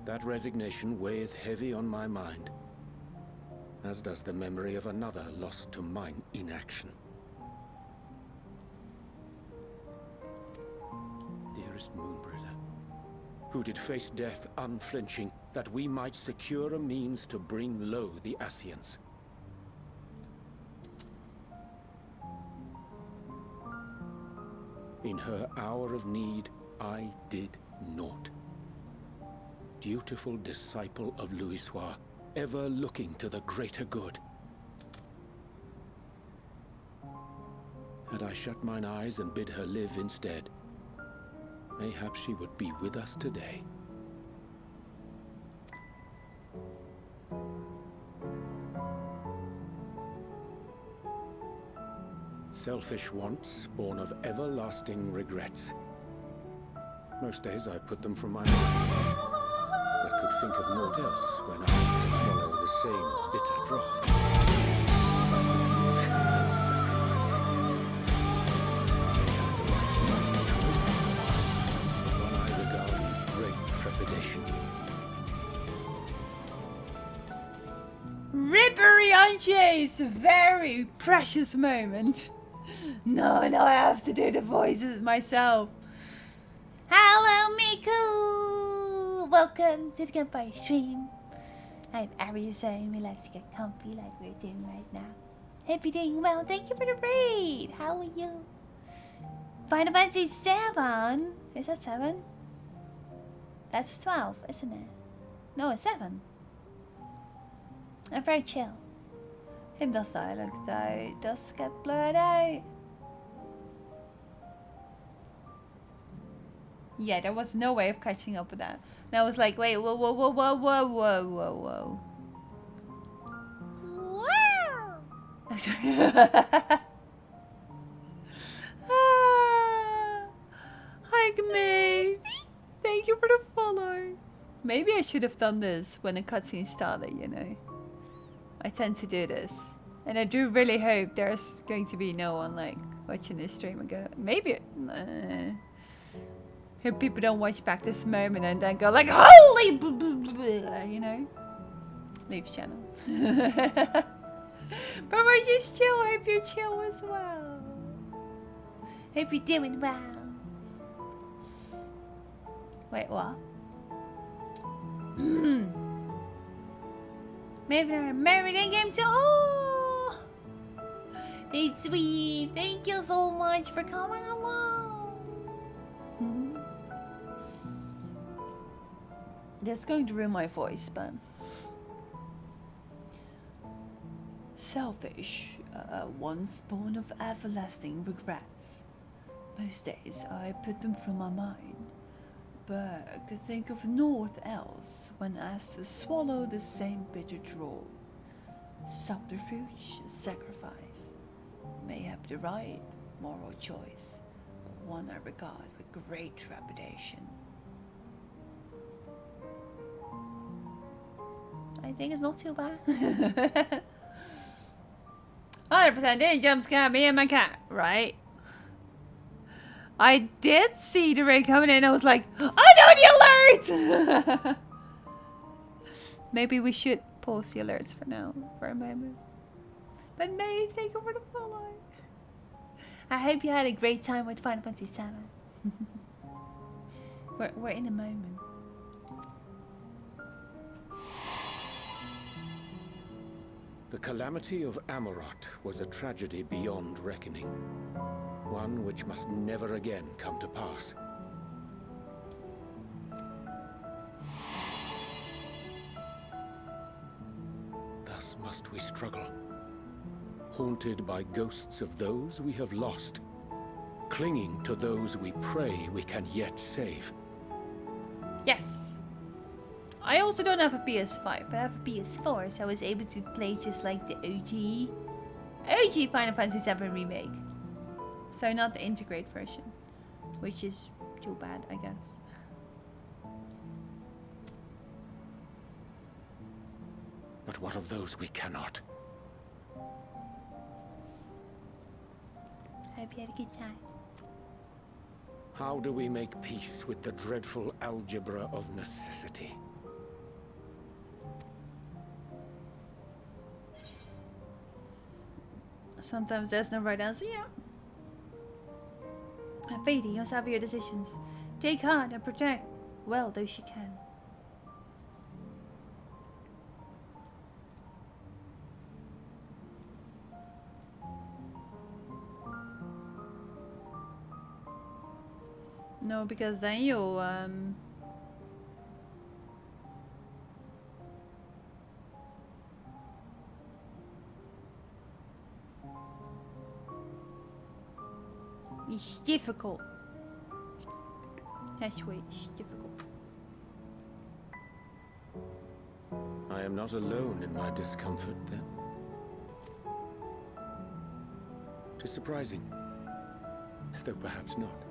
That resignation weigheth heavy on my mind, as does the memory of another lost to mine inaction. Dearest Moonbringer, who did face death unflinching, that we might secure a means to bring low the Ascians. In her hour of need, I did naught. Dutiful disciple of Louisoix, ever looking to the greater good. Had I shut mine eyes and bid her live instead, mayhap she would be with us today. Selfish wants, born of everlasting regrets. Most days I put them from my mind, but could think of naught else when asked to swallow the same bitter draught. One I regard with great trepidation. Riperianche's very precious moment. No, I have to do the voices myself. Hello, Miku! Welcome to the Campfire stream. I'm Arius and we like to get comfy like we're doing right now. Hope you're doing well. Thank you for the raid. How are you? Final Fantasy 7. Is that 7? That's 12, isn't it? No, it's 7. I'm very chill. Him does I look though. Does get blurred out. Yeah, there was no way of catching up with that. And I was like, wait, whoa, whoa, whoa, whoa, whoa, whoa, whoa, whoa. Wow. I'm sorry. Hi, May. Thank you for the follow. Maybe I should have done this when the cutscene started, you know. I tend to do this. And I do really hope there's going to be no one like watching this stream and go, maybe, hope people don't watch back this moment and then go like, holy, blah, blah, blah, you know. Leave channel. But we're just chill. Hope you're chill as well. Hope you're doing well. Wait, what? Maybe they're married in game too. Oh, it's sweet. Thank you so much for coming along. That's going to ruin my voice, but selfish, once born of everlasting regrets. Most days I put them from my mind, but I could think of naught else when asked to swallow the same bitter draught. Subterfuge, sacrifice, mayhap the right moral choice, but one I regard with great trepidation. I think it's not too bad. 100% didn't jump scare me and my cat, right? I did see the rain coming in. I was like, I know the alert! Maybe we should pause the alerts for now, for a moment. But May, thank you for the follow. I hope you had a great time with Final Fantasy VII. We're in a moment. The calamity of Amarot was a tragedy beyond reckoning. One which must never again come to pass. Thus must we struggle, haunted by ghosts of those we have lost, clinging to those we pray we can yet save. Yes. I also don't have a PS5, but I have a PS4, so I was able to play just like the OG Final Fantasy VII Remake. So not the integrate version, which is too bad, I guess. But what of those we cannot? I hope you had a good time. How do we make peace with the dreadful algebra of necessity? Sometimes there's no right answer, yeah. Fady, you must have your decisions. Take heart and protect well those you can. No, because then you'll It's difficult. That's why it's difficult. I am not alone in my discomfort, then. 'Tis surprising, though perhaps not.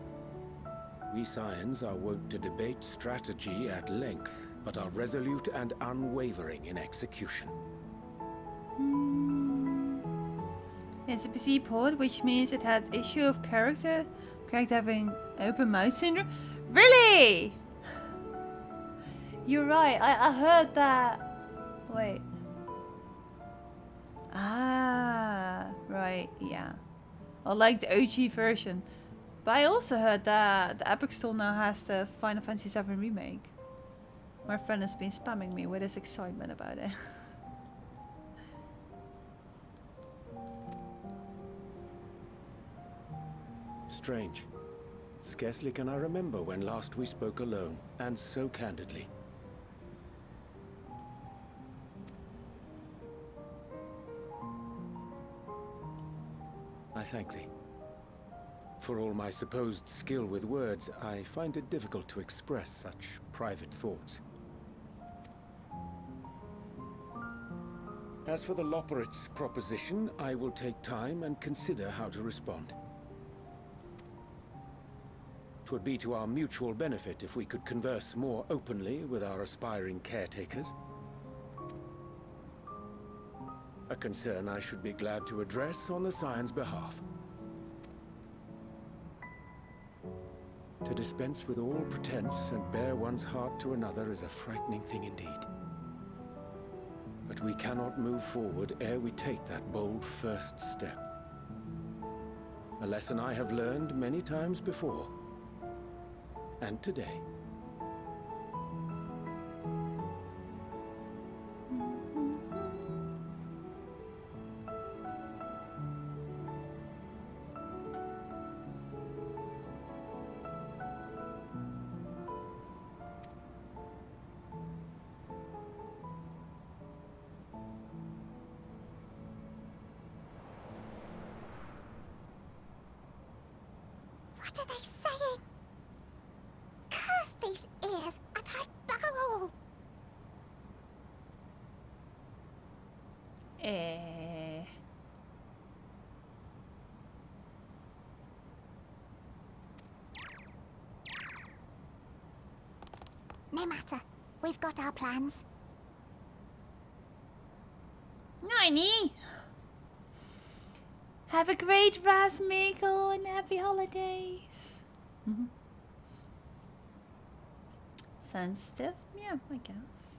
We Scions are wont to debate strategy at length, but are resolute and unwavering in execution. It's a PC port, which means it had issue of character having open mouth syndrome. Really? You're right. I heard that. Wait. Ah, right. Yeah. I like the OG version. But I also heard that the Epic Store now has the Final Fantasy VII Remake. My friend has been spamming me with his excitement about it. Strange. Scarcely can I remember when last we spoke alone, and so candidly. I thank thee. For all my supposed skill with words, I find it difficult to express such private thoughts. As for the Loporrit's proposition, I will take time and consider how to respond. 'Twould be to our mutual benefit if we could converse more openly with our aspiring caretakers. A concern I should be glad to address on the Scion's behalf. To dispense with all pretense and bare one's heart to another is a frightening thing indeed. But we cannot move forward ere we take that bold first step. A lesson I have learned many times before. And today. What are they saying? Curse these ears! I've heard bugger all! No matter. We've got our plans. Niney! Have a great Rasmichael and happy holidays. Sensitive? Yeah, I guess.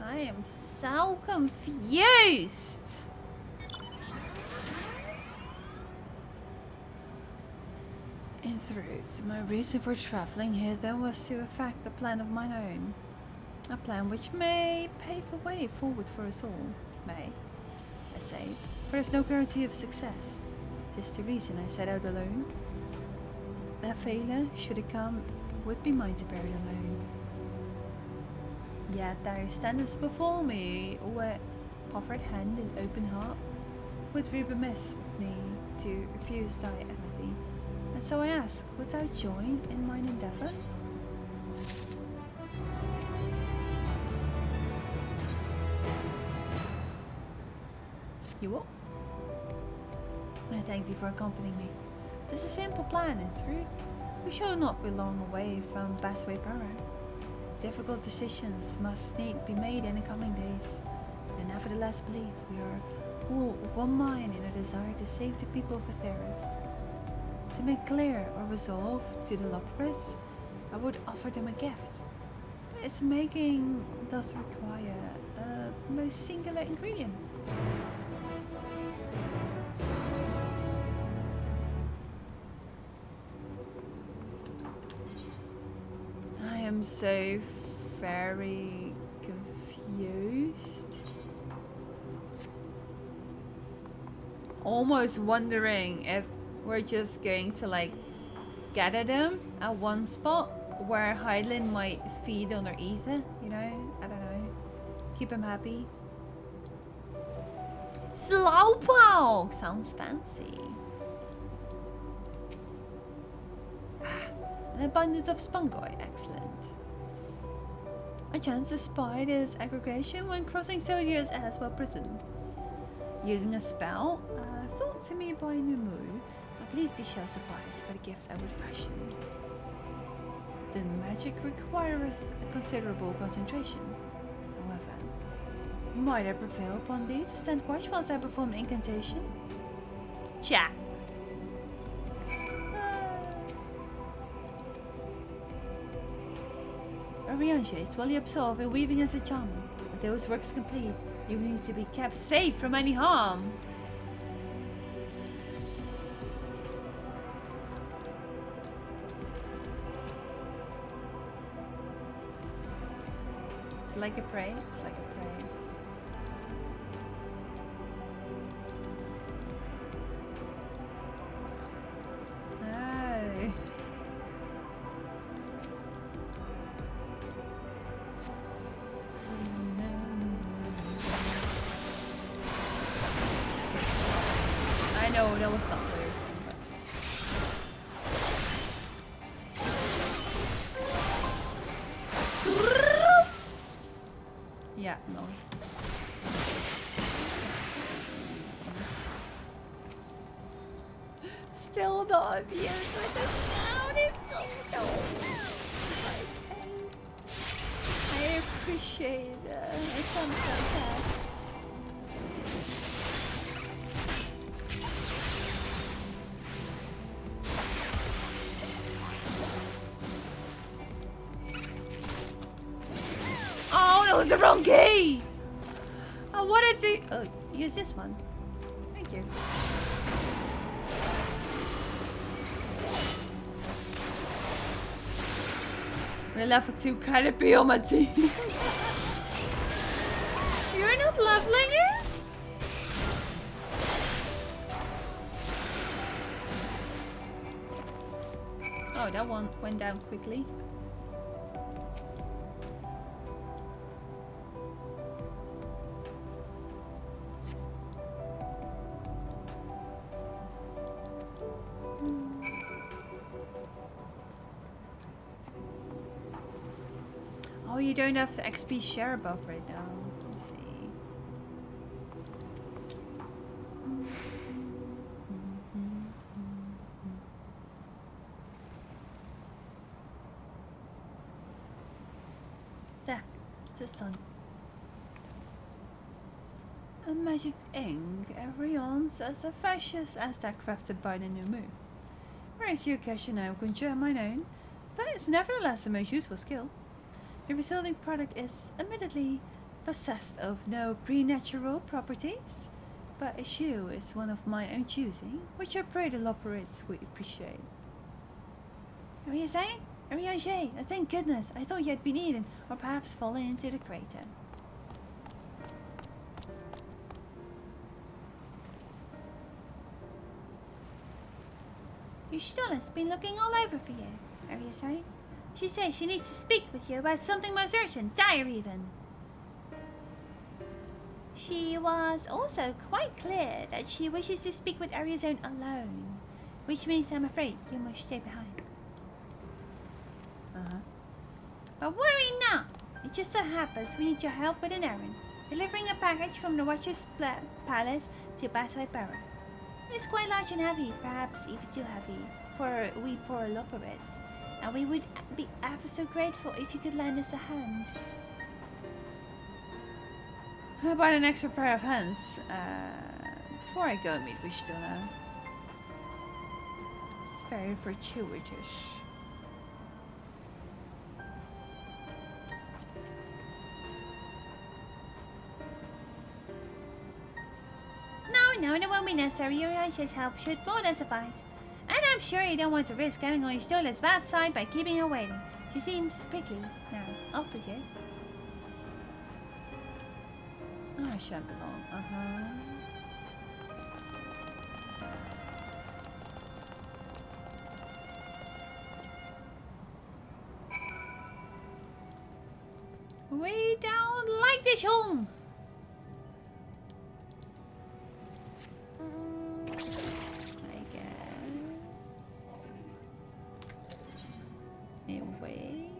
I am so confused. In truth, my reason for traveling hither was to effect a plan of mine own. A plan which may pave a way forward for us all. May, I say, for there's no guarantee of success. 'Tis the reason I set out alone. A failure, should it come, would be mine to bear it alone. Yet thou standest before me with offered hand and open heart. Would be remiss of me to refuse thy amity. And so I ask, wilt thou join in mine endeavour? You will? I thank thee for accompanying me. 'Tis a simple plan, in truth. We shall not be long away from Basway Barrow. Difficult decisions must need be made in the coming days. But I nevertheless believe we are all of one mind in a desire to save the people of Atheris. To make clear our resolve to the Loporrits, I would offer them a gift. But its making doth require a most singular ingredient. I am so very confused. Almost wondering if we're just going to like gather them at one spot where Hyland might feed on their ether, you know? I don't know. Keep him happy. Slowpoke! Sounds fancy. An abundance of spongoi, excellent. I chanced to spy this aggregation when crossing Sodia's Aswell prison. Using a spell, thought to me by Numu, I believe this shall suffice for the gift I would fashion. The magic requireth a considerable concentration. However, might I prevail upon thee to stand watch whilst I perform an incantation? Chat. Ariange, while you absolve in weaving as a charmer. Until his work's complete, you need to be kept safe from any harm. It's like a prey. It's like a prey. Ah. No, that was not what you were saying, but... Yeah, no. Still not abused with the sound, it's so dope. I appreciate it. It's on surpass. Oh, that was the wrong key! I wanted to use this one. Thank you. The level 2 can't be on my team. You're not leveling it? Oh, that one went down quickly. Oh, you don't have the XP share buff right now. Let's see. There, just done. A magic ink. Everyone says a fascist Aztec crafted by the new moon. Whereas you can now conjure mine own, but it's nevertheless a most useful skill. The resulting product is admittedly possessed of no preternatural properties, but a shoe is one of my own choosing, which I pray the operates would appreciate. Are you saying? Ariane, thank goodness, I thought you had been eaten, or perhaps fallen into the crater. Your stylist's been looking all over for you, are you saying? She says she needs to speak with you about something most urgent, dire even. She was also quite clear that she wishes to speak with Arizona alone, which means I'm afraid you must stay behind. But worry not! It just so happens we need your help with an errand, delivering a package from the Watcher's Palace to Basway Barrow. It's quite large and heavy, perhaps even too heavy for we poor loperates. And we would be ever so grateful if you could lend us a hand. How about an extra pair of hands? Before I go meet Wishtona. It's very fortuitous. No, it won't be necessary. Your just help should more than suffice. And I'm sure you don't want to risk getting on Wishtola's bad side by keeping her waiting. She seems prickly. Now, off with you. Oh, I shan't belong. We don't like this home. I guess. Anyway.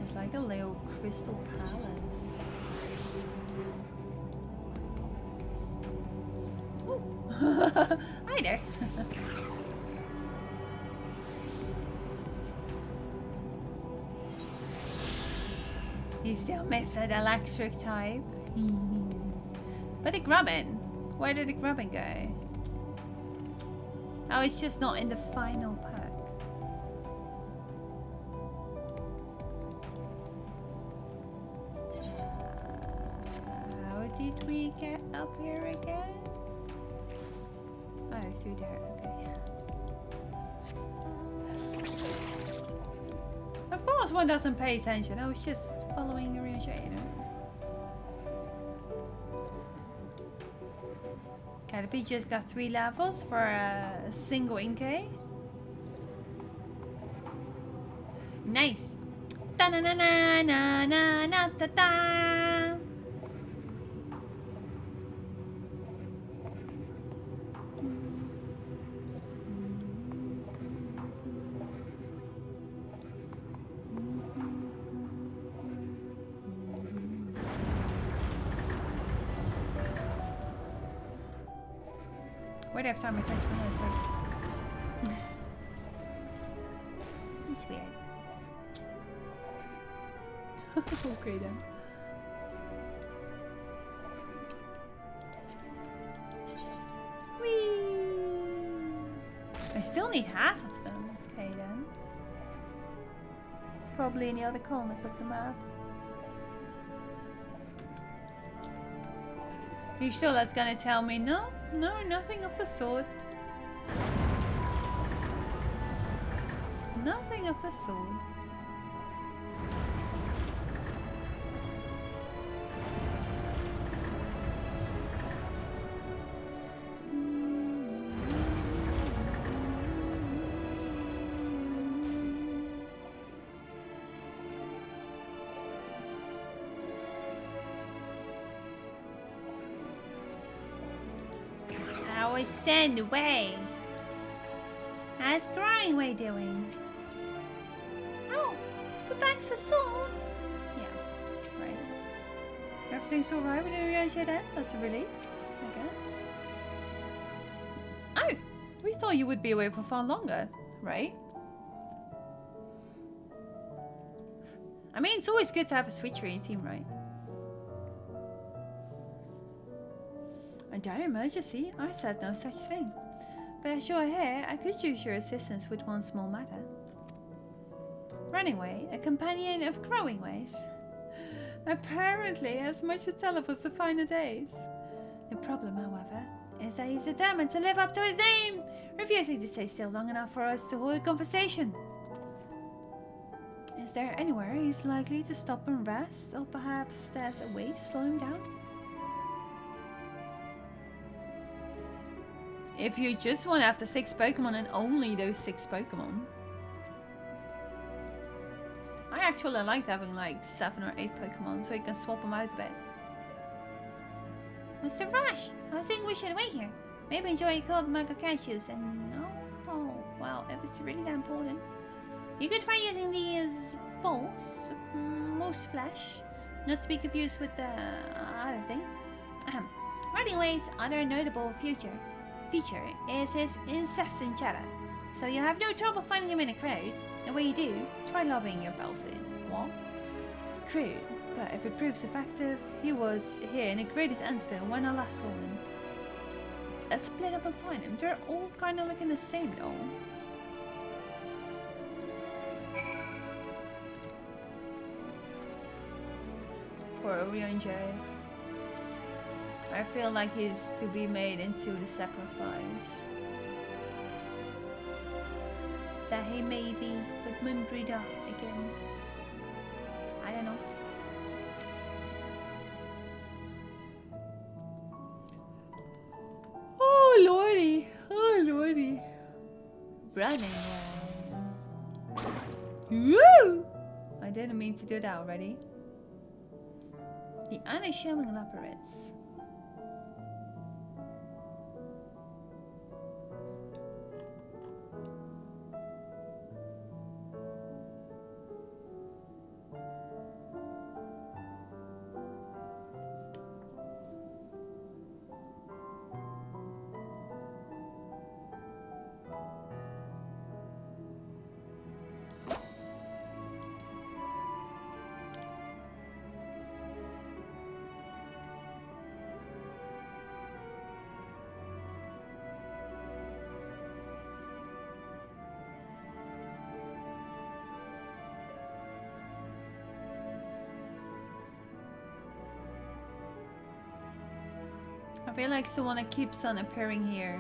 It's like a little crystal palace. Hi there. You still miss that electric type. But the grubbin, where did the grubbin go? Oh, it's just not in the final pack. How did we get up here again? Oh, through there, okay. Of course one doesn't pay attention, I was just following a real shit, you know? Caterpie just got 3 levels for a single Inkay. Nice. Da na na na na na na da da. Wait, every time I touch my hair, it's like... It's weird. Okay then. Whee! I still need half of them. Okay then. Probably in the other corners of the map. You sure that's gonna tell me no? No, nothing of the sort. Nothing of the sort. I was sent away. How's Growing Way doing? Oh, we're back so soon. Yeah, right. Everything's alright with the then? That's a relief, I guess. Oh, we thought you would be away for far longer, right? I mean, it's always good to have a switcher in your team, right? A dire emergency? I said no such thing. But as you're here, I could use your assistance with one small matter. Running Way, a companion of Growing Ways. Apparently has much to tell of us the finer days. The problem, however, is that he's determined to live up to his name, refusing to stay still long enough for us to hold a conversation. Is there anywhere he's likely to stop and rest, or perhaps there's a way to slow him down? If you just want after 6 Pokemon and only those 6 Pokemon. I actually like having like 7 or 8 Pokemon so you can swap them out a bit. What's the rush? I was thinking we should wait here. Maybe enjoy a cold mug of cashews and no? Oh, well, if it's really that important. You could try using these balls of moose flesh. Not to be confused with the other thing. Running Way's other notable feature is his incessant chatter. So you have no trouble finding him in a crowd. And when you do, try lobbying your bells in. What? Crude, but if it proves effective, he was here in the greatest Ensville when I last saw him. Let's split up and find him. They're all kind of looking the same though. Poor Orion J. I feel like he's to be made into the sacrifice. That he may be with Mimbrida again. I don't know. Oh lordy! Oh lordy! Running Way. Woo! I didn't mean to do that already. The unassuming leopards. I feel like someone keeps on appearing here.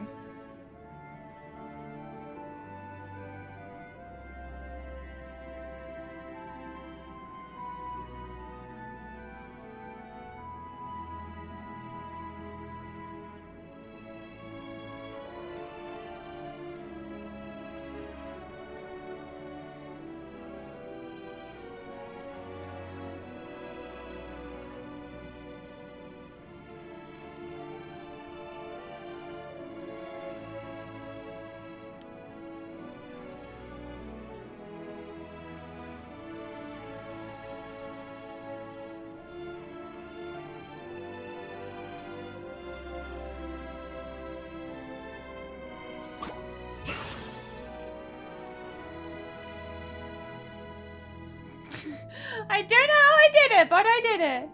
I don't know how I did it, but I did it.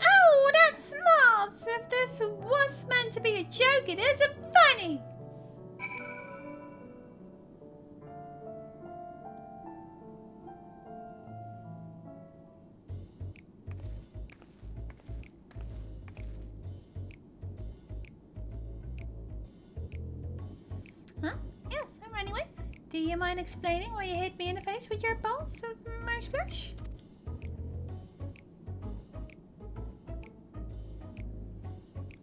Oh, that's smart. If this was meant to be a joke, it isn't funny. Huh? Yes, I'm running away. Do you mind explaining why you hit me in the face with your balls of marsh flesh?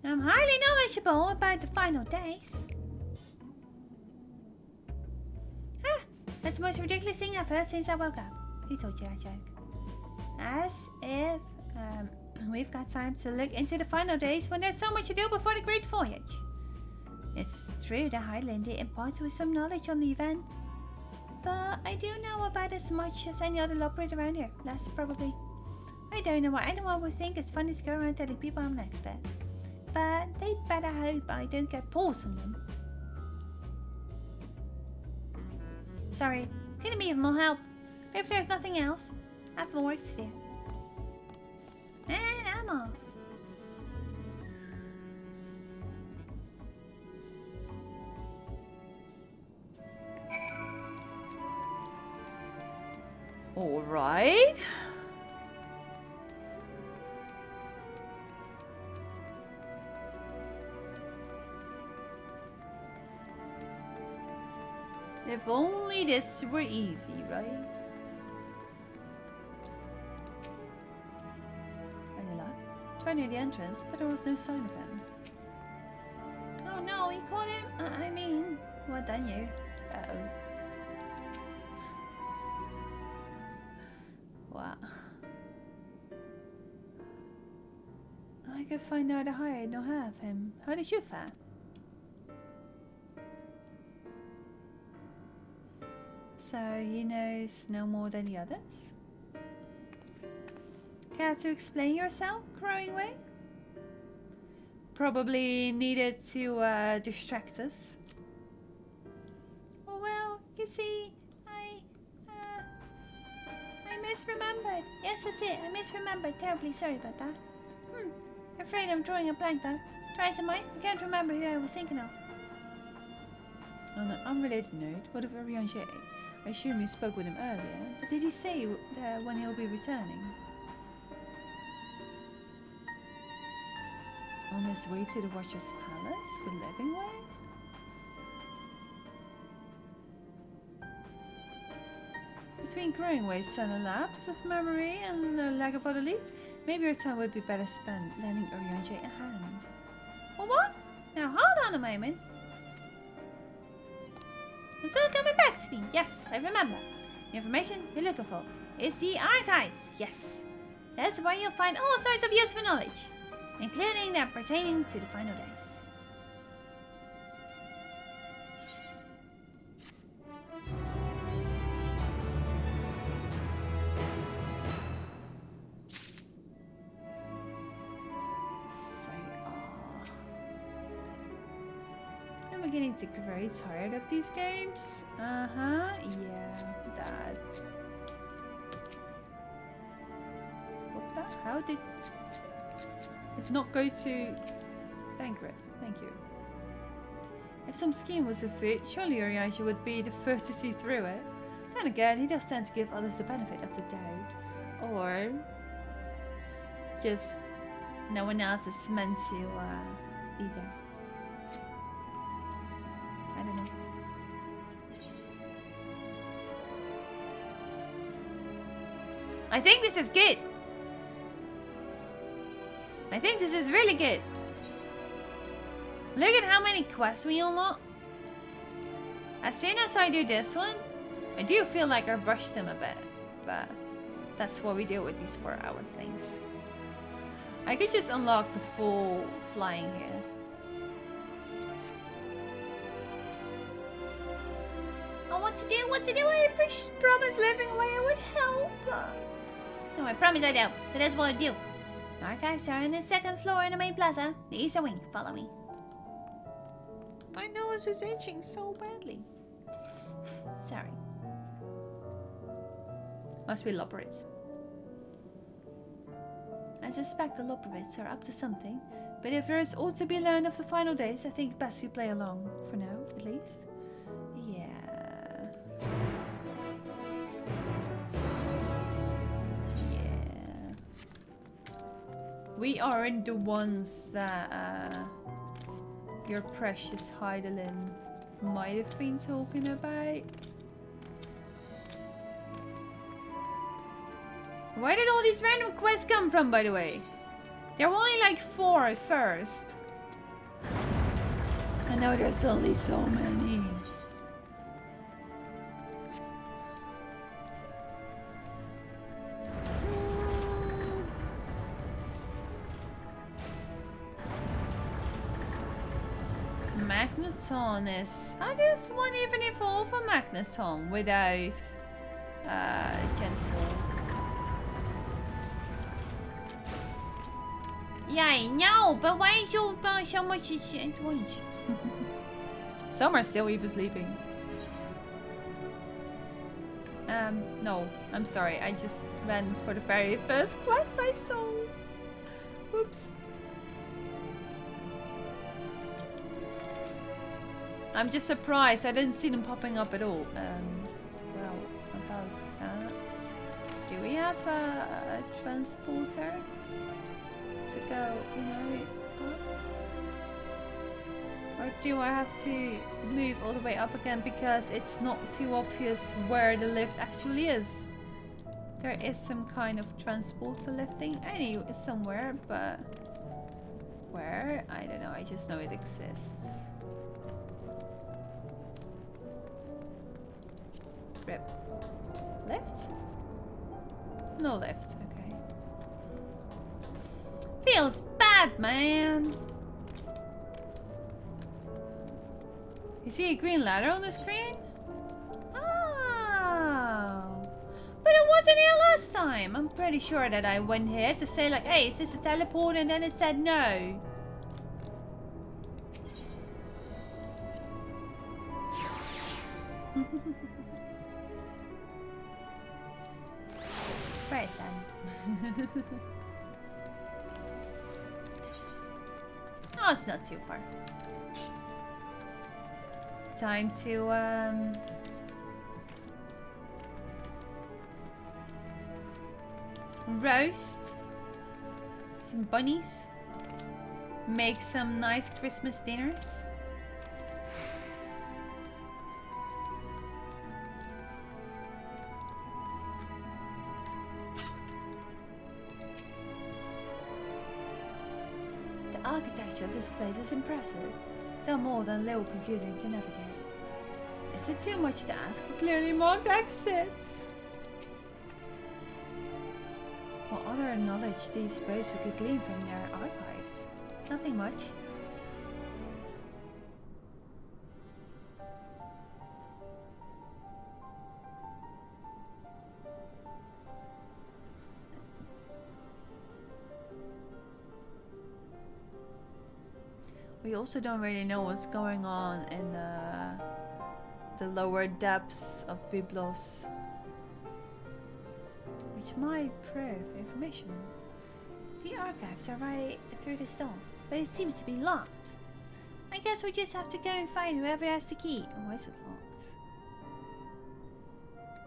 I'm highly knowledgeable about the final days. Ah, that's the most ridiculous thing I've heard since I woke up. Who told you that joke? As if we've got time to look into the final days when there's so much to do before the Great Voyage. It's true that Highlander imparts with some knowledge on the event, but I do know about as much as any other operator around here, less probably. I don't know why anyone would think it's funny to go around telling people I'm an expert, but they'd better hope I don't get paws on them. Sorry, couldn't be of more help. If there's nothing else, I've more work to do. And I'm off. All right. If only this were easy, right? Any luck? Tried near the entrance, but there was no sign of him. Oh no, you caught him? I mean, What done you? Uh-oh. What? I could find out how I don't have him. How did you fare? So he knows no more than the others? Care to explain yourself, Growing Way? Probably needed to distract us. well, you see, I misremembered. Yes, that's it. I misremembered. Terribly sorry about that. Afraid I'm drawing a blank though. Try some more. I can't remember who I was thinking of. On an unrelated note, what of Orianger? I assume you spoke with him earlier, but did he say when he'll be returning? On his way to the Watcher's Palace with Livingway? Between Growing Way's sudden lapse of memory and the lack of other leads, maybe your time would be better spent lending Orianger a hand. Well, what? Now hold on a moment. It's all coming back to me. Yes, I remember. The information you're looking for is the archives. Yes. That's where you'll find all sorts of useful knowledge, including that pertaining to the final days. I'm beginning to grow tired of these games. Yeah, that. What the? How did it not go to Thancred? Thank you. If some scheme was afoot, surely Oriander would be the first to see through it. Then again, he does tend to give others the benefit of the doubt. Or just no one else is meant to be there. I don't know. I think this is good. I think this is really good. Look at how many quests we unlock. As soon as I do this one, I do feel like I rushed them a bit, but that's what we do with these 4 hours things. I could just unlock the full flying here. Oh, what to do? I promise Livingway I would help. No, I promise I don't. So that's what I do. The archives are on the 2nd floor in the main plaza, the eastern wing. Follow me. My nose is itching so badly. Sorry. Must be Loporrits. I suspect the Loporrits are up to something, but if there is aught to be learned of the final days, I think it's best we play along, for now, at least. Yeah. Yeah. We aren't the ones that your precious Heidelin might have been talking about. Where did all these random quests come from, by the way? There were only like 4 at first. I know there's only so many. Magneton is... How does one even evolve a Magneton without Genfall? Yeah, I know, but why is you so much shit at once? Some are still even sleeping. No, I'm sorry. I just ran for the very first quest I saw. Whoops. I'm just surprised. I didn't see them popping up at all. Well, about that. Do we have a transporter to go, you know, up? Or do I have to move all the way up again because it's not too obvious where the lift actually is? There is some kind of transporter lifting. I knew it's somewhere, but where? I don't know. I just know it exists. Rip. Lift? No lift. Okay. Feels bad, man. You see a green ladder on the screen? Oh. But it wasn't here last time. I'm pretty sure that I went here to say like, hey, is this a teleport? And then it said no. Very sad. Oh, it's not too far. Time to roast some bunnies, make some nice Christmas dinners. The architecture of this place is impressive, though more than a little confusing to navigate. Is it too much to ask for clearly marked exits? What other knowledge do you suppose we could glean from their archives? Nothing much. We also don't really know what's going on in the lower depths of Byblos, which might prove information. The archives are right through this door, but it seems to be locked. I guess we just have to go and find whoever has the key. Why is it locked?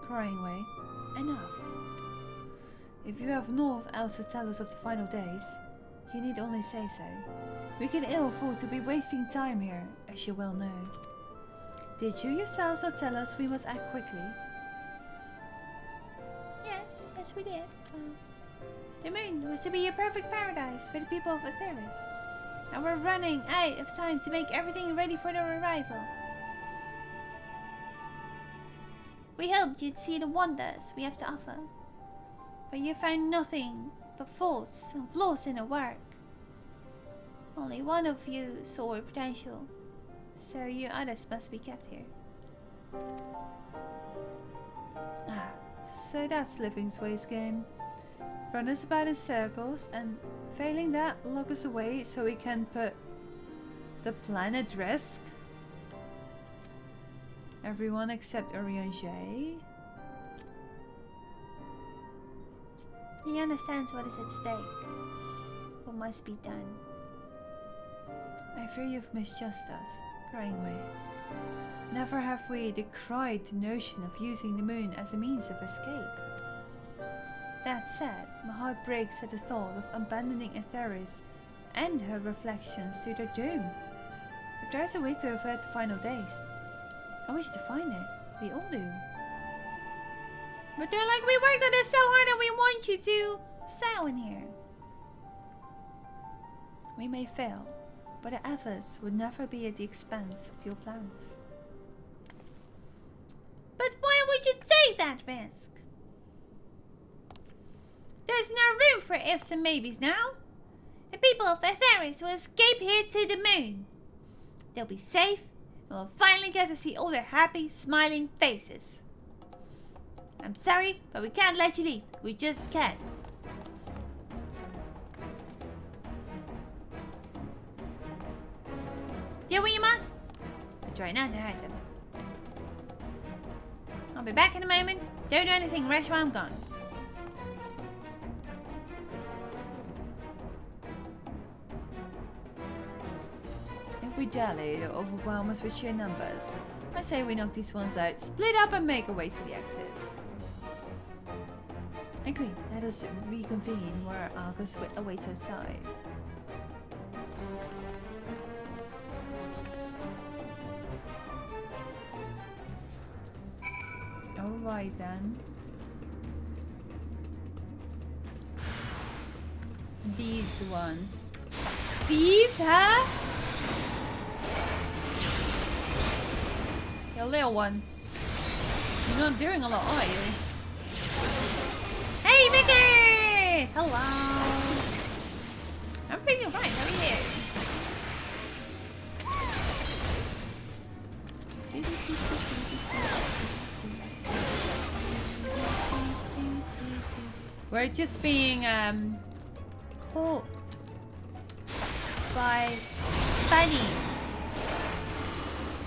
Crying away. Enough. If you have naught else to tell us of the final days, you need only say so. We can ill afford to be wasting time here, as you well know. Did you yourselves not tell us we must act quickly? Yes, we did. The moon was to be a perfect paradise for the people of Atheris. And we're running out of time to make everything ready for their arrival. We hoped you'd see the wonders we have to offer. But you found nothing but faults and flaws in our work. Only one of you saw our potential, so you others must be kept here. Ah, so that's Livingways' game. Run us about in circles, and failing that, lock us away so we can put the plan at risk. Everyone except Orion J. He understands what is at stake. What must be done. I fear you've misjudged us, Greenway. Never have we decried the notion of using the moon as a means of escape. That said, my heart breaks at the thought of abandoning Atheris and her reflections to their doom. If there's a way to avert the final days, I wish to find it. We all do. But they're like, we worked on this so hard and we want you to settle in here. We may fail, but our efforts would never be at the expense of your plans. But why would you take that risk? There's no room for ifs and maybes now. The people of Atheris will escape here to the moon. They'll be safe and we'll finally get to see all their happy, smiling faces. I'm sorry, but we can't let you leave. We just can't. Do what you must, but try not to hurt them. I'll be back in a moment. Don't do anything rash while I'm gone. If we dally, they'll overwhelm us with sheer numbers. I say we knock these ones out, split up and make our way to the exit. Agreed. Let us reconvene where Argus awaits outside. Alright then. These ones. These, huh? You little one. You're not doing a lot, are you? Hey, Vicky! Hello. I'm pretty alright. How are you? We're just being caught by bunnies.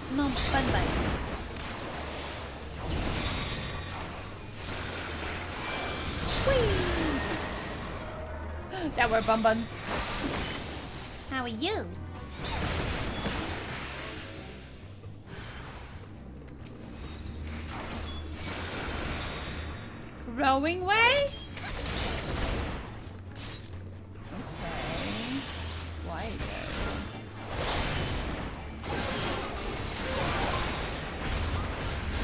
Small fun bunnies. That were bum buns. How are you? Rowing way? Why though?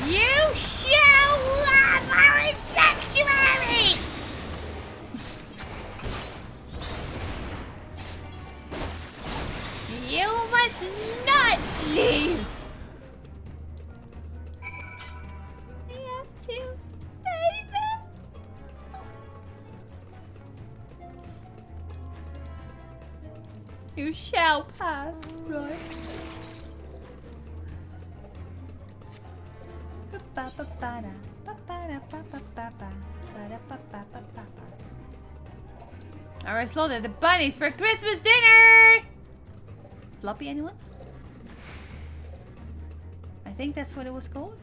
You shall love our sanctuary! You must not leave! We have to save it! You shall pass, right? Alright, slaughter the bunnies for Christmas dinner! Floppy, anyone? I think that's what it was called.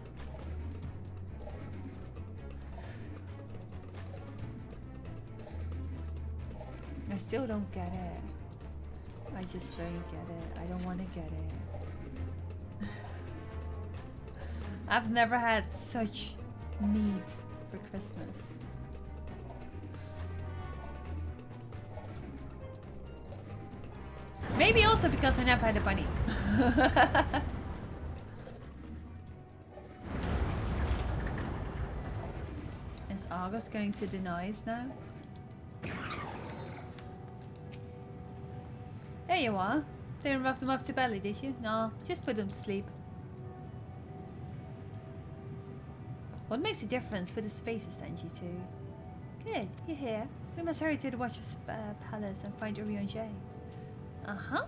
I still don't get it. I just don't get it. I don't want to get it. I've never had such meat for Christmas. Maybe also because I never had a bunny. Is Argus going to deny us now? There you are. Didn't rough them up to belly, did you? No, just put them to sleep. What makes a difference with the spaces then, you two? Good, you're here. We must hurry to the Watcher's Palace and find Orion. Uh-huh.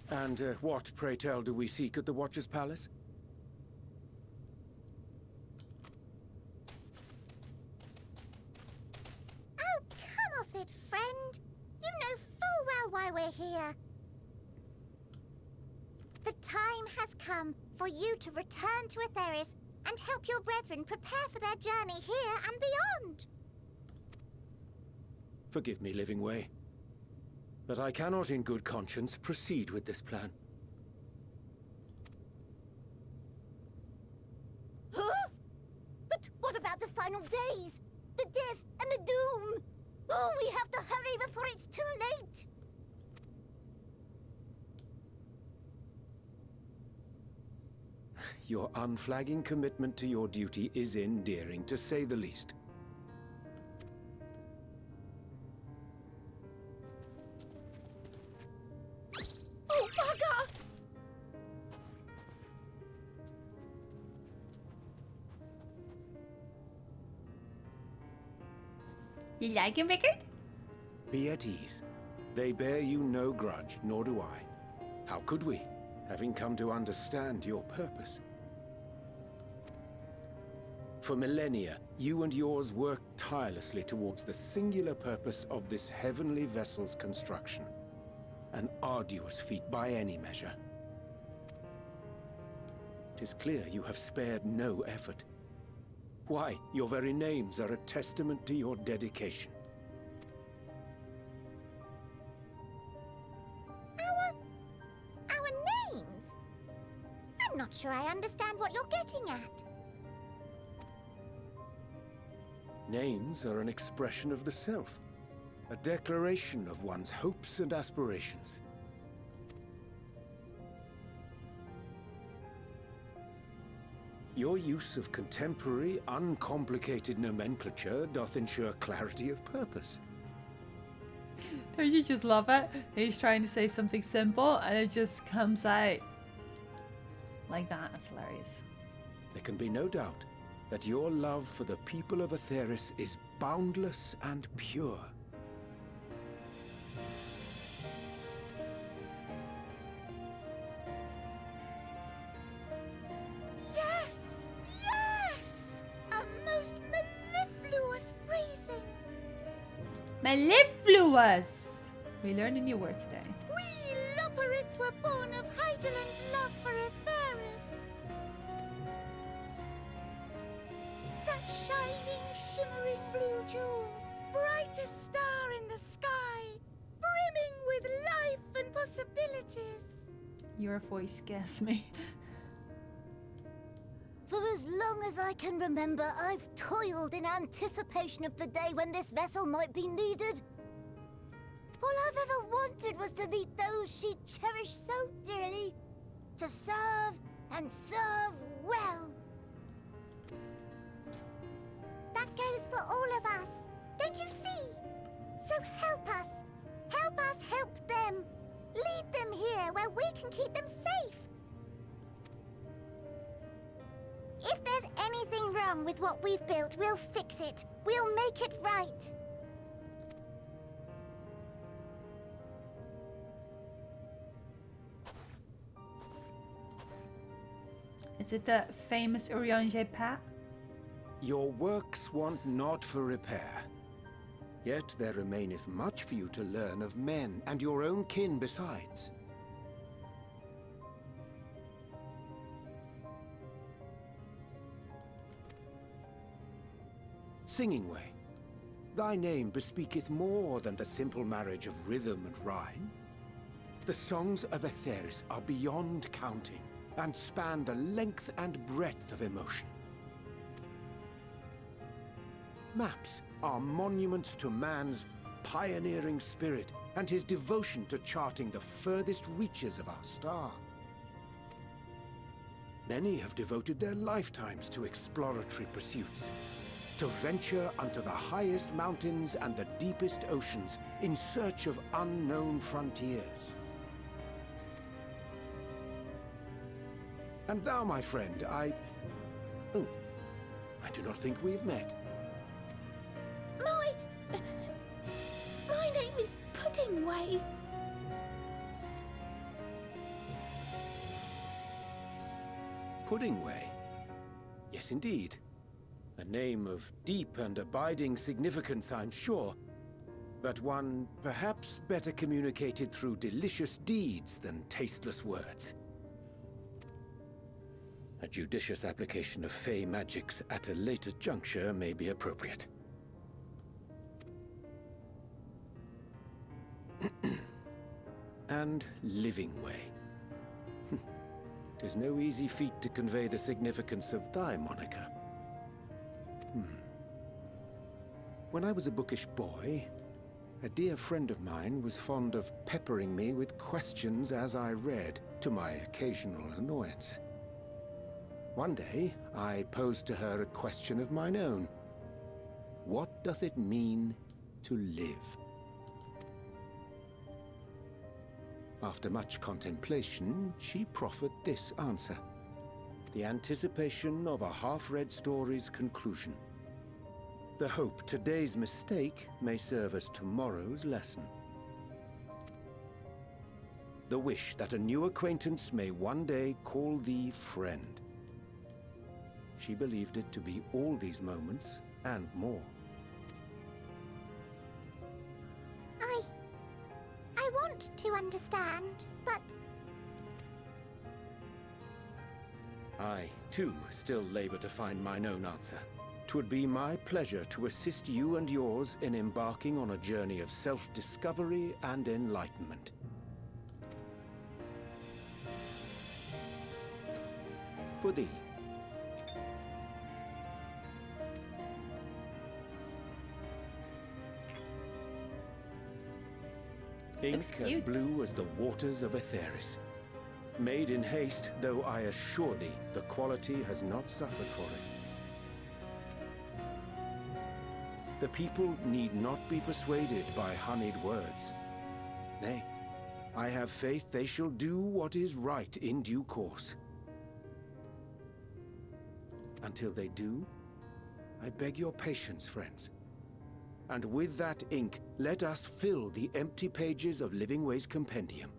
And what, pray tell, do we seek at the Watcher's Palace? know full well why we're here. The time has come for you to return to Aetheris and help your brethren prepare for their journey here and beyond. Forgive me, Living Way, but I cannot in good conscience proceed with this plan. Huh? But what about the final days? The death and the doom? Oh, we have to hurry before it's too late! Your unflagging commitment to your duty is endearing, to say the least. Oh, bugger! You like him, Rickard? Be at ease. They bear you no grudge, nor do I. How could we, having come to understand your purpose? For millennia, you and yours worked tirelessly towards the singular purpose of this heavenly vessel's construction. An arduous feat by any measure. It is clear you have spared no effort. Why, your very names are a testament to your dedication. Our names? I'm not sure I understand what you're getting at. Names are an expression of the self, a declaration of one's hopes and aspirations. Your use of contemporary, uncomplicated nomenclature doth ensure clarity of purpose. Don't you just love it? He's trying to say something simple and it just comes out like that. That's hilarious. There can be no doubt that your love for the people of Aetheris is boundless and pure. Yes! Yes! A most mellifluous phrasing. Mellifluous! We learned a new word today. We Loperids were born of Heideland's love for Aetheris. That shining, shimmering blue jewel, brightest star in the sky, brimming with life and possibilities. Your voice scares me. For as long as I can remember, I've toiled in anticipation of the day when this vessel might be needed. All I've ever wanted was to meet those she cherished so dearly, to serve and serve well. That goes for all of us, don't you see? So help us. Help us help them. Lead them here where we can keep them safe. If there's anything wrong with what we've built, we'll fix it. We'll make it right. Is it the famous Urianger Pat? Your works want not for repair. Yet there remaineth much for you to learn of men, and your own kin besides. Singing Way, thy name bespeaketh more than the simple marriage of rhythm and rhyme. The songs of Aetheris are beyond counting, and span the length and breadth of emotion. Maps are monuments to man's pioneering spirit and his devotion to charting the furthest reaches of our star. Many have devoted their lifetimes to exploratory pursuits, to venture unto the highest mountains and the deepest oceans in search of unknown frontiers. And thou, my friend, I do not think we've met. My name is Puddingway. Puddingway? Yes, indeed. A name of deep and abiding significance, I'm sure. but one perhaps better communicated through delicious deeds than tasteless words. A judicious application of fey magics at a later juncture may be appropriate. And living way. 'Tis no easy feat to convey the significance of thy moniker. When I was a bookish boy, a dear friend of mine was fond of peppering me with questions as I read, to my occasional annoyance. One day, I posed to her a question of mine own. What doth it mean to live? After much contemplation, she proffered this answer. The anticipation of a half-read story's conclusion. The hope today's mistake may serve as tomorrow's lesson. The wish that a new acquaintance may one day call thee friend. She believed it to be all these moments and more. I want to understand, but... I, too, still labor to find mine own answer. 'Twould be my pleasure to assist you and yours in embarking on a journey of self-discovery and enlightenment. For thee. Ink as blue as the waters of Aetheris. Made in haste, though I assure thee, the quality has not suffered for it. The people need not be persuaded by honeyed words. Nay, I have faith they shall do what is right in due course. Until they do, I beg your patience, friends. And with that ink, let us fill the empty pages of Living Way's compendium.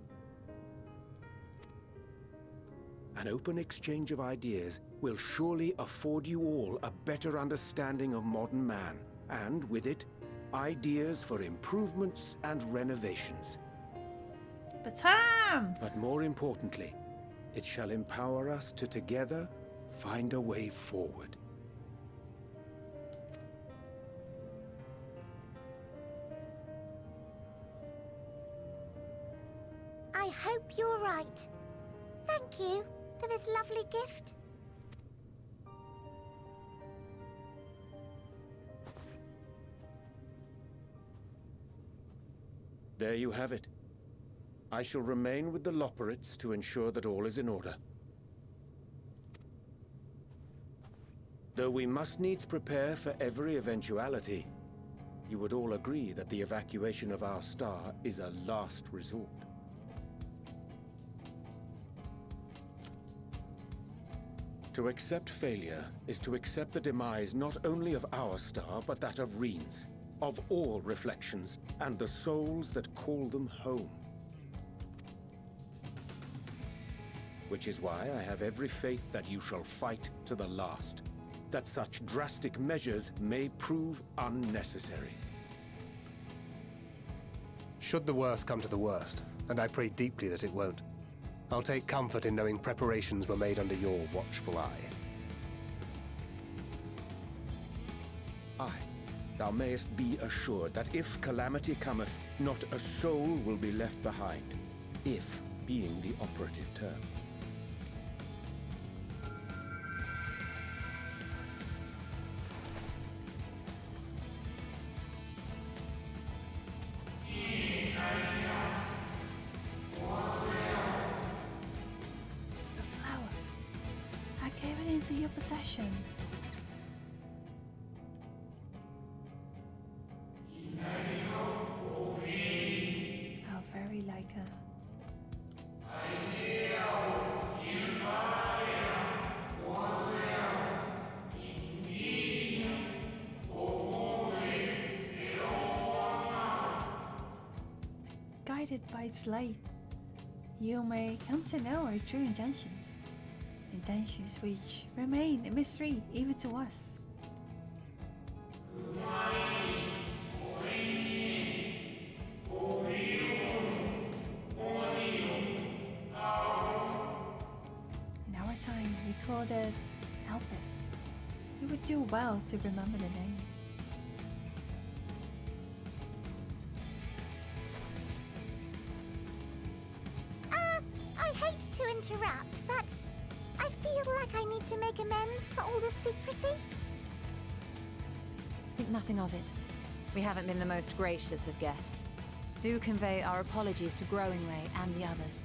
An open exchange of ideas will surely afford you all a better understanding of modern man, and with it, ideas for improvements and renovations. But more importantly, it shall empower us to together find a way forward. I hope you're right. Thank you for this lovely gift. There you have it. I shall remain with the Loporrits to ensure that all is in order. Though we must needs prepare for every eventuality, you would all agree that the evacuation of our star is a last resort. To accept failure is to accept the demise not only of our star, but that of Reen's, of all reflections, and the souls that call them home. Which is why I have every faith that you shall fight to the last, that such drastic measures may prove unnecessary. Should the worst come to the worst, and I pray deeply that it won't, I'll take comfort in knowing preparations were made under your watchful eye. Aye, thou mayest be assured that if calamity cometh, not a soul will be left behind, if being the operative term. Into your possession. How very like her. Guided by its light, you may come to know our true intentions. Intentions which remain a mystery even to us. called it Elpis. You would do well to remember the name. I hate to interrupt, but I feel like I need to make amends for all the secrecy. Think nothing of it. We haven't been the most gracious of guests. Do convey our apologies to Growingway and the others.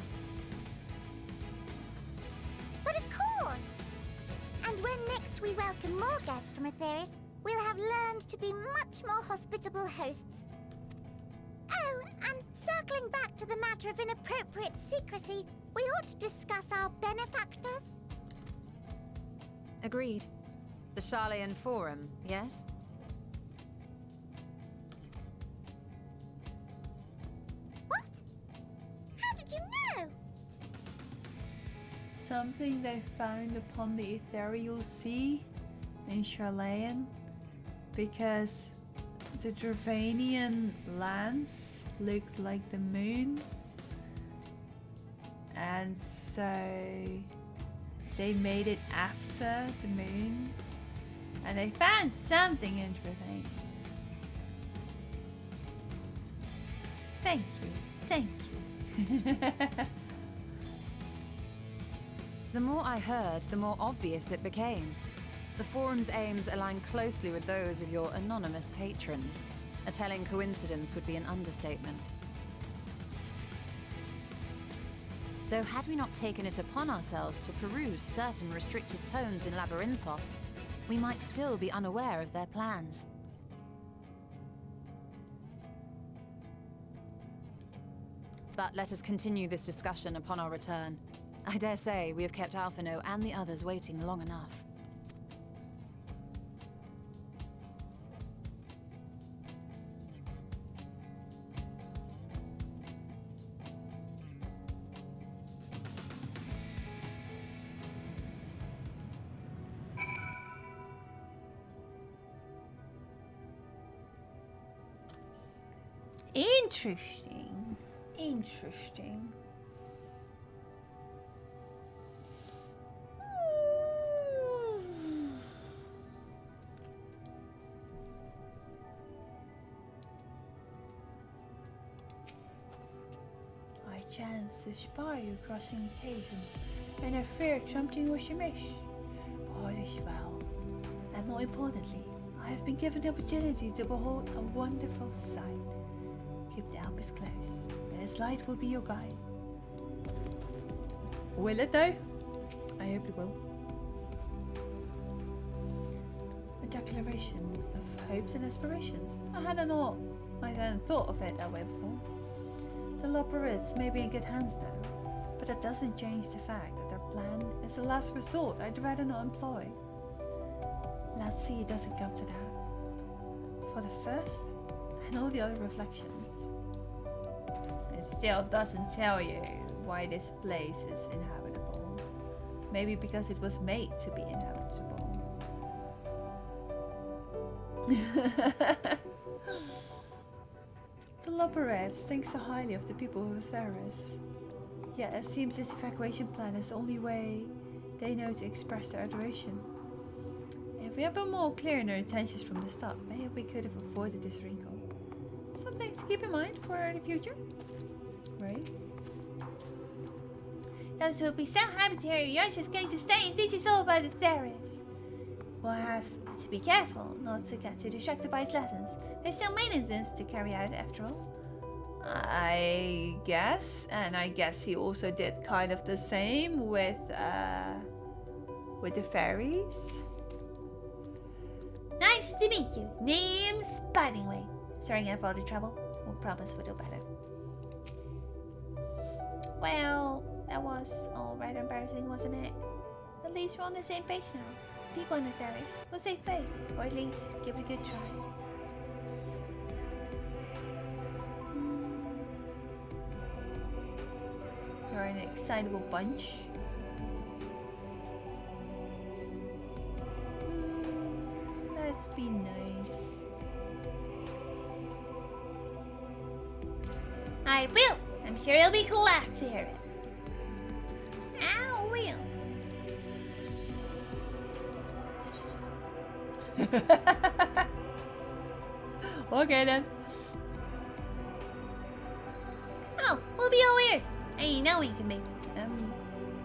But of course! And when next we welcome more guests from Atheris, we'll have learned to be much more hospitable hosts. Oh, and circling back to the matter of inappropriate secrecy, we ought to discuss our benefactors. Agreed. The Charleyan Forum, yes? What? How did you know? Something they found upon the ethereal sea in Charleyan, because the Dravanian lands looked like the moon, and so they made it after the moon, and they found something in Dravania. Thank you. The more I heard, the more obvious it became. The Forum's aims align closely with those of your anonymous patrons. A telling coincidence would be an understatement. Though had we not taken it upon ourselves to peruse certain restricted tones in Labyrinthos, we might still be unaware of their plans. But let us continue this discussion upon our return. I dare say we have kept Alphino and the others waiting long enough. Interesting. Interesting. I chanced to spy you crossing occasion, and I feared something was amiss. All is well, and more importantly, I have been given the opportunity to behold a wonderful sight. Keep the Alpes close, and its light will be your guide. Will it though? I hope it will. A declaration of hopes and aspirations. I hadn't thought of it that way before. The Loperids may be in good hands now, but that doesn't change the fact that their plan is the last resort I'd rather not employ. Let's see it doesn't come to that. For the first, and all the other reflections. It still doesn't tell you why this place is inhabitable. Maybe because it was made to be inhabitable. The Loperids think so highly of the people of Atheris. Yet it seems this evacuation plan is the only way they know to express their adoration. If we had been more clear in our intentions from the start, maybe we could have avoided this wrinkle. Some things to keep in mind for the future. Right? Those will be so happy to hear you're just going to stay and teach us all about the Theris. We'll have to be careful not to get too distracted by his lessons. There's still maintenance to carry out after all. I guess, and I guess he also did kind of the same with the fairies. Nice to meet you. Name's Spinningway. Sorry again for all the trouble. We'll promise we'll do better. Well, that was all rather embarrassing, wasn't it? At least we're on the same page now. People in the Theris will save faith, or at least give it a good try. You're an excitable bunch. Let's be nice. I will. I'm sure he'll be glad to hear it. I will. Okay then. Oh, we'll be all ears. And you know we can be.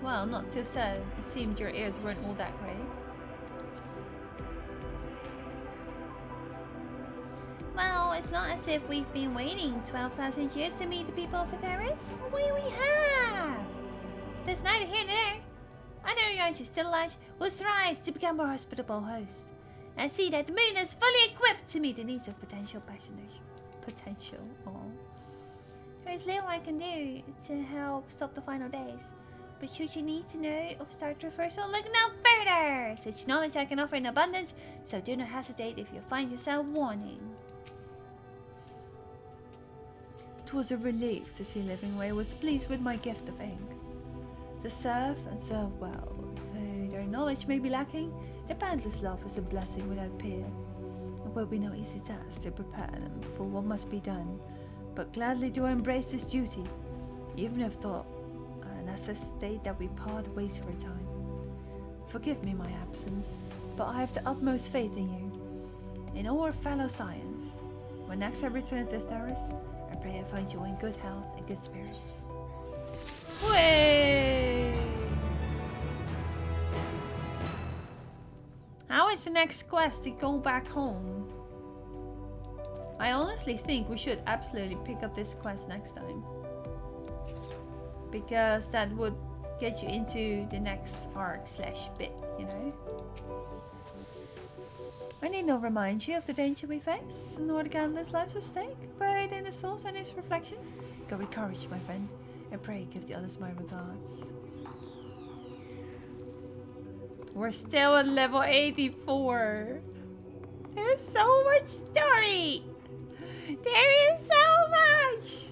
Well, not too sad. It seemed your ears weren't all that great. Well, it's not as if we've been waiting 12,000 years to meet the people of Etheris. We have. There's neither here nor there. Other yards still large will strive to become a hospitable host and see that the moon is fully equipped to meet the needs of potential passengers. Potential. Oh. There is little I can do to help stop the final days. But should you need to know of Star Traversal, look no further! Such knowledge I can offer in abundance, so do not hesitate if you find yourself wanting. It was a relief to see Livingway was pleased with my gift of ink. To serve and serve well, though their knowledge may be lacking, their boundless love is a blessing without peer. It will be no easy task to prepare them for what must be done, but gladly do I embrace this duty, even if thought necessitate that we part ways for a time. Forgive me my absence, but I have the utmost faith in you, in all our fellow science. When next I return to Theris, I pray I find you in good health and good spirits. Way! How is the next quest to go back home? I honestly think we should absolutely pick up this quest next time, because that would get you into the next arc / bit, you know? I need not remind you of the danger we face, nor the countless lives at stake, buried in the source and its reflections. Go with courage, my friend, and pray give the others my regards. We're still at level 84. There's so much story! There is so much!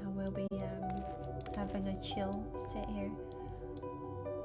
I will be having a chill sit here